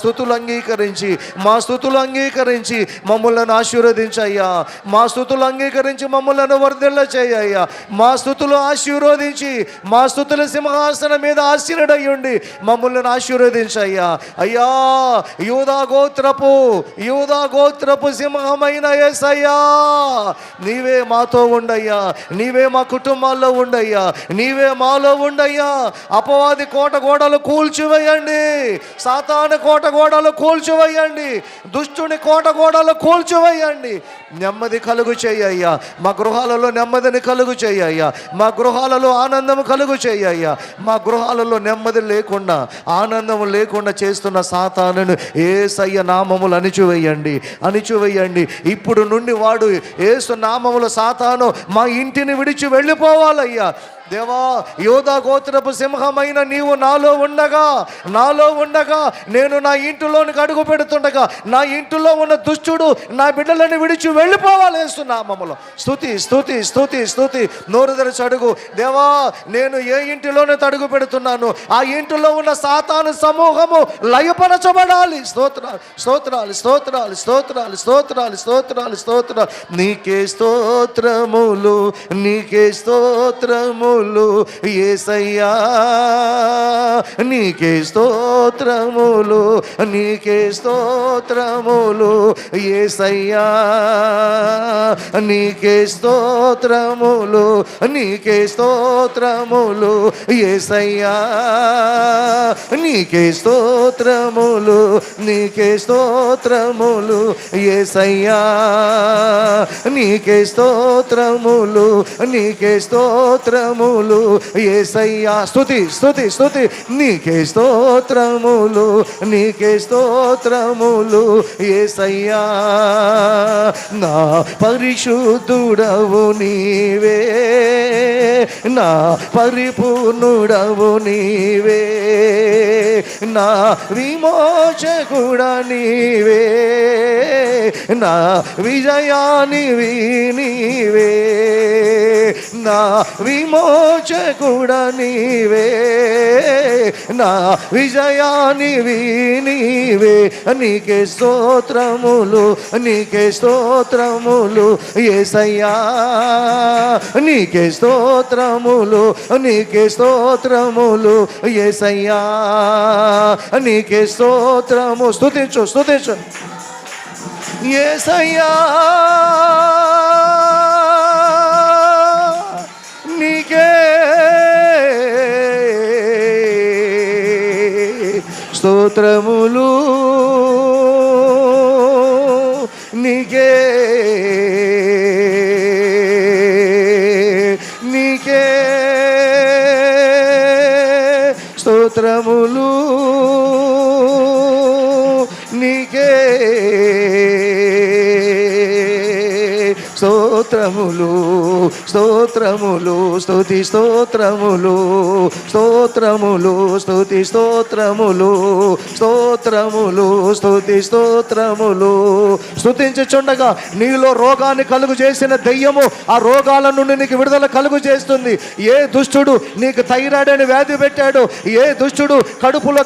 స్తుతులు అంగీకరించి మమ్మల్ని ఆశీర్వదించయ్యా. మా స్తుతులు అంగీకరించి మమ్మల్ని వర్ధిల్ల చేయ్యా. మా స్తుతులు ఆశీర్వదించి మా స్తుతుల సింహాసనం మీద ఆశీనుడయ్యుండి మమ్మల్ని ఆశీర్వదించయ్యా. అయ్యా, యూదా గోత్రపు సింహమైన యేసయ్యా, నీవే మాతో ఉండయ్యా. నీవే మా కుటుంబాల్లో ఉండయ్యా. నీవే మాలో ఉండయ్యా. అపవాది కోట గోడలు కూల్చివేయండి. సాతాను కోట గోడలు కూల్చివేయండి. దుష్టుని కోట గోడలు కూల్చివేయండి. నెమ్మది కలుగు చేయ్యా. మా గృహాలలో నెమ్మదిని కలుగు చేయ్యా. మా గృహాలలో ఆనందం కలుగు చేయ్యా. మా గృహాలలో నెమ్మది లేకుండా, ఆనందం లేకుండా చేస్తున్న సాతానును యేసయ్య నామములు అణిచివేయండి. ఇప్పుడు నుండి వాడు యేసు నామముల సాతాను మా ఇంటిని విడిచి వెళ్ళిపోవాలయ్యా. దేవా, యోధా గోత్రపు సింహమైన నీవు నాలో ఉండగా నేను నా ఇంటిలోనికి అడుగు పెడుతుండగా నా ఇంటిలో ఉన్న దుష్టుడు నా బిడ్డలను విడిచి వెళ్ళిపోవాలి యేసునామములో. స్తుతి స్తుతి స్తుతి స్తుతి. నోరు తెరిచి అడుగు. దేవా, నేను ఏ ఇంటిలోనే అడుగు పెడుతున్నాను ఆ ఇంటిలో ఉన్న సాతాను సమూహము లయపరచబడాలి. స్తోత్రాలు స్తోత్రాలు స్తోత్రాలు స్తోత్రాలు స్తోత్రాలు స్తోత్రాలు స్తోత్రాలు. నీకే స్తోత్రములు నీకే స్తోత్రములు యేసయ్యా. నీకే స్తోత్రములు నీకే స్తోత్రములు యేసయ్యా. నీకే స్తోత్రములు నీకే స్తోత్రములు యేసయ్యా. నీకే స్తోత్రములు నీకే స్తోత్రములు యేసయ్యా. నీకే స్తోత్రములు నీకే స్తోత్రములు యేసయ్యా. స్తుతి స్తుతి స్తుతి. నీకే స్తోత్రములు నీకే స్తోత్రములు యేసయ్యా. నా పరిశుద్ధుడవు నీవే, నా పరిపూర్ణుడవు నీవే, నా విమోచకుడ నీవే, నా విజయానివి నీవే, నా విమోచకుడ నీవే, నా విజయానివి నీవే. నీకే స్తోత్రములు నీకే స్తోత్రములు యేసయ్యా. నీకే స్తోత్రములు నీకే స్తోత్రములు యేసయ్యా. నీకే స్తోత్రము. స్తుతించు యేసయ్యా. నీకే స్తోత్రములు నీకే స్తోత్రములు నీకే స్తోత్రములు స్తోత్రములు స్తుతి స్తోత్రములు స్తోత్రములు స్తుతి స్తోత్రములు స్తోత్రములు స్తుతి స్తోత్రములు. స్తుతించుచుండగా నీలో రోగాన్ని కలుగు చేసిన దెయ్యము ఆ రోగాల నుండి నీకు విడుదల కలుగు చేస్తుంది. ఏ దుష్టుడు నీకు థైరాయిడ్ అని వ్యాధి పెట్టాడు, ఏ దుష్టుడు కడుపులో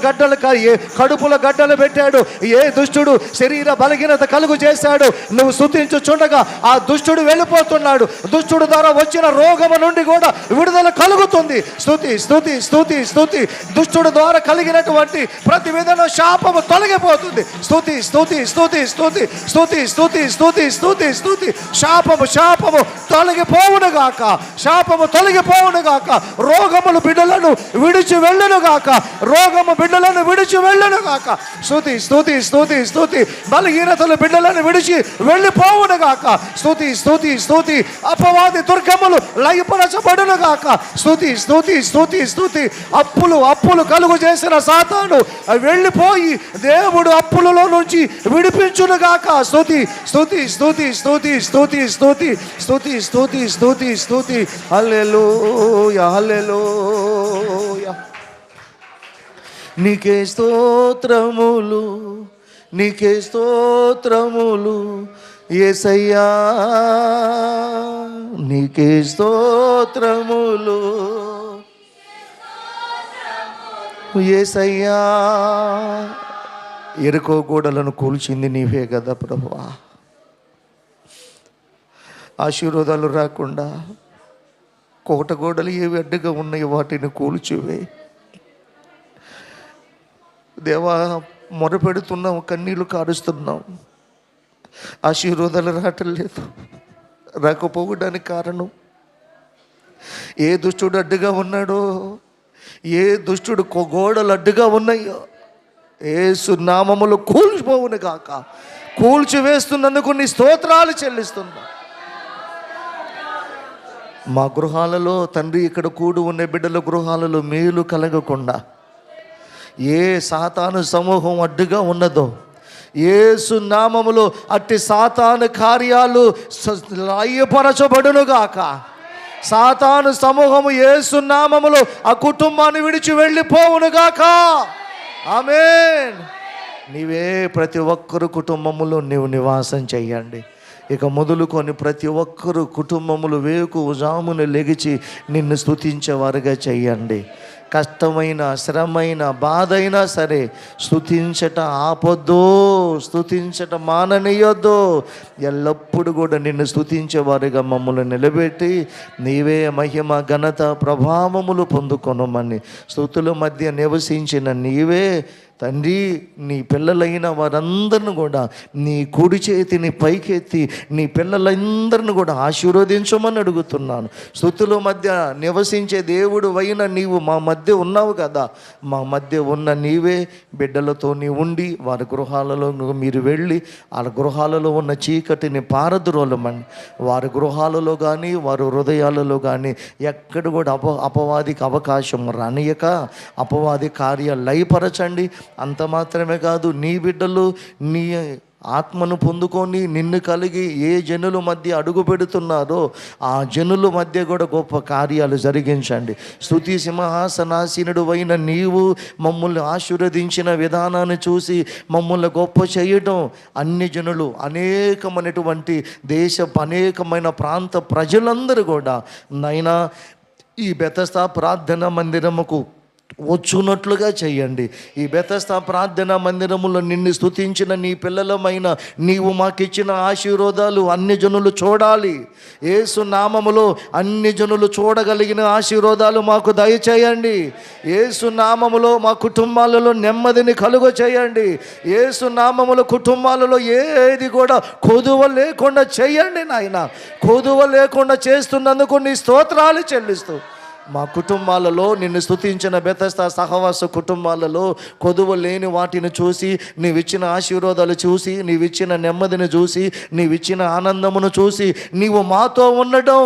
గడ్డలు పెట్టాడు, ఏ దుష్టుడు శరీర బలహీనత కలుగు చేశాడు, నువ్వు స్తుతించుచుండగా ఆ దుష్టుడు వెళ్ళిపోతున్నాడు. దుష్టుడు దుష్టుడు ద్వారా వచ్చిన రోగము నుండి కూడా విడుదల కలుగుతుంది. స్తుతి స్తుతి స్తుతి స్తుతి. దుష్టుడు ద్వారా కలిగినటువంటి ప్రతి విధమైన శాపము తొలగిపోతుంది. స్తుతి స్తుతి స్తుతి స్తుతి స్తుతి స్తుతి స్తుతి స్తుతి స్తుతి. శాపము శాపము తొలగిపోవును గాక, శాపము తొలగిపోవును గాక. రోగములు బిడ్డలను విడిచి వెళ్ళును గాక, రోగము బిడ్డలను విడిచి వెళ్ళును గాక. స్తుతి స్తుతి స్తుతి స్తుతి. బలహీనతలు బిడ్డలను విడిచి వెళ్ళిపోవును గాక. స్తుతి స్తుతి స్తుతి. అపవాది దుర్గములు లయపరచబడును గాక. స్తుతి స్తుతి స్తుతి స్తుతి. అప్పులు కలుగు చేసిన సాతాను వెళ్ళిపోయి దేవుడు అప్పులలో నుంచి విడిపించును గాక. స్తుతి స్తుతి స్తుతి స్తుతి స్తుతి స్తుతి స్తుతి స్తుతి స్తుతి స్తుతి. హల్లెలూయా హల్లెలూయా. నీకే స్తోత్రములు, నీకే స్తోత్రములు యేసయ్యా, నీకే స్తోత్రములు యేసయ్యా. ఎరుకో గోడలను కూల్చింది నీవే కదా ప్రభువా. ఆశీర్వాదాలు రాకుండా కోట గోడలు ఏవి అడ్డుగా ఉన్నాయో వాటిని కూల్చివే దేవా. మొరపెడుతున్నాం, కన్నీళ్లు కారుస్తున్నాం, ఆశీర్వాదాలు రావటం లేదు. రాకపోవడానికి కారణం ఏ దుష్టుడు అడ్డుగా ఉన్నాడో, ఏ దుష్టుడు గోడలు అడ్డుగా ఉన్నాయో యేసు నామములో కూల్చిపోవును గాక. కూల్చివేస్తున్నందుకు నీ స్తోత్రాలు చెల్లిస్తున్నా. మా గృహాలలో తండ్రి, ఇక్కడ కూడి ఉన్న బిడ్డల గృహాలలో మేలు కలగకుండా ఏ సాతాను సమూహం అడ్డుగా ఉన్నదో యేసు నామములో అట్టి సాతాను కార్యాలు లయపరచబడునుగాక. సాతాను సమూహము యేసు నామములో ఆ కుటుంబాన్ని విడిచి వెళ్ళిపోవునుగాక. ఆమేన్. నీవే ప్రతి ఒక్కరు కుటుంబములో నీవు నివాసం చెయ్యండి. ఇక మొదలుకొని ప్రతి ఒక్కరు కుటుంబములు వేకువజామున లెగిచి నిన్ను స్తుతించేవారుగా చెయ్యండి. కష్టమైన, శ్రమైన, బాధ అయినా సరే స్తుతించట ఆపొద్దు, స్తుతించట మాననీయొద్దు. ఎల్లప్పుడూ కూడా నిన్ను స్తుతించేవారుగా మమ్మల్ని నిలబెట్టి నీవే మహిమ, ఘనత, ప్రభావములు పొందుకొనమని స్తుతుల మధ్య నివసించిన నీవే తండ్రి, నీ పిల్లలైన వారందరిని కూడా నీ కుడి చేతిని పైకెత్తి నీ పిల్లలందరిని కూడా ఆశీర్వదించమని అడుగుతున్నాను. స్తుతుల మధ్య నివసించే దేవుడు అయిన నీవు మా మధ్య ఉన్నావు కదా. మా మధ్య ఉన్న నీవే బిడ్డలతో నీ ఉండి వారి గృహాలలో మీరు వెళ్ళి వాళ్ళ గృహాలలో ఉన్న చీకటిని పారద్రోలమని, వారి గృహాలలో కానీ వారి హృదయాలలో కానీ ఎక్కడ కూడా అపవాదికి అవకాశం రానియక అపవాది కార్యాలు లయపరచండి. అంత మాత్రమే కాదు, నీ బిడ్డలు నీ ఆత్మను పొందుకొని నిన్ను కలిగి ఏ జనుల మధ్య అడుగు పెడుతున్నారో ఆ జనుల మధ్య కూడా గొప్ప కార్యాలు జరిగించండి. స్తుతి సింహాసనాసీనుడు అయిన నీవు మమ్మల్ని ఆశీర్వదించిన విధానాన్ని చూసి మమ్మల్ని గొప్ప చేయడం, అన్ని జనులు అనేకమైనటువంటి అనేకమైన ప్రాంత ప్రజలందరూ కూడా నైనా ఈ బెతస్దా ప్రార్థన మందిరముకు వచ్చున్నట్లుగా చేయండి. ఈ బెతస్దా ప్రార్థనా మందిరములో నిన్ను స్తుతించిన నీ పిల్లలమైన నీవు మాకిచ్చిన ఆశీర్వాదాలు అన్ని జనులు చూడాలి. యేసు నామములో అన్ని జనులు చూడగలిగిన ఆశీర్వాదాలు మాకు దయచేయండి. యేసు నామములో మా కుటుంబాలలో నెమ్మదిని కలుగ చేయండి. యేసు నామములో కుటుంబాలలో ఏది కూడా కొదువ లేకుండా చేయండి నాయన. కొదువ లేకుండా చేస్తున్నందుకు నీ స్తోత్రాలు చెల్లిస్తూ మా కుటుంబాలలో నిన్ను స్తుతించిన బెతస్దా సహవాస కుటుంబాలలో కొదువ లేని వాటిని చూసి, నీవిచ్చిన ఆశీర్వాదాలు చూసి, నీవిచ్చిన నెమ్మదిని చూసి, నీవిచ్చిన ఆనందమును చూసి నీవు మాతో ఉండడం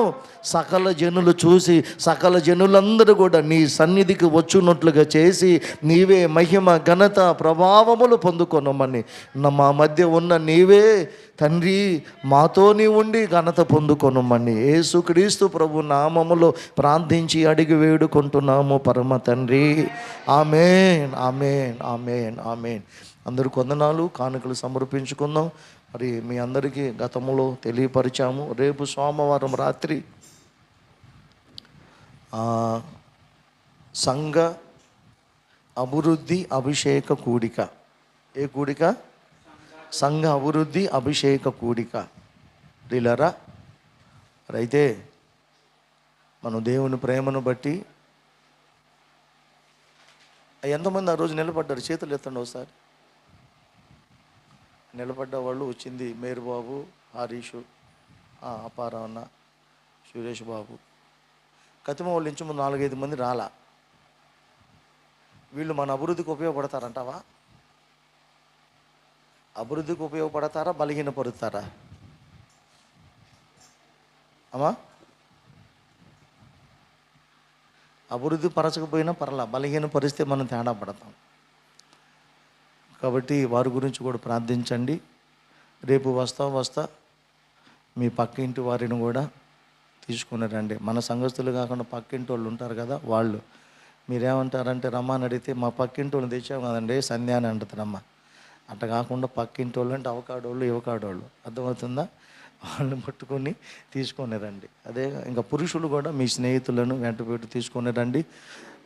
సకల జనులు చూసి సకల జనులందరూ కూడా నీ సన్నిధికి వచ్చున్నట్లుగా చేసి నీవే మహిమ, ఘనత, ప్రభావములు పొందుకొనమని మా మధ్య ఉన్న నీవే తండ్రి మాతో నీ ఉండి ఘనత పొందుకొనమని యేసుక్రీస్తు ప్రభు నామములో ప్రార్థించి అడిగి వేడుకుంటున్నాము పరమ తండ్రి. ఆమేన్ ఆమేన్ ఆమేన్ ఆమేన్. అందరూ వందనాలు, కానుకలు సమర్పించుకుందాం. మరి మీ అందరికీ గతంలో తెలియపరిచాము, రేపు సోమవారం రాత్రి సంఘ అభివృద్ధి అభిషేక కూడిక. ఏ కూడిక? సంఘ అభివృద్ధి అభిషేక కూడిక. రీలరా అయితే మనం దేవుని ప్రేమను బట్టి ఎంతమంది ఆ రోజు నిలబడ్డారు? చేతులు ఎత్తండి ఒకసారి. నిలబడ్డ వాళ్ళు వచ్చింది మేరు బాబు, హరీషు, అపారవన్న, సురేష్ బాబు. కతిమ వాళ్ళు నుంచి ముందు 4-5 మంది రాలా. వీళ్ళు మన అభివృద్ధికి ఉపయోగపడతారంటావా? అభివృద్ధికి ఉపయోగపడతారా, బలహీనపరుతారా? అమ్మా, అభివృద్ధి పరచకపోయినా పర్లా, బలహీనపరిస్తే మనం తేడా పడతాం. కాబట్టి వారి గురించి కూడా ప్రార్థించండి. రేపు వస్తా మీ పక్కింటి వారిని కూడా తీసుకుని రండి. మన సంఘస్థులు కాకుండా పక్కింటి వాళ్ళు ఉంటారు కదా, వాళ్ళు మీరేమంటారంటే రమ్మని అడిగితే మా పక్కింటి వాళ్ళని తెచ్చాము కదండి సంధ్య అని అంటుందమ్మా. అట్లా కాకుండా పక్కింటి వాళ్ళు అంటే అవకాడోళ్ళు యువకాడోళ్ళు, అర్థమవుతుందా? వాళ్ళని పట్టుకొని తీసుకొని రండి. అదే ఇంకా పురుషులు కూడా మీ స్నేహితులను వెంట పెట్టి తీసుకొని రండి.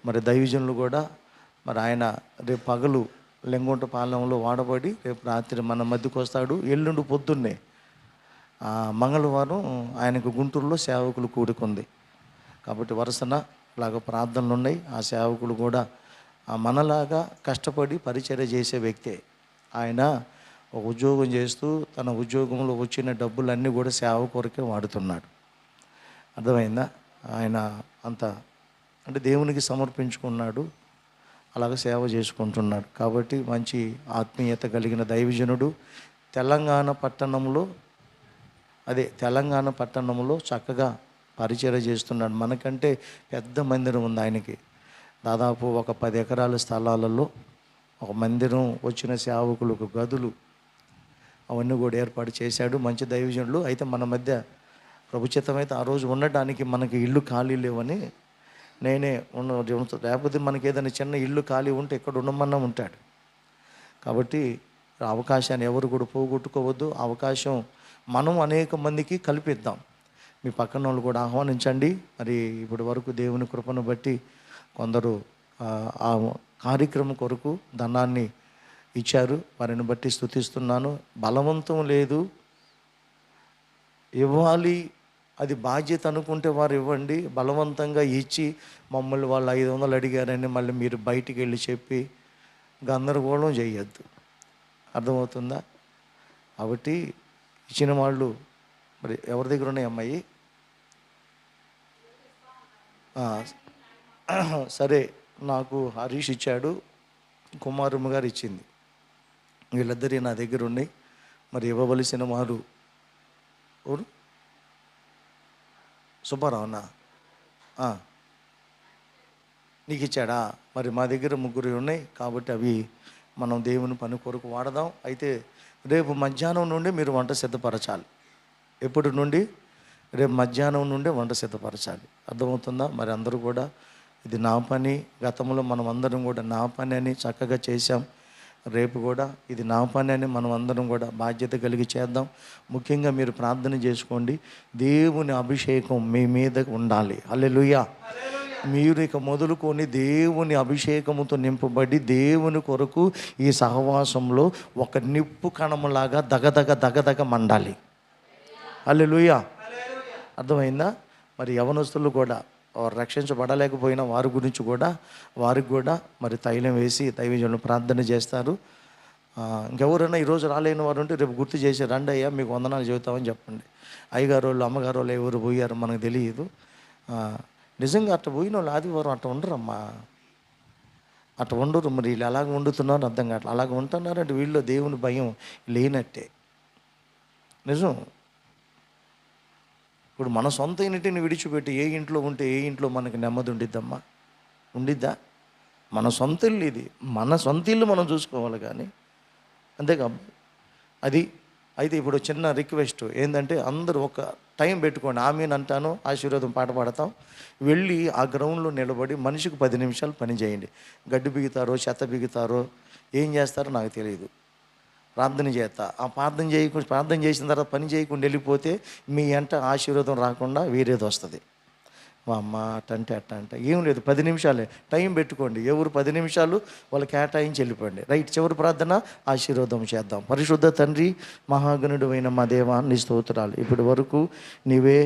మరి దైవజనులు కూడా మరి ఆయన రేపు పగలు లెంగుంట పాలెంలో వాడబడి రేపు రాత్రి మన మధ్యకు వస్తాడు. ఎల్లుండి పొద్దున్నే మంగళవారం ఆయనకు గుంటూరులో సేవకులు కూడుకుంది. కాబట్టి వరుసన లాగా ప్రార్థనలు ఉన్నాయి. ఆ సేవకులు కూడా మనలాగా కష్టపడి పరిచర్య చేసే వ్యక్తే. ఆయన ఒక ఉద్యోగం చేస్తూ తన ఉద్యోగంలో వచ్చిన డబ్బులన్నీ కూడా సేవ కొరకే వాడుతున్నాడు. అర్థమైందా? ఆయన అంత అంటే దేవునికి సమర్పించుకున్నాడు, అలాగ సేవ చేసుకుంటున్నాడు. కాబట్టి మంచి ఆత్మీయత కలిగిన దైవజనుడు. తెలంగాణ పట్టణంలో చక్కగా పరిచర్య చేస్తున్నాడు. మనకంటే పెద్ద మందిరం ఉంది ఆయనకి. దాదాపు ఒక 10 ఎకరాల స్థలాలలో ఒక మందిరం, వచ్చిన సేవకులకు గదులు, అవన్నీ కూడా ఏర్పాటు చేశాడు. మంచి దైవజనులు. అయితే మన మధ్య ప్రభుచితమైతే ఆ రోజు ఉండటానికి మనకి ఇల్లు ఖాళీ లేవని నేనే లేకపోతే మనకి ఏదైనా చిన్న ఇల్లు ఖాళీ ఉంటే ఎక్కడ ఉండమన్నా ఉంటాడు. కాబట్టి అవకాశాన్ని ఎవరు కూడా పోగొట్టుకోవద్దు. అవకాశం మనం అనేక మందికి కల్పిద్దాం. మీ పక్కన వాళ్ళు కూడా ఆహ్వానించండి. మరి ఇప్పటి వరకు దేవుని కృపను బట్టి కొందరు ఆ కార్యక్రమం కొరకు ధనాన్ని ఇచ్చారు. వారిని బట్టి స్తుతిస్తున్నాను. బలవంతం లేదు, ఇవ్వాలి, అది బాధ్యత అనుకుంటే వారు ఇవ్వండి. బలవంతంగా ఇచ్చి మమ్మల్ని వాళ్ళు 500 అడిగారని మళ్ళీ మీరు బయటికి వెళ్ళి చెప్పి గందరగోళం చేయొద్దు. అర్థమవుతుందా? కాబట్టి ఇచ్చిన వాళ్ళు మరి ఎవరి దగ్గర ఉన్నాయి అమ్మాయి? సరే, నాకు హరీష్ ఇచ్చాడు, కుమారమ్మ గారు ఇచ్చింది. వీళ్ళిద్దరి నా దగ్గర ఉన్నాయి. మరి ఇవ్వవలసిన వారు ఎవరు? సుబ్బారావునా? నీకు ఇచ్చాడా? మరి మా దగ్గర 3 ఉన్నాయి. కాబట్టి అవి మనం దేవుని పని కొరకు వాడదాం. అయితే రేపు మధ్యాహ్నం నుండి మీరు వంట సిద్ధపరచాలి. ఎప్పటి నుండి? రేపు మధ్యాహ్నం నుండి వంట సిద్ధపరచాలి. అర్థమవుతుందా? మరి అందరూ కూడా ఇది నా పని, గతంలో మనం అందరం కూడా నా పని అని చక్కగా చేశాం. రేపు కూడా ఇది నా పని అని మనం అందరం కూడా బాధ్యత కలిగి చేద్దాం. ముఖ్యంగా మీరు ప్రార్థన చేసుకోండి, దేవుని అభిషేకం మీ మీద ఉండాలి. హల్లెలూయా. మీరు ఇక మొదలుకొని దేవుని అభిషేకముతో నింపబడి దేవుని కొరకు ఈ సహవాసంలో ఒక నిప్పు కణములాగా దగదగ మండాలి. హల్లెలూయా. అర్థమైందా? మరి యవనస్తులు కూడా రక్షించబడలేకపోయినా వారి గురించి కూడా వారికి కూడా మరి తైలం వేసి దైవజనులు ప్రార్థన చేస్తారు. ఇంకెవరైనా ఈరోజు రాలేని వారు ఉంటే రేపు గుర్తు చేసి రండి అయ్యా, మీకు వందనాలు చెబుతామని చెప్పండి. అయ్యగారు వాళ్ళు అమ్మగారు వాళ్ళు ఎవరు పోయారు మనకు తెలియదు. నిజంగా అట్లా పోయిన వాళ్ళు ఆదివారం అట్లా ఉండరమ్మా, అట్లా ఉండరు. మరి వీళ్ళు అలాగ వండుతున్నారు అర్థం కావట్లేదు. అలాగ ఉంటున్నారంటే వీళ్ళు దేవుని భయం లేనట్టే. నిజం. ఇప్పుడు మన సొంత ఇంటిని విడిచిపెట్టి ఏ ఇంట్లో ఉంటే ఏ ఇంట్లో మనకి నెమ్మది ఉండిద్దమ్మా? ఉండిద్దా? మన సొంత ఇల్లు ఇది, మన సొంత ఇల్లు మనం చూసుకోవాలి. కానీ అంతేకా అది. అయితే ఇప్పుడు చిన్న రిక్వెస్ట్ ఏంటంటే అందరూ ఒక టైం పెట్టుకోండి. ఆమెను అంటాను, ఆశీర్వాదం పాట పాడతాం. వెళ్ళి ఆ గ్రౌండ్లో నిలబడి మనిషికి 10 నిమిషాలు పని చేయండి. గడ్డి బిగుతారో చెత్త బిగుతారో ఏం చేస్తారో నాకు తెలియదు. ప్రార్థన చేస్తా. ఆ ప్రార్థన చేసిన తర్వాత పని చేయకుండా వెళ్ళిపోతే మీ అంట ఆశీర్వాదం రాకుండా వేరేది వస్తుంది. మా అమ్మ అట్ట ఏం లేదు, 10 నిమిషాలే టైం పెట్టుకోండి. ఎవరు 10 నిమిషాలు వాళ్ళు కేటాయించి వెళ్ళిపోండి. రైట్. చివరి ప్రార్థన ఆశీర్వాదం చేద్దాం. పరిశుద్ధ తండ్రి, మహాగణుడు అయిన మా దేవా, నీ స్తోత్రాలు. ఇప్పటి వరకు నీవే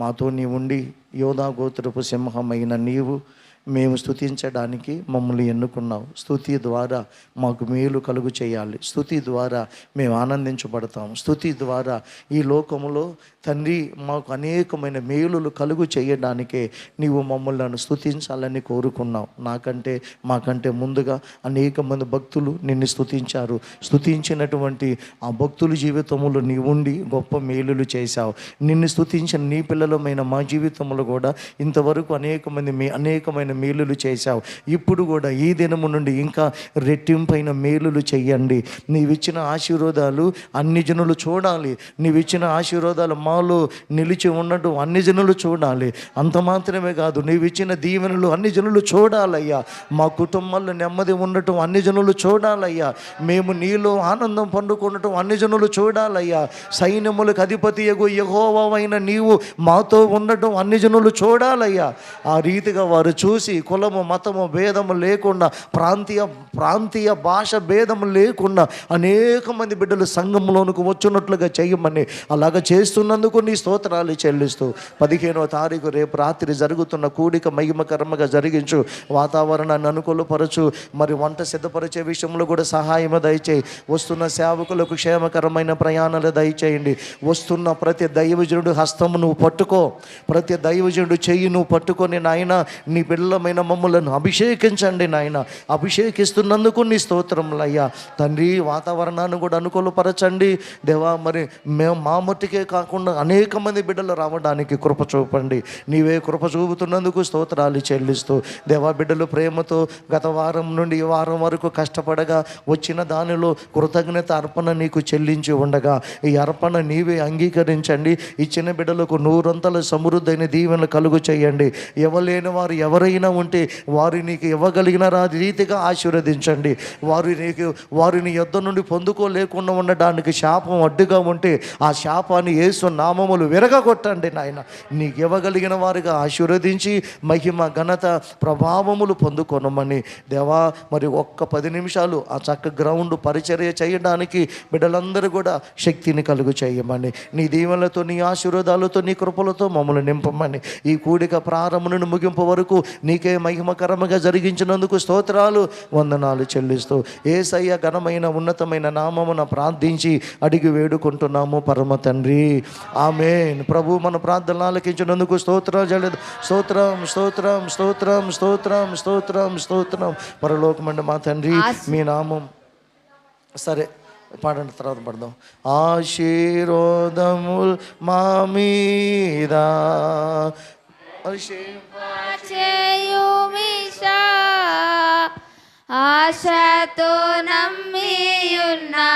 మాతో నీవుండి యోధా గోత్రపు సింహమైన నీవు మేము స్తుతించడానికి మమ్మల్ని ఎన్నుకున్నావు. స్తుతి ద్వారా మాకు మేలు కలుగు చేయాలి. స్తుతి ద్వారా మేము ఆనందించబడతాం. స్తుతి ద్వారా ఈ లోకములో తండ్రి మాకు అనేకమైన మేలులు కలుగు చేయడానికే నీవు మమ్మల్ని స్తుతించాలని కోరుకున్నావు. మాకంటే ముందుగా అనేక మంది భక్తులు నిన్ను స్తుతించారు. స్తుతించినటువంటి ఆ భక్తుల జీవితంలో నీవుండి గొప్ప మేలులు చేశావు. నిన్ను స్తుతించిన నీ పిల్లలమైన మా జీవితంలో కూడా ఇంతవరకు అనేకమైన మేలులు చేశావు. ఇప్పుడు కూడా ఈ దినము నుండి ఇంకా రెట్టింపైన మేలులు చెయ్యండి. నీవిచ్చిన ఆశీర్వాదాలు అన్ని జనులు చూడాలి. నీవిచ్చిన ఆశీర్వాదాలు మాలో నిలిచి ఉండటం అన్ని జనులు చూడాలి. అంత మాత్రమే కాదు, నీవిచ్చిన దీవెనలు అన్ని జనులు చూడాలయ్యా. మా కుటుంబాల్లో నెమ్మది ఉండటం అన్ని జనులు చూడాలయ్యా. మేము నీలో ఆనందం పండుకుండటం అన్ని జనులు చూడాలయ్యా. సైన్యములకు అధిపతియగు యెహోవావైన నీవు మాతో ఉండటం అన్ని జనులు చూడాలయ్యా. ఆ రీతిగా వారు చూసి కులము మతము భేదము లేకుండా ప్రాంతీయ భాష భేదము లేకుండా అనేక మంది బిడ్డలు సంఘంలోనికి వచ్చినట్లుగా చేయమని అలాగ చేస్తున్నందుకు నీ స్తోత్రాలు చెల్లిస్తూ 15వ తారీఖు రేపు రాత్రి జరుగుతున్న కూడిక మహిమకరంగా జరిగించు. వాతావరణాన్ని అనుకూలపరచు. మరి వంట సిద్ధపరిచే విషయంలో కూడా సహాయం దయచేయి. వస్తున్న సేవకులకు క్షేమకరమైన ప్రయాణాలు దయచేయండి. వస్తున్న ప్రతి దైవజనుడు హస్తము నువ్వు పట్టుకో. ప్రతి దైవజనుడు చెయ్యి నువ్వు పట్టుకొని నాయన నీ పిల్లలమైన మమ్మలను అభిషేకించండి నాయన. అభిషేకిస్తున్నందుకు నీ స్తోత్రములయ్యా. తండ్రి వాతావరణాన్ని కూడా అనుకూలపరచండి దేవా. మరి మేము మా మట్టికే కాకుండా అనేక మంది బిడ్డలు రావడానికి కృప చూపండి. నీవే కృప చూపుతున్నందుకు స్తోత్రాలు చెల్లిస్తూ దేవా, బిడ్డలు ప్రేమతో గత వారం నుండి ఈ వారం వరకు కష్టపడగా వచ్చిన దానిలో కృతజ్ఞత అర్పణ నీకు చెల్లించి ఉండగా ఈ అర్పణ నీవే అంగీకరించండి. ఇచ్చిన బిడ్డలకు 100 సమృద్ధైన దీవెనలు కలుగు చేయండి. ఇవ్వలేని వారు ఎవరైనా ఉంటే వారు నీకు ఇవ్వగలిగిన రీతిగా ఆశీర్వదించండి. వారిని యుద్ధం నుండి పొందుకోలేకుండా ఉండడానికి శాపం అడ్డుగా ఉంటే ఆ శాపాన్ని యేసు నామములు విరగొట్టండి నాయన. నీకు ఇవ్వగలిగిన వారిగా ఆశీర్వదించి మహిమ ఘనత ప్రభావములు పొందుకొనమని దేవా. మరి ఒక్క 10 నిమిషాలు ఆ చక్క గ్రౌండ్ పరిచర్య చేయడానికి బిడ్డలందరూ కూడా శక్తిని కలుగు చేయమని నీ దీవెనలతో నీ ఆశీర్వాదాలతో నీ కృపలతో మమ్మల్ని నింపమని ఈ కూడిక ప్రారంభం నుండి ముగింపు వరకు నీకే మహిమకరముగా జరిగించినందుకు స్తోత్రాలు వందనాలు చెల్లిస్తూ యేసయ్య ఘనమైన ఉన్నతమైన నామమున ప్రార్థించి అడిగి వేడుకుంటున్నాము పరమ తండ్రి, ఆమేన్. ప్రభు మన ప్రార్థనలు ఆలకించినందుకు స్తోత్రం. పరలోకమండి మా తండ్రి, మీ నామం సరే పాడండి, తర్వాత పడదాం. ఆశీర్వాదముల్ మా మీద ఆశతో నమ్మియున్నా